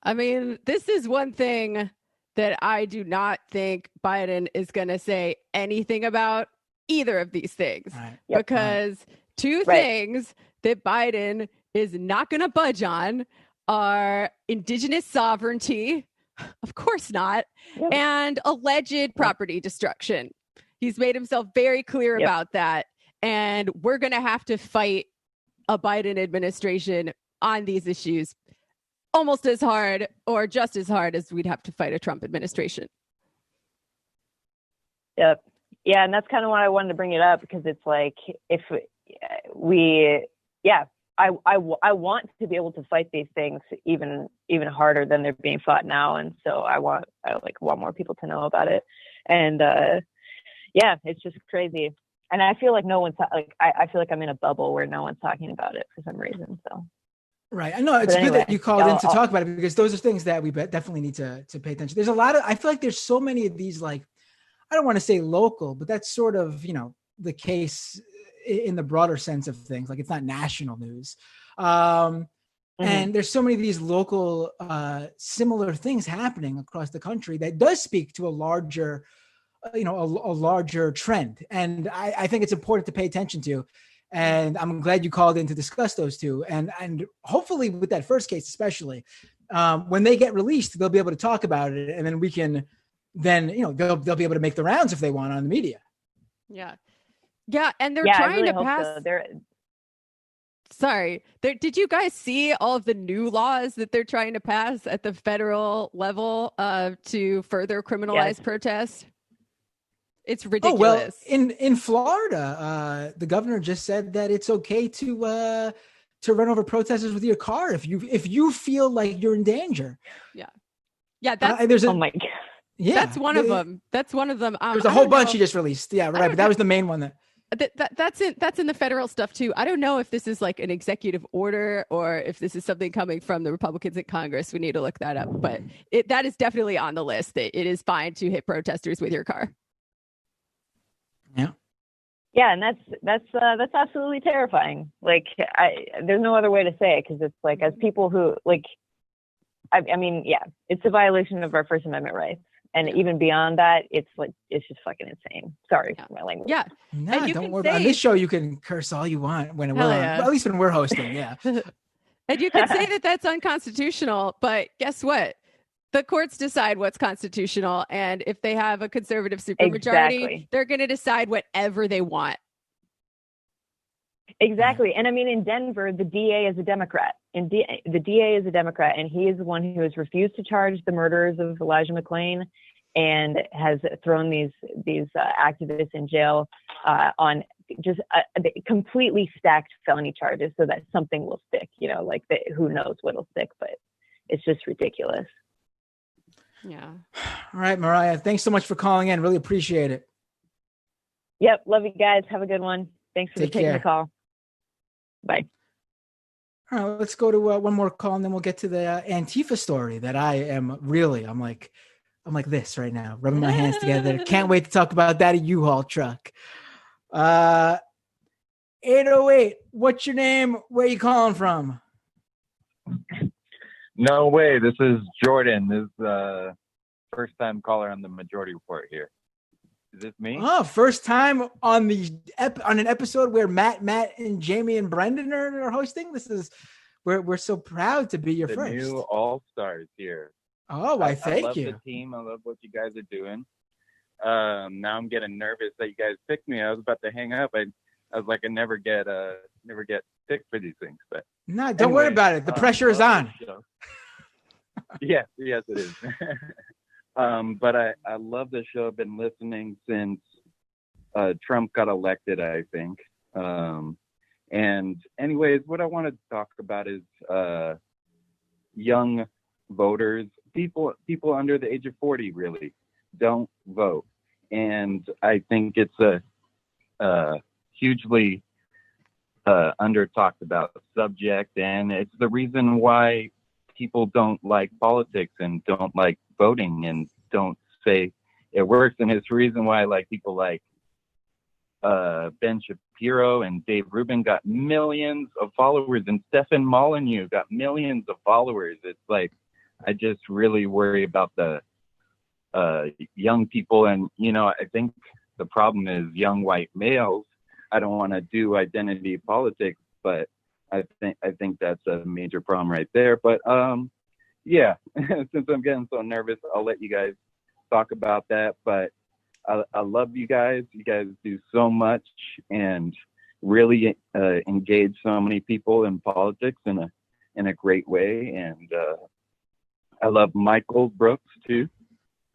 I mean, this is one thing that I do not think Biden is going to say anything about either of these things. Right. Yep. Because two things that Biden is not going to budge on are indigenous sovereignty, of course not, and alleged property destruction. He's made himself very clear about that. And we're going to have to fight a Biden administration on these issues almost as hard or just as hard as we'd have to fight a Trump administration. Yep. Yeah. And that's kind of why I wanted to bring it up, because it's like, if I want to be able to fight these things even harder than they're being fought now. And so I want more people to know about it. And, Yeah, it's just crazy. And I feel like no one's I feel like I'm in a bubble where no one's talking about it for some reason. So. Right. I know it's good that you called in to talk about it, because those are things that we definitely need to pay attention. There's a lot of, I feel like there's so many of these, like, I don't want to say local, but that's sort of, the case in the broader sense of things. Like, it's not national news. And there's so many of these local similar things happening across the country that does speak to a larger, a larger trend. And I think it's important to pay attention to. And I'm glad you called in to discuss those two. And hopefully with that first case, especially when they get released, they'll be able to talk about it. And then we can they'll be able to make the rounds if they want on the media. Yeah. Yeah. And they're trying to pass. Sorry. Did you guys see all of the new laws that they're trying to pass at the federal level to further criminalize protests? It's ridiculous. Oh, well, in Florida, the governor just said that it's okay to run over protesters with your car if you feel like you're in danger. Yeah. Yeah. That's oh my God. Yeah. That's one of them. That's one of them. There's a whole bunch he just released. Yeah. Right. But that was the main one that's in the federal stuff too. I don't know if this is like an executive order or if this is something coming from the Republicans in Congress. We need to look that up, but that is definitely on the list. It is fine to hit protesters with your car. Yeah, and that's absolutely terrifying. Like, there's no other way to say it, because it's like, as people who I mean, yeah, it's a violation of our First Amendment rights, and even beyond that, it's just fucking insane. Sorry for my language. Yeah, no, don't worry about it. On this show, you can curse all you want when we're on, well, at least when we're hosting. Yeah, and you can say that that's unconstitutional, but guess what? The courts decide what's constitutional, and if they have a conservative supermajority, they're going to decide whatever they want. Exactly. And I mean, in Denver, the DA is a Democrat. The DA is a Democrat, and he is the one who has refused to charge the murderers of Elijah McClain and has thrown these activists in jail on just completely stacked felony charges so that something will stick. Who knows what'll stick, but it's just ridiculous. Yeah. All right, Mariah, thanks so much for calling in. Really appreciate it. Yep. Love you guys. Have a good one. Thanks for taking the call. Bye. All right, let's go to one more call, and then we'll get to the Antifa story that I'm like this right now, rubbing my hands together. Can't wait to talk about that U-Haul truck. 808, what's your name? Where are you calling from? No way. This is Jordan. This is first time caller on the Majority Report here. Is this me? Oh, first time on an episode where Matt, and Jamie and Brendan are hosting. We're so proud to be your first. The new all-stars here. Oh, why thank you. I love the team. I love what you guys are doing. Now I'm getting nervous that you guys picked me. I was about to hang up. I was like, I never get picked for these things. But no, don't worry about it. The pressure is on. Yes, it is. But I love the show. I've been listening since Trump got elected, I think. And anyways, what I wanted to talk about is young voters, people under the age of 40 really don't vote. And I think it's a hugely under talked about subject, and it's the reason why people don't like politics and don't like voting and don't say it works. And it's the reason why people like Ben Shapiro and Dave Rubin got millions of followers, and Stefan Molyneux got millions of followers. It's like, I just really worry about the young people. And, I think the problem is young white males. I don't want to do identity politics, but I think that's a major problem right there. But yeah, since I'm getting so nervous, I'll let you guys talk about that. But I love you guys. You guys do so much and really engage so many people in politics in a great way. And I love Michael Brooks too,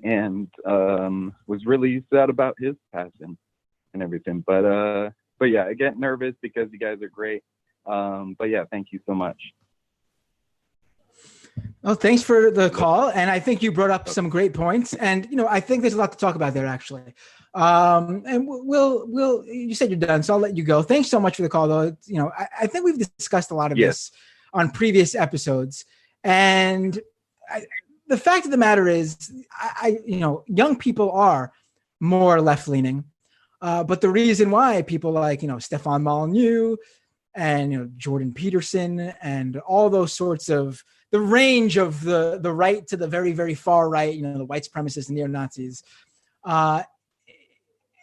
and was really sad about his passing and everything. But yeah, I get nervous because you guys are great. But yeah, thank you so much. Well, thanks for the call, and I think you brought up some great points. And I think there's a lot to talk about there, actually. And we'll. You said you're done, so I'll let you go. Thanks so much for the call, though. I think we've discussed a lot of this on previous episodes, and the fact of the matter is, young people are more left leaning, but the reason why people like Stefan Molyneux and Jordan Peterson and all those sorts of the range of the right to the very, very far right, the white supremacists and neo-Nazis,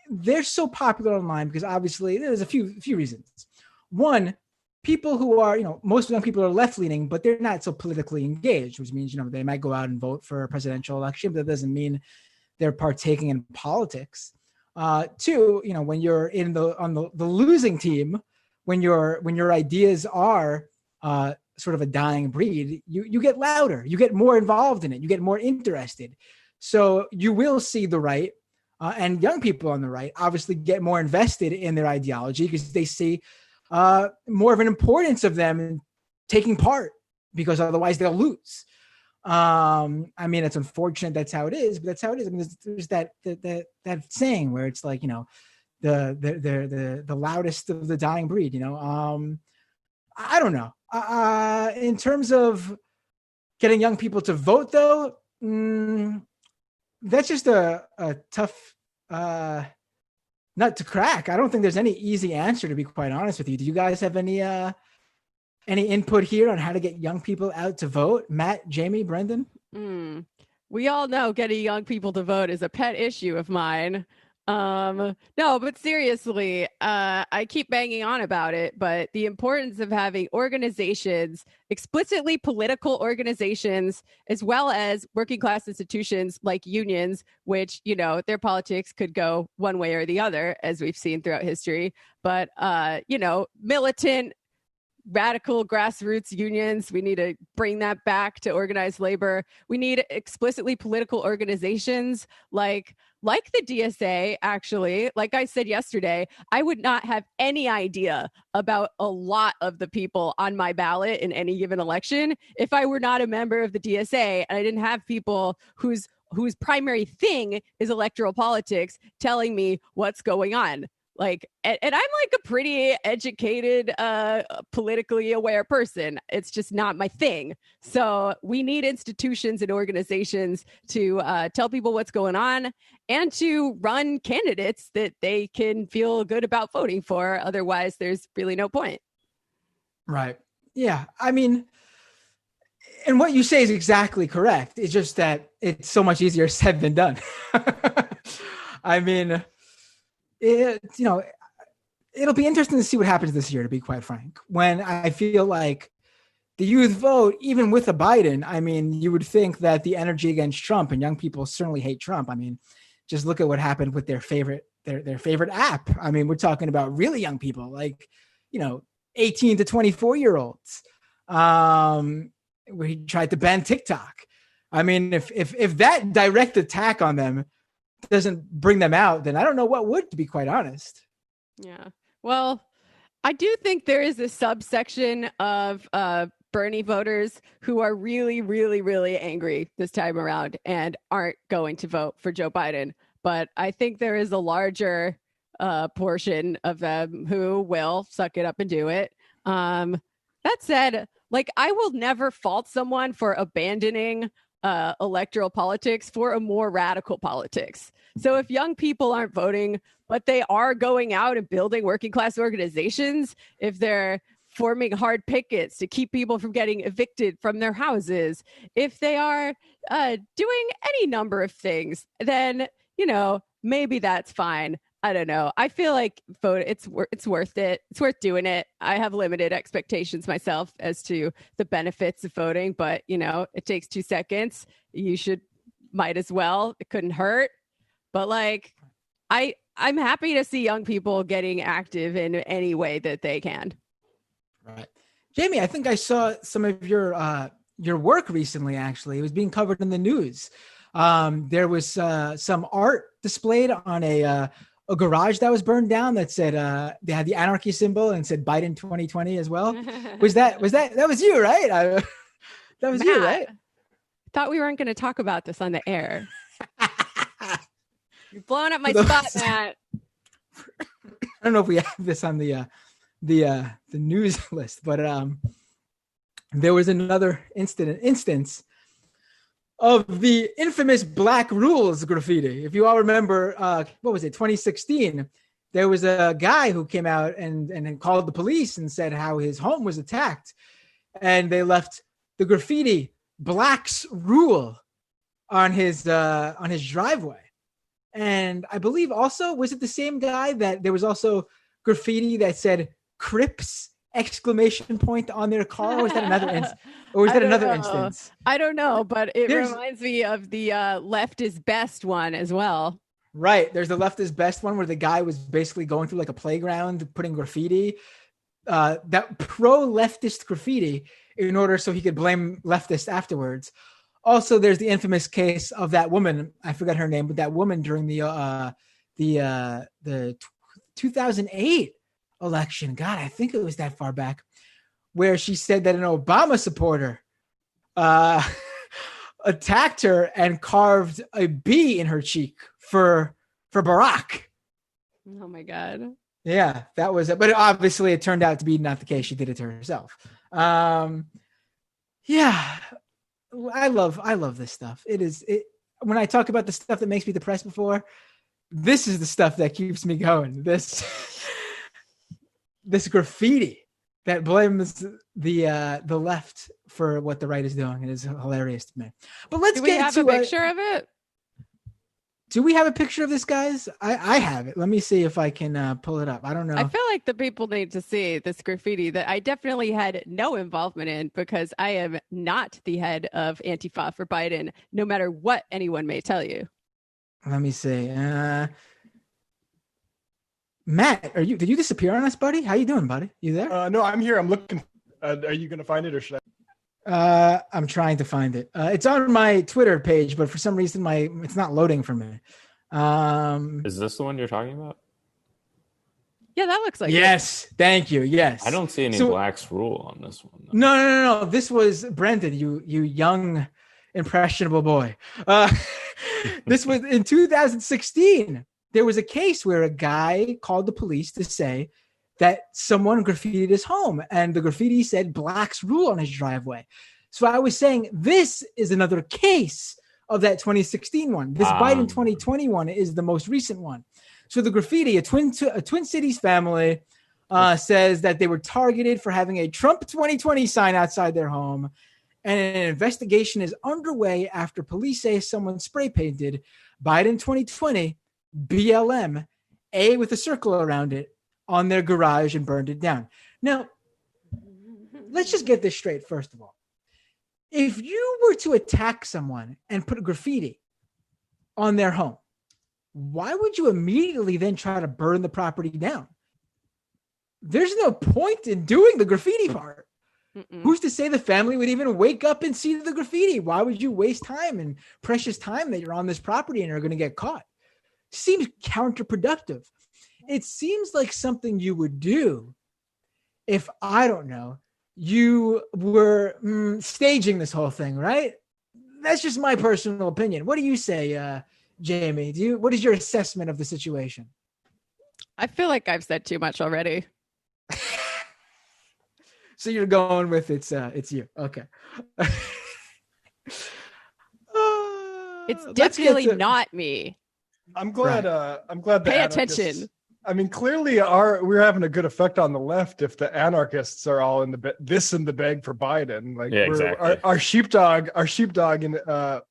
they're so popular online because obviously there's a few reasons. One, people who are, most young people are left-leaning, but they're not so politically engaged, which means, they might go out and vote for a presidential election, but that doesn't mean they're partaking in politics. Two, when you're on the losing team, when your ideas are sort of a dying breed, you get louder, you get more involved in it, you get more interested. So you will see the right and young people on the right obviously get more invested in their ideology because they see more of an importance of them taking part, because otherwise they'll lose. I mean, it's unfortunate that's how it is, but that's how it is. I mean, there's that saying where it's like, the loudest of the dying breed, I don't know. In terms of getting young people to vote, though, that's just a tough nut to crack. I don't think there's any easy answer, to be quite honest with you. Do you guys have any input here on how to get young people out to vote? Matt, Jamie, Brendan? We all know getting young people to vote is a pet issue of mine. No, but seriously, I keep banging on about it, but the importance of having organizations, explicitly political organizations, as well as working class institutions like unions, which, their politics could go one way or the other, as we've seen throughout history. But, militant, radical grassroots unions, we need to bring that back to organized labor. We need explicitly political organizations like the DSA. Actually, like I said yesterday, I would not have any idea about a lot of the people on my ballot in any given election if I were not a member of the DSA and I didn't have people whose primary thing is electoral politics telling me what's going on. And I'm like a pretty educated, politically aware person. It's just not my thing. So we need institutions and organizations to tell people what's going on and to run candidates that they can feel good about voting for. Otherwise, there's really no point. Right. Yeah. I mean, and what you say is exactly correct. It's just that it's so much easier said than done. I mean, it'll be interesting to see what happens this year, to be quite frank, when I feel like the youth vote, even with a Biden. I mean, you would think that the energy against Trump, and young people certainly hate Trump. I mean, just look at what happened with their favorite app. I mean, we're talking about really young people, like, 18 to 24-year-olds, where he tried to ban TikTok. I mean, if that direct attack on them doesn't bring them out, then I don't know what would, to be quite honest. Yeah. Well, I do think there is a subsection of Bernie voters who are really, really, really angry this time around and aren't going to vote for Joe Biden. But I think there is a larger portion of them who will suck it up and do it. That said, I will never fault someone for abandoning electoral politics for a more radical politics. So if young people aren't voting, but they are going out and building working class organizations, if they're forming hard pickets to keep people from getting evicted from their houses, if they are doing any number of things, then, maybe that's fine. I don't know. I feel like it's worth it. It's worth doing it. I have limited expectations myself as to the benefits of voting, but it takes 2 seconds. Might as well. It couldn't hurt. But I'm happy to see young people getting active in any way that they can. Right. Jamie, I think I saw some of your work recently, actually. It was being covered in the news. There was some art displayed on a garage that was burned down that said they had the anarchy symbol and said Biden 2020 as well. Was that was you, right? That was Matt, you, right? Thought we weren't going to talk about this on the air. You're blowing up my spot, Matt. I don't know if we have this on the news list, but there was another instance of the infamous Black Rules graffiti. If you all remember, what was it, 2016? There was a guy who came out and called the police and said how his home was attacked, and they left the graffiti "Blacks Rule" on his driveway. And I believe also, was it the same guy that there was also graffiti that said "Crips!" exclamation point on their car? Or was that another instance? I don't know, but it reminds me of the left is best one as well. Right. There's the left is best one where the guy was basically going through like a playground, putting graffiti, that pro-leftist graffiti in order so he could blame leftists afterwards. Also, there's the infamous case of that woman. I forgot her name, but that woman during the 2008 election. God, I think it was that far back, where she said that an Obama supporter attacked her and carved a B in her cheek for Barack. Oh my God. Yeah, that was it. But obviously it turned out to be not the case. She did it to herself. Yeah, I love this stuff. When I talk about the stuff that makes me depressed before, this is the stuff that keeps me going. This graffiti that blames the left for what the right is doing. It is hilarious to me. But let's Do we have a picture of it? Do we have a picture of this, guys? I have it. Let me see if I can pull it up. I don't know. I feel like the people need to see this graffiti that I definitely had no involvement in, because I am not the head of Antifa for Biden, no matter what anyone may tell you. Let me see. Matt, did you disappear on us, buddy? How you doing, buddy? You there? No, I'm here. I'm looking. Are you going to find it, or should I? I'm trying to find it. It's on my Twitter page, but for some reason it's not loading for me. Is this the one you're talking about? Yeah, that looks like yes. it. Thank you. Yes. I don't see any Blacks Rule on this one, though. No. This was Brendan, you young, impressionable boy. This was in 2016. There was a case where a guy called the police to say that someone graffitied his home, and the graffiti said "Blacks Rule" on his driveway. So I was saying this is another case of that 2016 one. This Biden 2021 is the most recent one. So the graffiti, a Twin Cities family says that they were targeted for having a Trump 2020 sign outside their home, and an investigation is underway after police say someone spray painted Biden 2020 BLM, A with a circle around it, on their garage and burned it down. Now, let's just get this straight, first of all. If you were to attack someone and put a graffiti on their home, why would you immediately then try to burn the property down? There's no point in doing the graffiti part. Who's to say the family would even wake up and see the graffiti? Why would you waste time and precious time that you're on this property and are going to get caught? Seems counterproductive. It seems like something you would do if, I don't know, you were staging this whole thing, right? That's just my personal opinion. What do you say, Jamie? What is your assessment of the situation? I feel like I've said too much already. So you're going with it's you. Okay. It's definitely not me. I'm glad. Right. I'm glad. Pay attention. I mean, clearly, we're having a good effect on the left if the anarchists are all in the bag for Biden. Like, yeah, exactly. Our sheepdog in a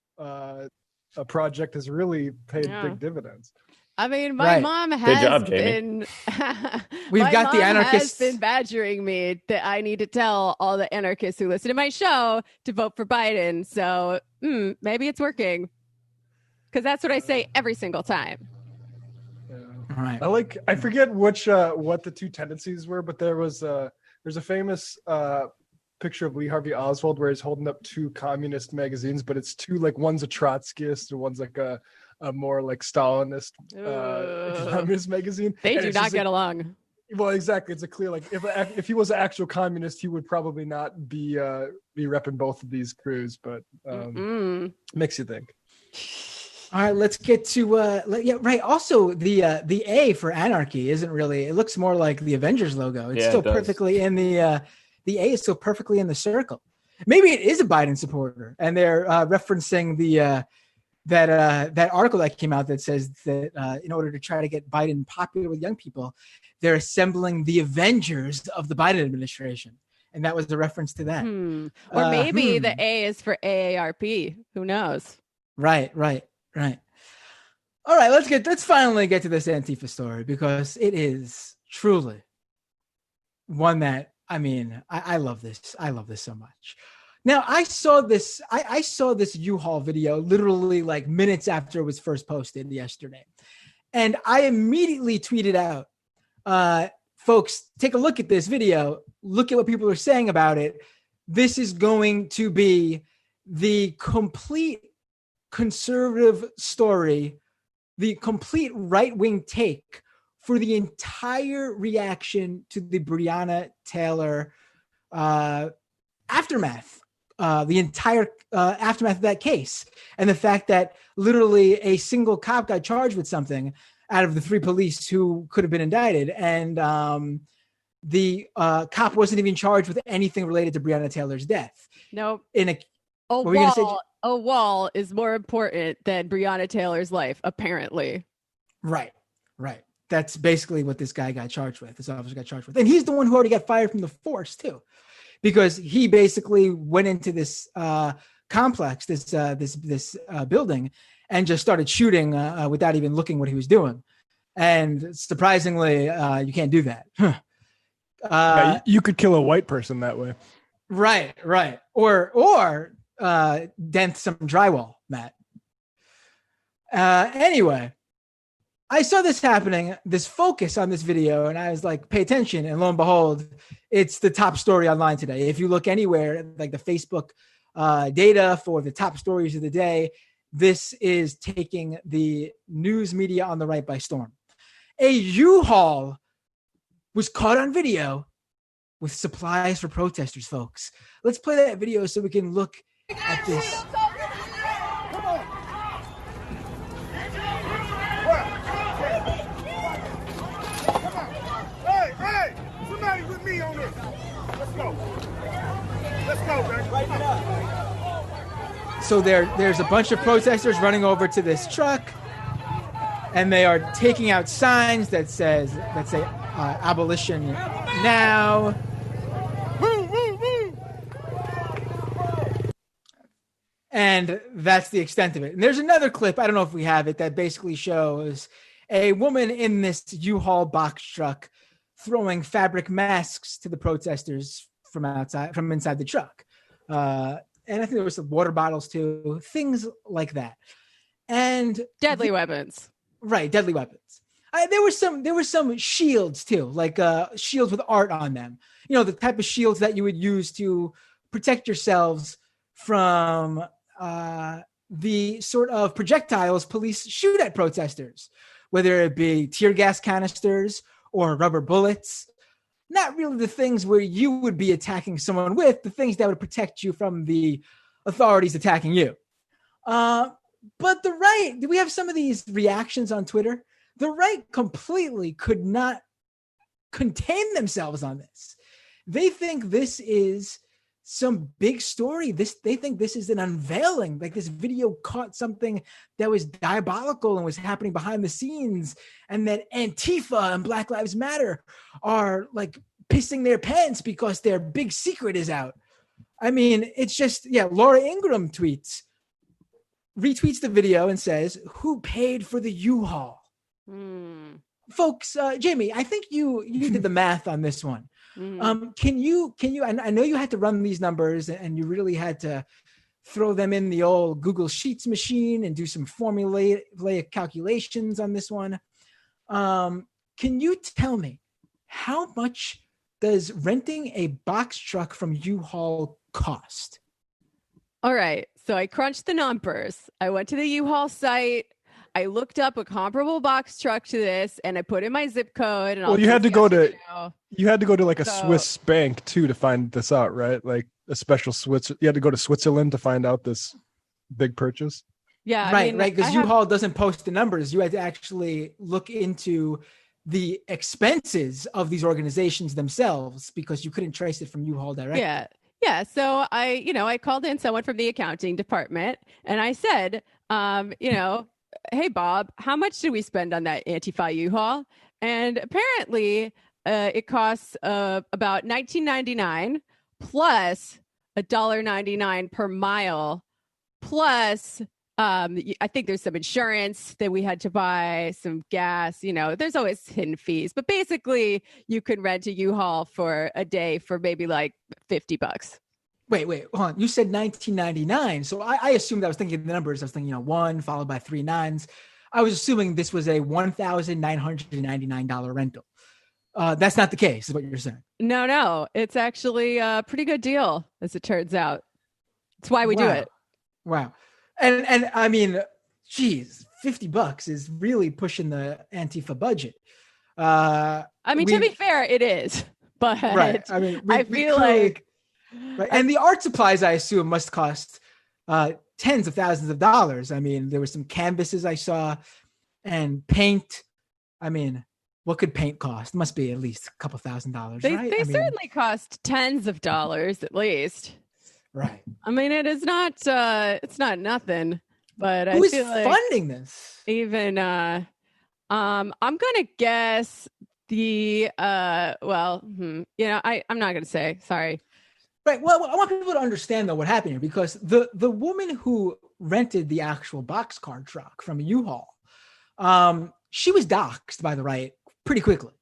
project has really paid big dividends. I mean, my mom has been. We've got the anarchists. Has been badgering me that I need to tell all the anarchists who listen to my show to vote for Biden. So maybe it's working, because that's what I say every single time. All right. I forget what the two tendencies were, but there's a famous picture of Lee Harvey Oswald where he's holding up two communist magazines, but it's two, like, one's a Trotskyist and one's like a more like Stalinist communist magazine. They do not get along. Well, exactly. It's a clear, like, if he was an actual communist, he would probably not be repping both of these crews, but makes you think. All right, let's get to yeah, right. Also, the A for anarchy isn't really. It looks more like the Avengers logo. It's still perfectly in the A is still perfectly in the circle. Maybe it is a Biden supporter, and they're referencing the that article that came out that says that in order to try to get Biden popular with young people, they're assembling the Avengers of the Biden administration, and that was a reference to that. Or maybe the A is for AARP. Who knows? Right. All right, let's finally get to this Antifa story, because it is truly one that, I mean, I love this. I love this so much. Now, I saw this U-Haul video literally like minutes after it was first posted yesterday. And I immediately tweeted out, folks, take a look at this video. Look at what people are saying about it. This is going to be the complete conservative story, the complete right-wing take for the entire reaction to the Breonna Taylor aftermath, the entire aftermath of that case, and the fact that literally a single cop got charged with something out of the 3 police who could have been indicted, and the cop wasn't even charged with anything related to Breonna Taylor's death. Nope. A wall is more important than Breonna Taylor's life, apparently. Right. That's basically what this guy got charged with. This officer got charged with, and he's the one who already got fired from the force too, because he basically went into this complex, this building, and just started shooting without even looking what he was doing. And surprisingly, you can't do that. Yeah, you could kill a white person that way. Right. Or dent some drywall, Matt. Anyway, I saw this happening, this focus on this video, and I was like, pay attention. And lo and behold, it's the top story online today. If you look anywhere, like the Facebook data for the top stories of the day, this is taking the news media on the right by storm. A U-Haul was caught on video with supplies for protesters, folks. Let's play that video so we can look at this. Hey, somebody with me on this. Let's go, man. Lighten it up. So there's a bunch of protesters running over to this truck, and they are taking out signs that say abolition now. And that's the extent of it. And there's another clip, I don't know if we have it, that basically shows a woman in this U-Haul box truck throwing fabric masks to the protesters from inside the truck. And I think there were some water bottles too, things like that. And deadly weapons. Right, deadly weapons. There were some shields too, like shields with art on them. You know, the type of shields that you would use to protect yourselves from the sort of projectiles police shoot at protesters, whether it be tear gas canisters or rubber bullets. Not really the things where you would be attacking someone with, the things that would protect you from the authorities attacking you. But the right, we have some of these reactions on Twitter. The right completely could not contain themselves on this. They think this is some big story. They think this is an unveiling. Like this video caught something that was diabolical and was happening behind the scenes, and that Antifa and Black Lives Matter are like pissing their pants because their big secret is out. I mean, it's just, Laura Ingraham retweets the video and says, "Who paid for the U-Haul?" Folks, Jamie, I think you did the math on this one. Can you, I know you had to run these numbers and you really had to throw them in the old Google Sheets machine and do some formulaic calculations on this one. Can you tell me how much does renting a box truck from U-Haul cost? All right. So I crunched the numbers. I went to the U-Haul site. I looked up a comparable box truck to this, and I put in my zip code. And Well, you had to go to like a So- Swiss bank too to find this out, right? Like a special Swiss. You had to go to Switzerland to find out this big purchase. Yeah, right. Because U-Haul doesn't post the numbers. You had to actually look into the expenses of these organizations themselves because you couldn't trace it from U-Haul directly. Yeah. So I called in someone from the accounting department, and I said, hey, Bob, how much did we spend on that Antifa U-Haul? And apparently it costs about $19.99 plus $1.99 per mile, plus I think there's some insurance that we had to buy, some gas, there's always hidden fees, but basically you can rent a U-Haul for a day for maybe like $50. Wait, hold on. You said $19.99. So I assumed I was thinking the numbers. I was thinking, 1 followed by 3 nines. I was assuming this was a $1,999 rental. That's not the case, is what you're saying. No. It's actually a pretty good deal, as it turns out. That's why we do it. Wow. And I mean, geez, $50 is really pushing the Antifa budget. To be fair, it is. But right. I mean, I feel like... Right. And the art supplies, I assume, must cost tens of thousands of dollars. I mean, there were some canvases I saw and paint. I mean, what could paint cost? It must be at least a couple $1,000s, right? They certainly cost tens of dollars at least. Right. I mean, it is not, it's not nothing, but Who I is feel like funding this? Even, I'm going to guess the, I'm not going to say, sorry. Right. Well, I want people to understand, though, what happened here, because the woman who rented the actual boxcar truck from a U-Haul, she was doxxed by the right pretty quickly.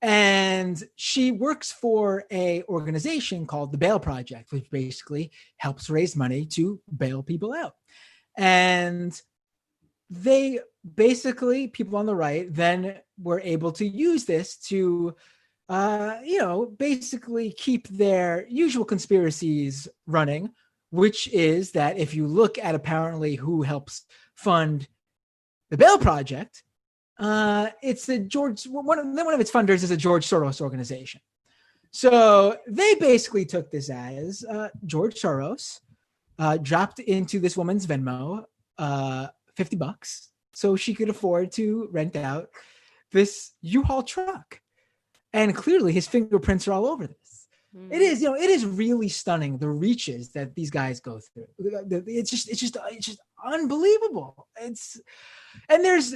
And she works for a organization called the Bail Project, which basically helps raise money to bail people out. And they basically, people on the right, then were able to use this to basically keep their usual conspiracies running, which is that if you look at apparently who helps fund the Bail Project, it's one of its funders is a George Soros organization. So they basically took this as George Soros dropped into this woman's Venmo $50 so she could afford to rent out this U-Haul truck. And clearly his fingerprints are all over this. It is really stunning, the reaches that these guys go through. It's just unbelievable. And there's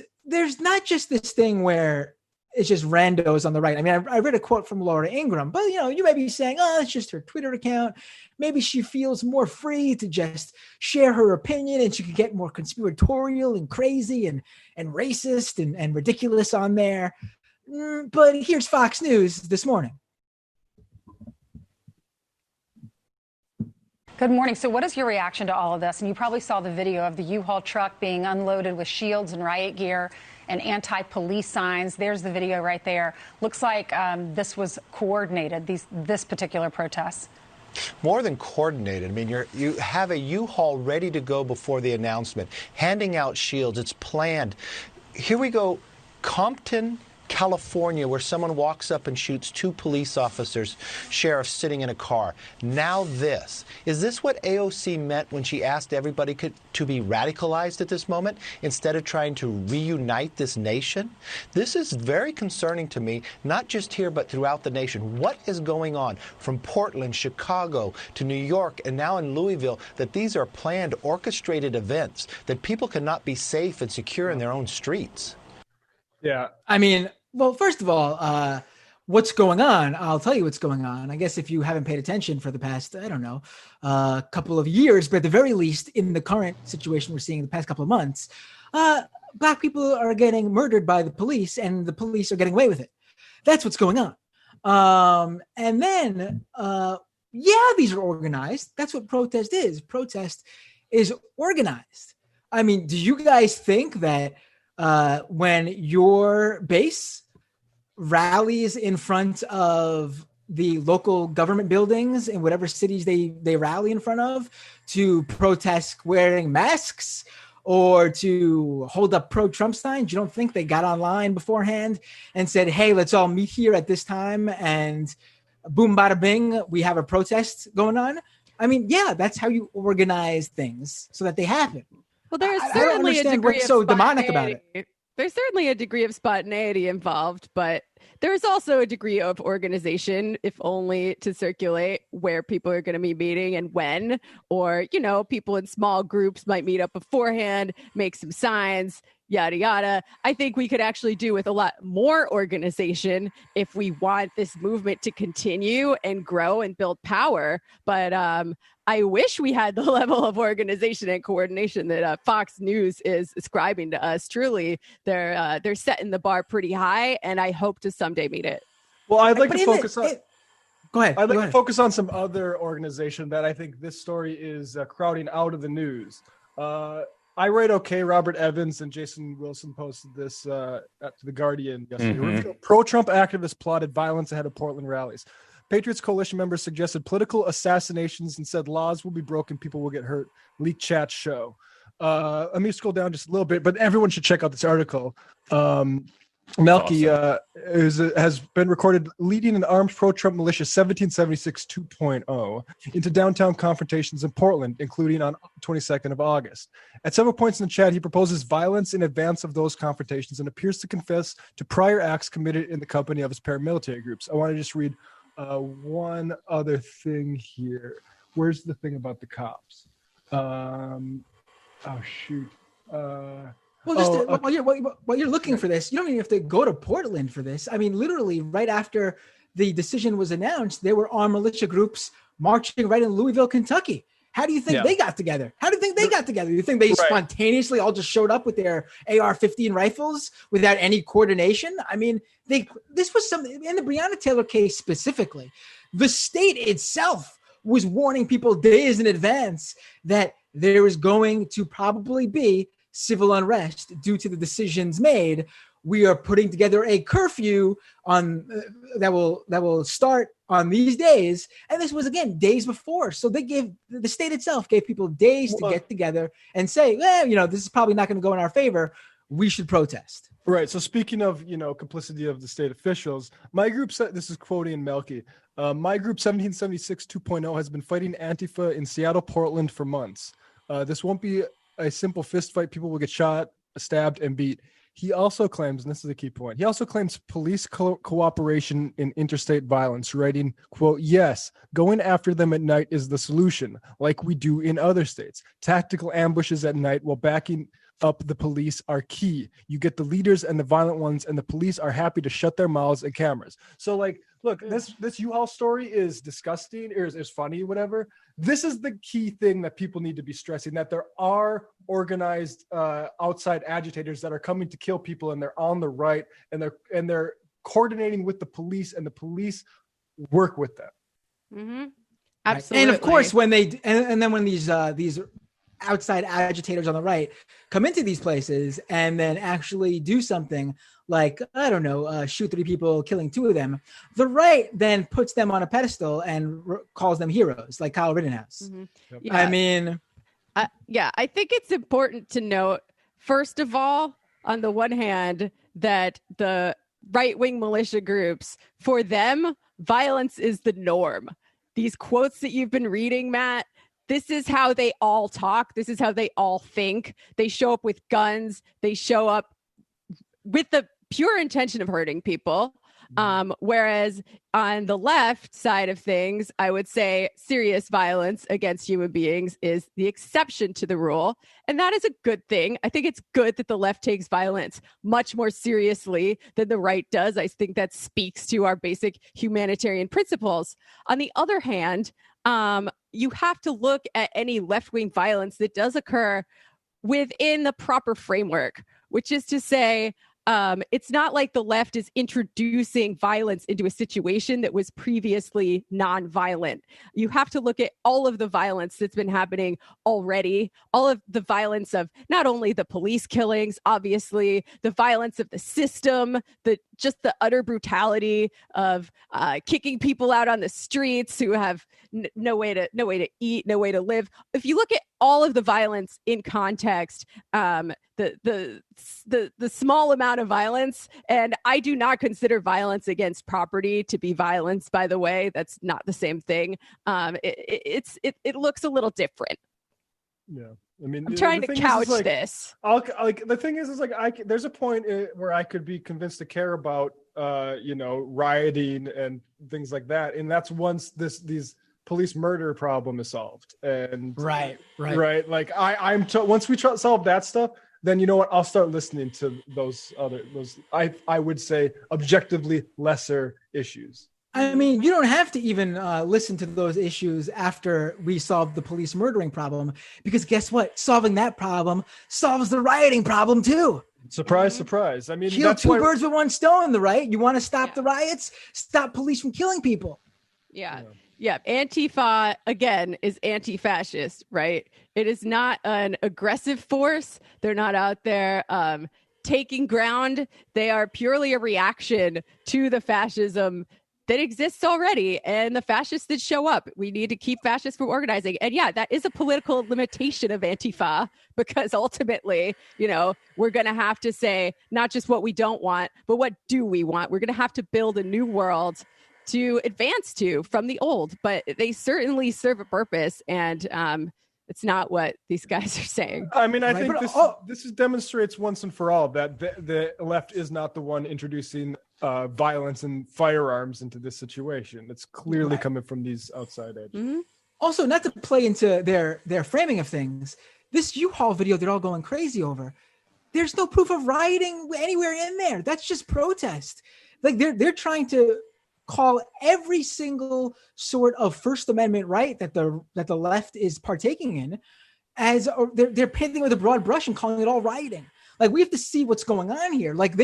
not just this thing where it's just randos on the right. I mean, I read a quote from Laura Ingraham, but you may be saying, oh, it's just her Twitter account. Maybe she feels more free to just share her opinion and she could get more conspiratorial and crazy and racist and ridiculous on there. But here's Fox News this morning. Good morning. So what is your reaction to all of this? And you probably saw the video of the U-Haul truck being unloaded with shields and riot gear and anti-police signs. There's the video right there. Looks like this was coordinated, this particular protest. More than coordinated. I mean, you have a U-Haul ready to go before the announcement, handing out shields. It's planned. Here we go, Compton, California, where someone walks up and shoots 2 police officers, sheriffs sitting in a car. Now this. Is this what AOC meant when she asked everybody to be radicalized at this moment instead of trying to reunite this nation? This is very concerning to me, not just here but throughout the nation. What is going on from Portland, Chicago to New York and now in Louisville, that these are planned, orchestrated events, that people cannot be safe and secure in their own streets? Yeah. I mean, well, first of all, what's going on? I'll tell you what's going on. I guess if you haven't paid attention for the past, couple of years, but at the very least, in the current situation we're seeing the past couple of months, Black people are getting murdered by the police and the police are getting away with it. That's what's going on. And then, these are organized. That's what protest is. Protest is organized. I mean, do you guys think that when your base rallies in front of the local government buildings in whatever cities they rally in front of to protest wearing masks or to hold up pro-Trump signs? You don't think they got online beforehand and said, hey, let's all meet here at this time and boom, bada bing, we have a protest going on? I mean, yeah, that's how you organize things so that they happen. Well, there's I don't certainly a understand degree what's of so demonic about it. There's certainly a degree of spontaneity involved, but there's also a degree of organization, if only to circulate where people are going to be meeting and when, or, you know, people in small groups might meet up beforehand, make some signs, yada, yada. I think we could actually do with a lot more organization if we want this movement to continue and grow and build power. But I wish we had the level of organization and coordination that Fox News is ascribing to us. Truly, they're setting the bar pretty high, and I hope to someday meet it. Well, I'd like to focus on. Go ahead. I'd like to focus on some other organization that I think this story is crowding out of the news. I Write OK, Robert Evans and Jason Wilson posted this to The Guardian yesterday. Pro-Trump activists plotted violence ahead of Portland rallies. Patriots Coalition members suggested political assassinations and said laws will be broken, people will get hurt. Leaked chats show. Let me scroll down just a little bit, but everyone should check out this article. Melky has been recorded leading an armed pro-Trump militia 1776 2.0 into downtown confrontations in Portland, including on 22nd of August. At several points in the chat, he proposes violence in advance of those confrontations and appears to confess to prior acts committed in the company of his paramilitary groups. I want to just read one other thing here. Where's the thing about the cops? Oh, shoot. While you're looking for this, you don't even have to go to Portland for this. I mean, literally right after the decision was announced, there were armed militia groups marching right in Louisville, Kentucky. How do you think they got together? Do you think they spontaneously all just showed up with their AR-15 rifles without any coordination? I mean, this was something in the Breonna Taylor case specifically. The state itself was warning people days in advance that there was going to probably be civil unrest due to the decisions made. We are putting together a curfew on that will start on these days, and this was again days before. So the state itself gave people days to get together and say, this is probably not going to go in our favor. We should protest. Right. So speaking of complicity of the state officials, my group said, this is quoting Melky. My group 1776 2.0 has been fighting Antifa in Seattle, Portland for months. This won't be a simple fist fight. People will get shot, stabbed, and beat. He also claims, and this is a key point, he also claims police cooperation in interstate violence, writing, quote, yes, going after them at night is the solution, like we do in other states. Tactical ambushes at night while backing up the police are key. You get the leaders and the violent ones, and the police are happy to shut their mouths and cameras. So, look, this U-Haul story is disgusting, or is funny, whatever. This is the key thing that people need to be stressing, that there are organized outside agitators that are coming to kill people, and they're on the right, and they're coordinating with the police, and the police work with them. Mm-hmm. Absolutely. And of course, when then when these outside agitators on the right come into these places and then actually do something like, I don't know, shoot 3 people, killing 2 of them, the right then puts them on a pedestal and calls them heroes, like Kyle Rittenhouse. Mm-hmm. Yeah. I mean, I think it's important to note, first of all, on the one hand, that the right-wing militia groups, for them, violence is the norm. These quotes that you've been reading, Matt, this is how they all talk. This is how they all think. They show up with guns. They show up with the pure intention of hurting people. Whereas on the left side of things, I would say serious violence against human beings is the exception to the rule. And that is a good thing. I think it's good that the left takes violence much more seriously than the right does. I think that speaks to our basic humanitarian principles. On the other hand, you have to look at any left-wing violence that does occur within the proper framework, which is to say, it's not like the left is introducing violence into a situation that was previously non-violent. You have to look at all of the violence that's been happening already, all of the violence of not only the police killings, obviously, the violence of the system, just the utter brutality of kicking people out on the streets who have no way to eat, no way to live. If you look at all of the violence in context, the small amount of violence, and I do not consider violence against property to be violence, by the way. That's not the same thing. It looks a little different. Yeah. I mean, I'm trying to couch this. The thing is there's a point where I could be convinced to care about, rioting and things like that, and that's once these police murder problem is solved. And right. Like once we solve that stuff, then you know what? I'll start listening to those I would say objectively lesser issues. I mean, you don't have to even listen to those issues after we solve the police murdering problem, because guess what? Solving that problem solves the rioting problem too. Surprise, surprise. I mean, kill two birds with one stone, the right? You want to stop the riots? Stop police from killing people. Yeah. Antifa, again, is anti-fascist, right? It is not an aggressive force. They're not out there taking ground. They are purely a reaction to the fascism that exists already and the fascists that show up. We need to keep fascists from organizing. And yeah, that is a political limitation of Antifa, because ultimately, we're going to have to say not just what we don't want, but what do we want? We're going to have to build a new world to advance to from the old, but they certainly serve a purpose, and it's not what these guys are saying. I mean, I think this demonstrates once and for all that the left is not the one introducing violence and firearms into this situation. It's clearly coming from these outside edges. Mm-hmm. Also, not to play into their framing of things, this U-Haul video they're all going crazy over, there's no proof of rioting anywhere in there. That's just protest. Like they're trying to call every single sort of First Amendment right that the left is partaking in as they're painting with a broad brush and calling it all rioting. Like, we have to see what's going on here. Like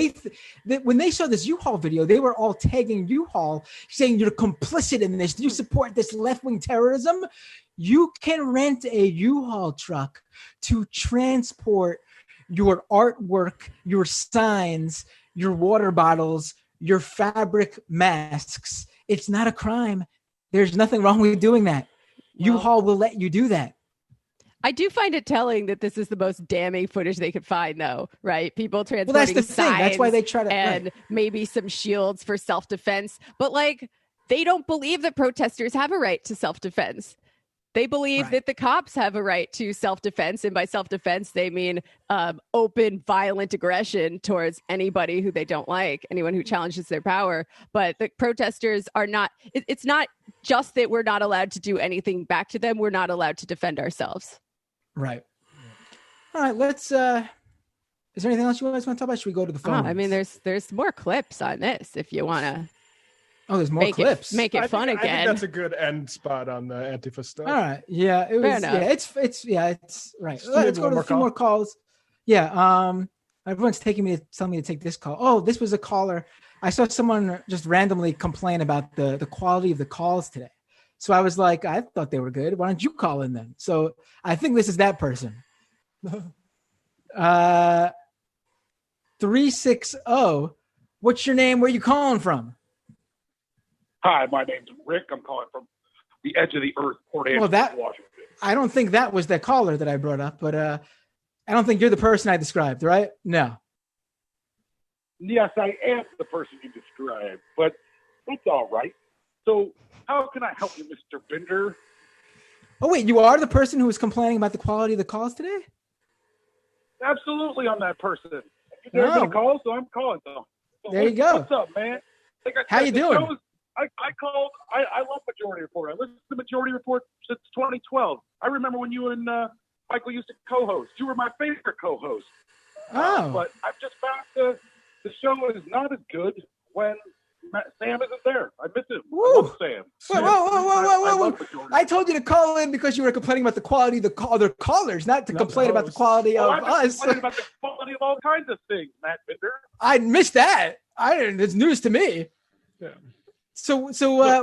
when they saw this U-Haul video, they were all tagging U-Haul, saying you're complicit in this. You support this left-wing terrorism. You can rent a U-Haul truck to transport your artwork, your signs, your water bottles, your fabric masks. It's not a crime. There's nothing wrong with doing that. U-Haul will let you do that. I do find it telling that this is the most damning footage they could find, though, right? People transporting that's the thing. That's why they try to, and maybe some shields for self-defense. But they don't believe that protesters have a right to self-defense. They believe that the cops have a right to self-defense, and by self-defense they mean open, violent aggression towards anybody who they don't like, anyone who challenges their power. But the protesters are not. It's not just that we're not allowed to do anything back to them. We're not allowed to defend ourselves. Right. All right. Let's. Is there anything else you guys want to talk about? Should we go to the phone? I mean, there's more clips on this if you want to. Oh, there's more clips. Make it fun again. I think that's a good end spot on the Antifa stuff. All right. Yeah. It was. Yeah. It's right. Let's go to a few more calls. Yeah. Everyone's telling me to take this call. Oh, this was a caller. I saw someone just randomly complain about the quality of the calls today. So I was like, I thought they were good. Why don't you call in then? So I think this is that person. 360. What's your name? Where you calling from? Hi, my name's Rick. I'm calling from the edge of the earth, Port Angeles, Washington. I don't think that was the caller that I brought up, but I don't think you're the person I described, right? No. Yes, I am the person you described, but that's all right. So how can I help you, Mr. Bender? Oh, wait, you are the person who was complaining about the quality of the calls today? Absolutely, I'm that person. You're going to call, so I'm calling. So there you go. What's up, man? How you doing? I called. I love Majority Report. I listened to Majority Report since 2012. I remember when you and Michael used to co-host. You were my favorite co-host. But I've just found the show is not as good when Sam isn't there. I miss him. I love Sam. Whoa. I told you to call in because you were complaining about the quality of the other callers, not to complain about the quality of us. I'm complaining about the quality of all kinds of things, Matt Binder. I missed that. I didn't. It's news to me. Yeah. So let's do. The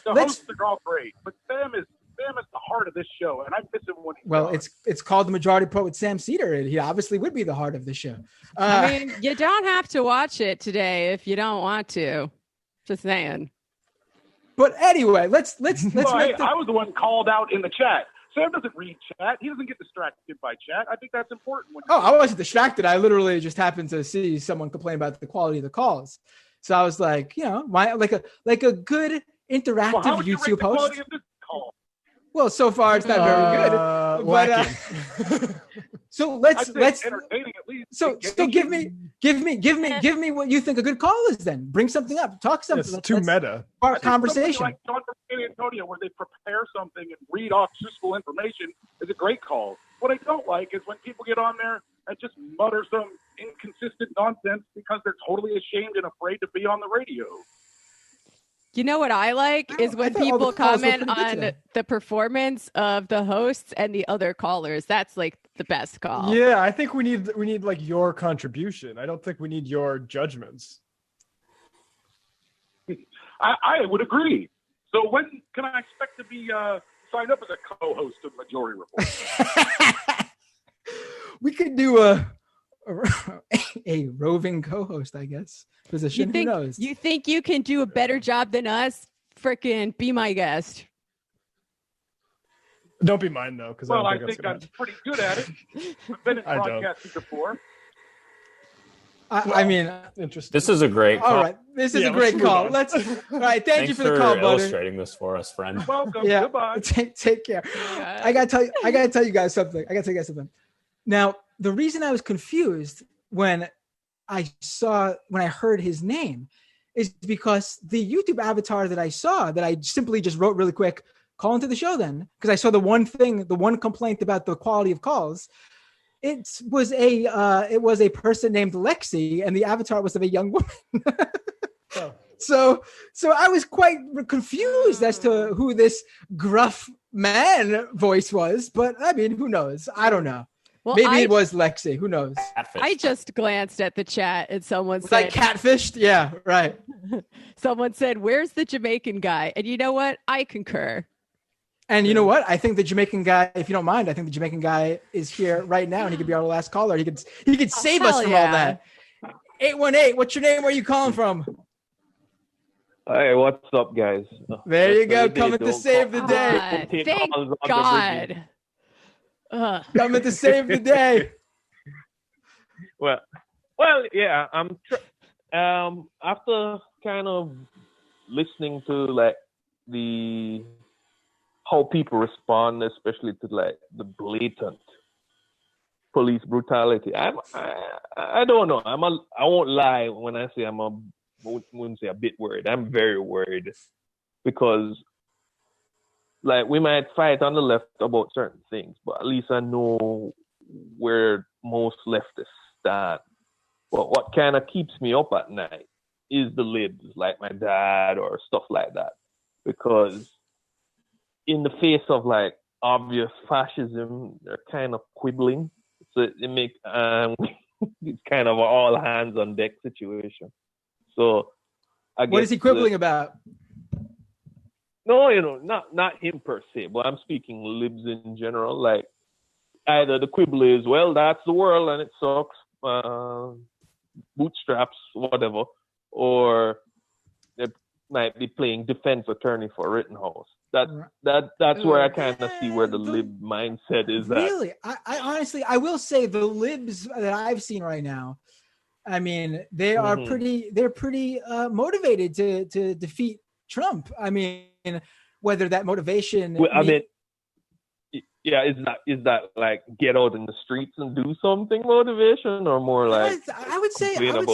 hosts are all great, but Sam is the heart of this show, and I miss him when he's gone. It's called The Majority Report with Sam Cedar, and he obviously would be the heart of the show. I mean, you don't have to watch it today if you don't want to. Just saying. But anyway, let's I was the one called out in the chat. Sam doesn't read chat. He doesn't get distracted by chat. I think that's important. I wasn't distracted. I literally just happened to see someone complain about the quality of the calls. So I was like, like a good interactive YouTube host. Well, so far it's not very good. But so let's entertaining at least. So give me what you think a good call is. Then bring something up, talk something. It's too meta. Our conversation. Like John from San Antonio, where they prepare something and read off useful information, is a great call. What I don't like is when people get on there and just mutter some inconsistent nonsense because they're totally ashamed and afraid to be on the radio. You know what I like is when people comment on the performance of the hosts and the other callers. That's like the best call. Yeah, I think we need like your contribution. I don't think we need your judgments. I would agree. So when can I expect to be signed up as a co-host of Majority Report? We could do a roving co-host, I guess, position. Who knows? You think you can do a better job than us? Frickin' be my guest. Don't be mine though, because I think I'm pretty good at it. I've been in broadcasting before. I mean, interesting. This is a great call. All right, this is a great call. All right, thank you for the call, brother. Illustrating this for us, friend. Welcome. Yeah. Goodbye. Take care. I gotta tell you guys something. Now, the reason I was confused when I heard his name is because the YouTube avatar that I saw, that I simply just wrote really quick, call into the show then, because I saw the one complaint about the quality of calls. It was a person named Lexi, and the avatar was of a young woman. So I was quite confused as to who this gruff man voice was, but I mean, who knows? I don't know. Well, Maybe it was Lexi. Who knows? I just glanced at the chat and someone was said, I catfished? Yeah, right. Someone said, "Where's the Jamaican guy?" And you know what? I concur. And you know what? I think the Jamaican guy, if you don't mind, I think the Jamaican guy is here right now, and he could be our last caller. He could save us from all that. 818, what's your name? Where are you calling from? Hey, what's up, guys? There you go, coming to save the day. Thank God. Coming to save the day. Well, yeah. I'm after kind of listening to like how people respond, especially to like the blatant police brutality. I don't know. I won't lie when I say wouldn't say a bit worried. I'm very worried because like we might fight on the left about certain things, but at least I know where most leftists stand. But what kind of keeps me up at night is the libs, like my dad or stuff like that, because in the face of like obvious fascism, they're kind of quibbling. So it makes it's kind of an all hands on deck situation. So I guess what is he quibbling about? No, not him per se, but I'm speaking libs in general. Like either the quibble is, well, that's the world and it sucks, bootstraps, whatever, or they might be playing defense attorney for Rittenhouse. That's where I kind of see where the lib mindset is at. Really, I honestly, I will say the libs that I've seen right now, I mean, they are pretty motivated to defeat Trump. I mean, whether that motivation. Well, yeah, is that like get out in the streets and do something motivation, or more like I would say that's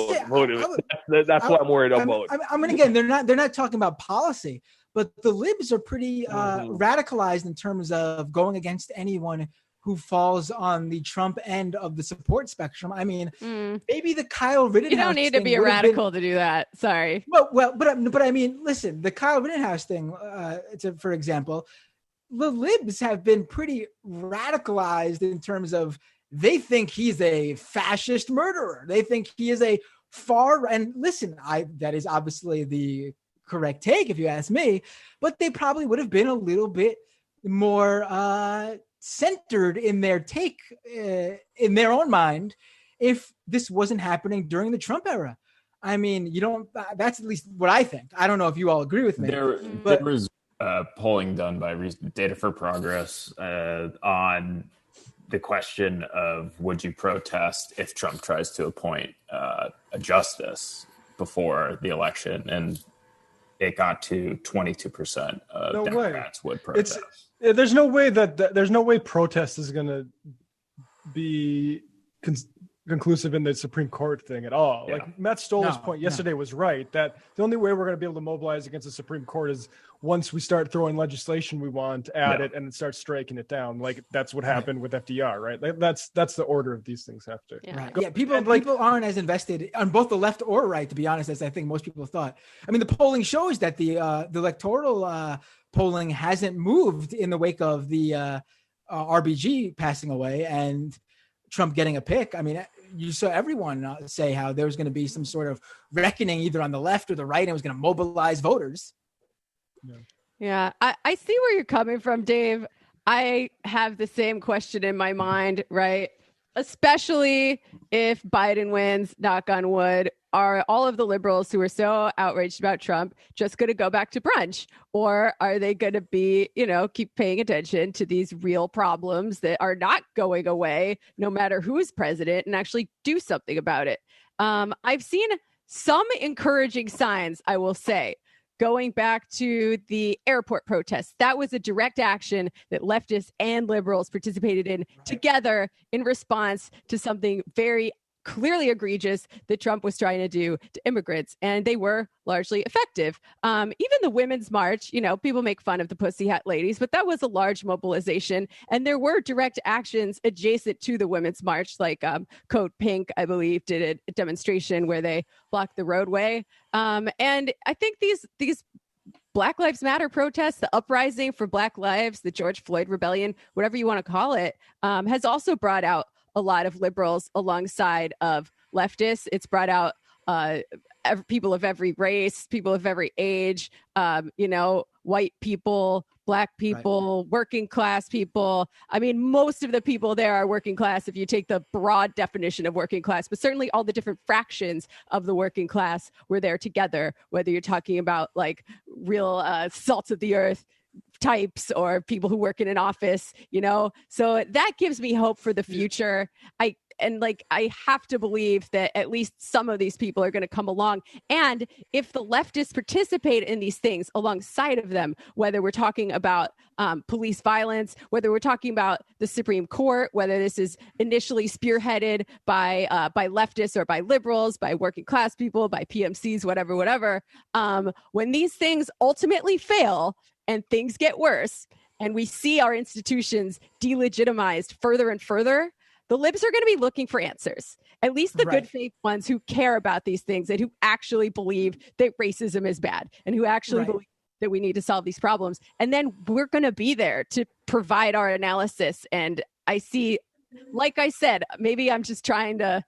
what I'm worried about. I mean, again, they're not talking about policy, but the libs are pretty radicalized in terms of going against anyone who falls on the Trump end of the support spectrum. I mean, maybe the Kyle Rittenhouse. You don't need to be a radical to do that. Sorry. Well, but I mean, listen, the Kyle Rittenhouse thing, for example, the libs have been pretty radicalized in terms of they think he's a fascist murderer. They think he is a and listen, that is obviously the correct take if you ask me, but they probably would have been a little bit more centered in their take in their own mind if this wasn't happening during the Trump era. I mean, that's at least what I think. I don't know if you all agree with me. There was polling done by Data for Progress on the question of would you protest if Trump tries to appoint a justice before the election, and it got to 22% of Democrats would protest. There's no way protest is going to be conclusive in the Supreme Court thing at all. Yeah. Like Matt Stoller's point yesterday was right, that the only way we're going to be able to mobilize against the Supreme Court is once we start throwing legislation we want at it and start striking it down. Like that's what happened with FDR, right? Like, that's the order of these things have to. Yeah, people aren't as invested on both the left or right, to be honest, as I think most people thought. I mean, the polling shows that the electoral polling hasn't moved in the wake of the RBG passing away and Trump getting a pick. I mean, you saw everyone say how there was going to be some sort of reckoning either on the left or the right, and it was going to mobilize voters. Yeah, I see where you're coming from, Dave. I have the same question in my mind, right? Especially if Biden wins, knock on wood, are all of the liberals who are so outraged about Trump just going to go back to brunch? Or are they going to be, keep paying attention to these real problems that are not going away no matter who's president and actually do something about it? I've seen some encouraging signs, I will say. Going back to the airport protests, that was a direct action that leftists and liberals participated in together in response to something very clearly egregious that Trump was trying to do to immigrants, and they were largely effective. Even the Women's March, people make fun of the Pussy Hat ladies, but that was a large mobilization, and there were direct actions adjacent to the Women's March, like Code Pink, I believe, did a demonstration where they blocked the roadway. And I think these Black Lives Matter protests, the uprising for Black lives, the George Floyd rebellion, whatever you want to call it, has also brought out a lot of liberals alongside of leftists. It's brought out people of every race, people of every age, white people, Black people, working class people. I mean, most of the people there are working class if you take the broad definition of working class, but certainly all the different fractions of the working class were there together, whether you're talking about like real salt of the earth types or people who work in an office, so that gives me hope for the future. I have to believe that at least some of these people are going to come along. And if the leftists participate in these things alongside of them, whether we're talking about police violence, whether we're talking about the Supreme Court, whether this is initially spearheaded by leftists or by liberals, by working class people, by PMCs, whatever, when these things ultimately fail and things get worse, and we see our institutions delegitimized further and further, the libs are going to be looking for answers. At least the good faith ones who care about these things and who actually believe that racism is bad and who actually believe that we need to solve these problems. And then we're going to be there to provide our analysis. And I see, like I said, maybe I'm just trying to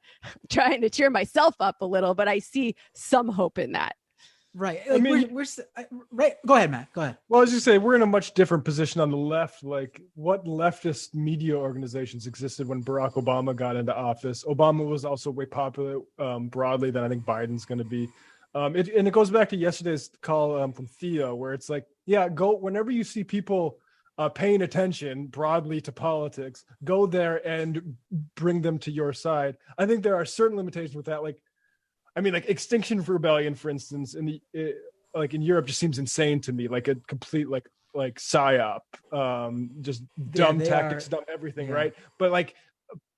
cheer myself up a little, but I see some hope in that. Right. Like, I mean, we're right. Go ahead, Matt. Go ahead. Well, I was just saying, we're in a much different position on the left. Like, what leftist media organizations existed when Barack Obama got into office? Obama was also way popular broadly than I think Biden's going to be. And it goes back to yesterday's call from Theo, where it's like, go whenever you see people paying attention broadly to politics, go there and bring them to your side. I think there are certain limitations with that. Like Extinction Rebellion, for instance, in Europe just seems insane to me, like a complete like psyop, just dumb tactics, dumb everything, right? But like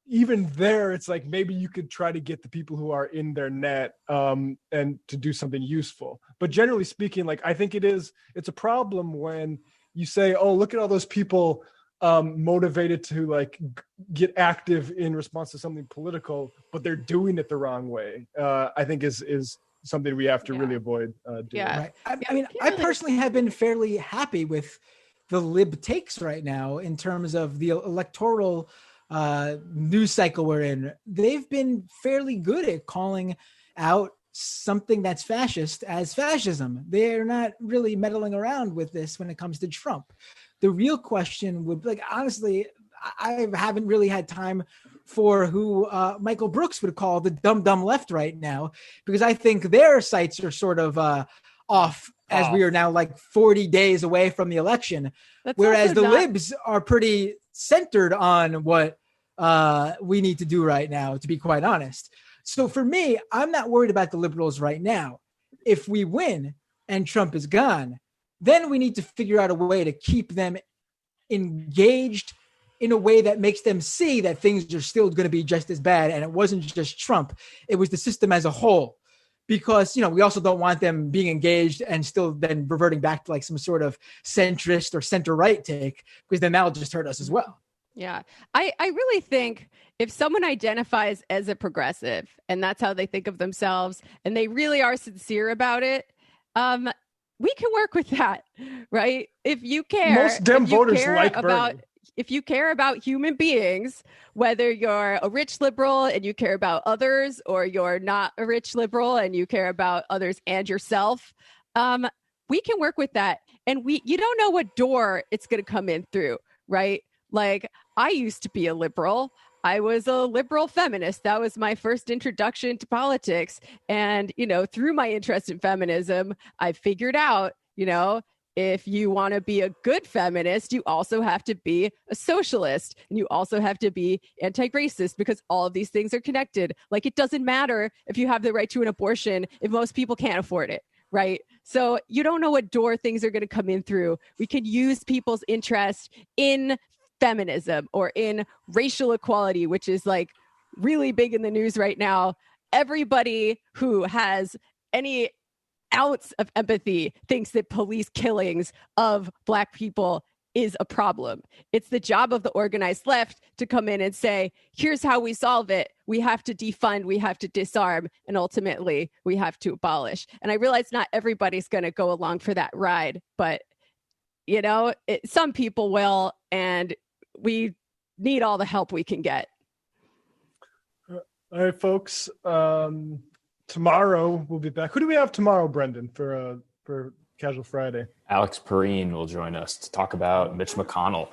even there, it's like maybe you could try to get the people who are in their net and to do something useful. But generally speaking, like I think it's a problem when you say, oh, look at all those people motivated to like get active in response to something political, but they're doing it the wrong way. I think is something we have to really avoid doing. Right. I mean, I personally have been fairly happy with the lib takes right now in terms of the electoral news cycle we're in, they've been fairly good at calling out something that's fascist as fascism. They're not really meddling around with this when it comes to Trump. The real question would, like, honestly, I haven't really had time for who Michael Brooks would call the dumb left right now, because I think their sights are sort of off as we are now like 40 days away from the election. Whereas the libs are pretty centered on what we need to do right now, to be quite honest. So for me, I'm not worried about the liberals right now. If we win and Trump is gone, then we need to figure out a way to keep them engaged in a way that makes them see that things are still going to be just as bad. And it wasn't just Trump, it was the system as a whole. Because, you know, we also don't want them being engaged and still then reverting back to like some sort of centrist or center-right take, because then that'll just hurt us as well. Yeah, I really think if someone identifies as a progressive and that's how they think of themselves and they really are sincere about it, we can work with that, right? If you care, most Dem voters like about Bernie. If you care about human beings, whether you're a rich liberal and you care about others, or you're not a rich liberal and you care about others and yourself, we can work with that. And you don't know what door it's going to come in through, right? Like, I used to be a liberal. I was a liberal feminist. That was my first introduction to politics. And, you know, through my interest in feminism, I figured out, you know, if you want to be a good feminist, you also have to be a socialist, and you also have to be anti-racist, because all of these things are connected. Like, it doesn't matter if you have the right to an abortion if most people can't afford it, right? So you don't know what door things are going to come in through. We can use people's interest in feminism or in racial equality, which is like really big in the news right now. Everybody who has any ounce of empathy thinks that police killings of Black people is a problem. It's the job of the organized left to come in and say, here's how we solve it. We have to defund, we have to disarm, and ultimately we have to abolish. And I realize not everybody's going to go along for that ride, but you know, some people will, and we need all the help we can get. All right, folks. Tomorrow we'll be back. Who do we have tomorrow, Brendan, for Casual Friday? Alex Perrine will join us to talk about Mitch McConnell.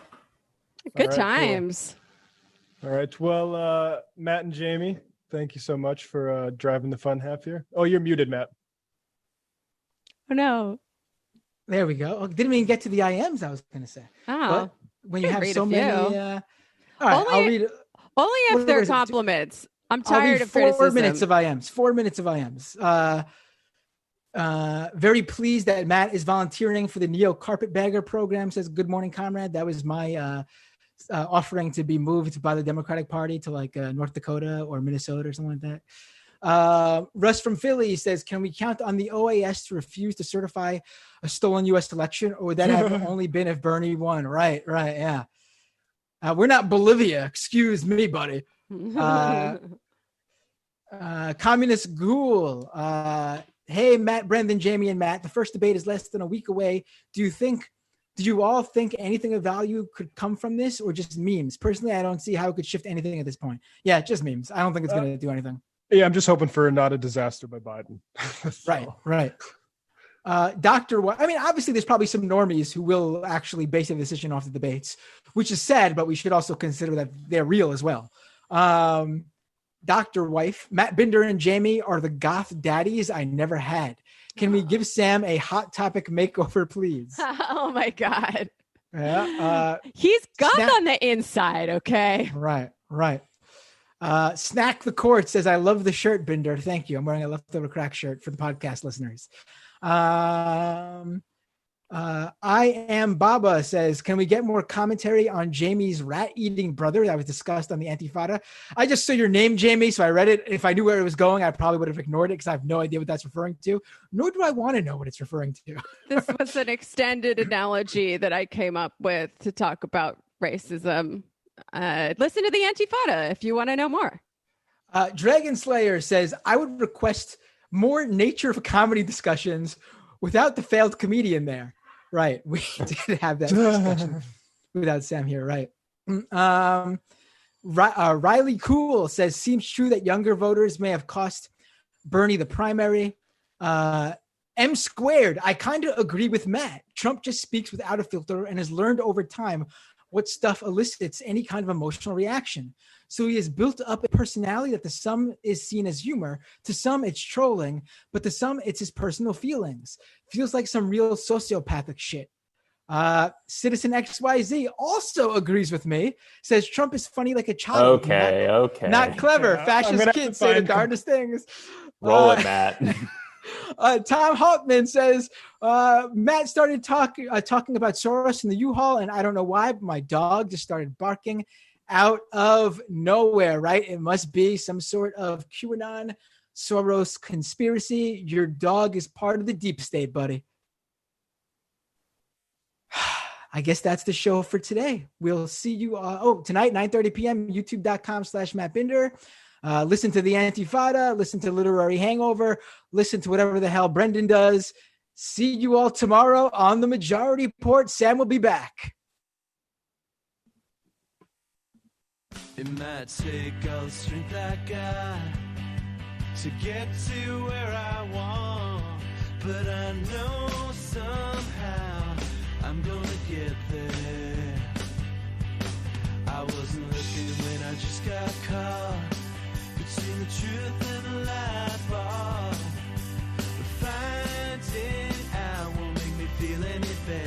Good times. Cool. All right. Well, Matt and Jamie, thank you so much for driving the fun half here. Oh, you're muted, Matt. Oh, no. There we go. Oh, didn't even get to the IMs, I was going to say. Oh. But when you have so many... all right, I'll read... Only if they're compliments. I'm tired of 4 criticism. minutes of IMs. 4 minutes of IMs. Very pleased that Matt is volunteering for the Neo Carpetbagger program. Says, good morning, comrade. That was my offering to be moved by the Democratic Party to like North Dakota or Minnesota or something like that. Russ from Philly says, can we count on the OAS to refuse to certify a stolen U.S. election, or would that have only been if Bernie won? Right, yeah. We're not Bolivia. Excuse me, buddy. Communist Ghoul. Hey, Matt, Brendan, Jamie, and Matt. The first debate is less than a week away. Do you all think anything of value could come from this, or just memes? Personally, I don't see how it could shift anything at this point. Yeah, just memes. I don't think it's going to do anything. Yeah, I'm just hoping for not a disaster by Biden. Right. Obviously there's probably some normies who will actually base a decision off the debates, which is sad, but we should also consider that they're real as well. Dr. Wife, Matt Binder and Jamie are the goth daddies I never had. Can we give Sam a hot topic makeover, please? Oh my God. Yeah. He's goth on the inside, okay? Right. Snack the Court says, I love the shirt, Binder. Thank you. I'm wearing a leftover crack shirt for the podcast listeners. I Am Baba says, can we get more commentary on Jamie's rat-eating brother that was discussed on the Antifada? I just saw your name, Jamie, so I read it. If I knew where it was going, I probably would have ignored it because I have no idea what that's referring to, nor do I want to know what it's referring to. This was an extended analogy that I came up with to talk about racism. Listen to the Antifada if you want to know more. Dragon Slayer says, I would request more nature of comedy discussions without the failed comedian there. Right. We did have that discussion without Sam here. Right. Riley Cool says, seems true that younger voters may have cost Bernie the primary. M Squared, I kind of agree with Matt. Trump just speaks without a filter and has learned over time what stuff elicits any kind of emotional reaction. So he has built up a personality that to some is seen as humor, to some it's trolling, but to some it's his personal feelings. Feels like some real sociopathic shit. Citizen XYZ also agrees with me, says Trump is funny like a child. Okay. Not clever. Yeah, I'm Fascist gonna kids say the darndest things. Roll it, Matt. Tom Hauptman says, Matt started talking about Soros and the U-Haul, and I don't know why, but my dog just started barking out of nowhere, right? It must be some sort of QAnon Soros conspiracy. Your dog is part of the deep state, buddy. I guess that's the show for today. We'll see you tonight, 9:30 p.m., youtube.com/Matt Binder. Listen to the Antifada, listen to Literary Hangover, listen to whatever the hell Brendan does. See you all tomorrow on the Majority Report. Sam will be back. It might take all the strength I got to get to where I want, but I know somehow I'm gonna get there. I wasn't looking when I just got caught between the truth and the lie bar, but finding out won't make me feel any better.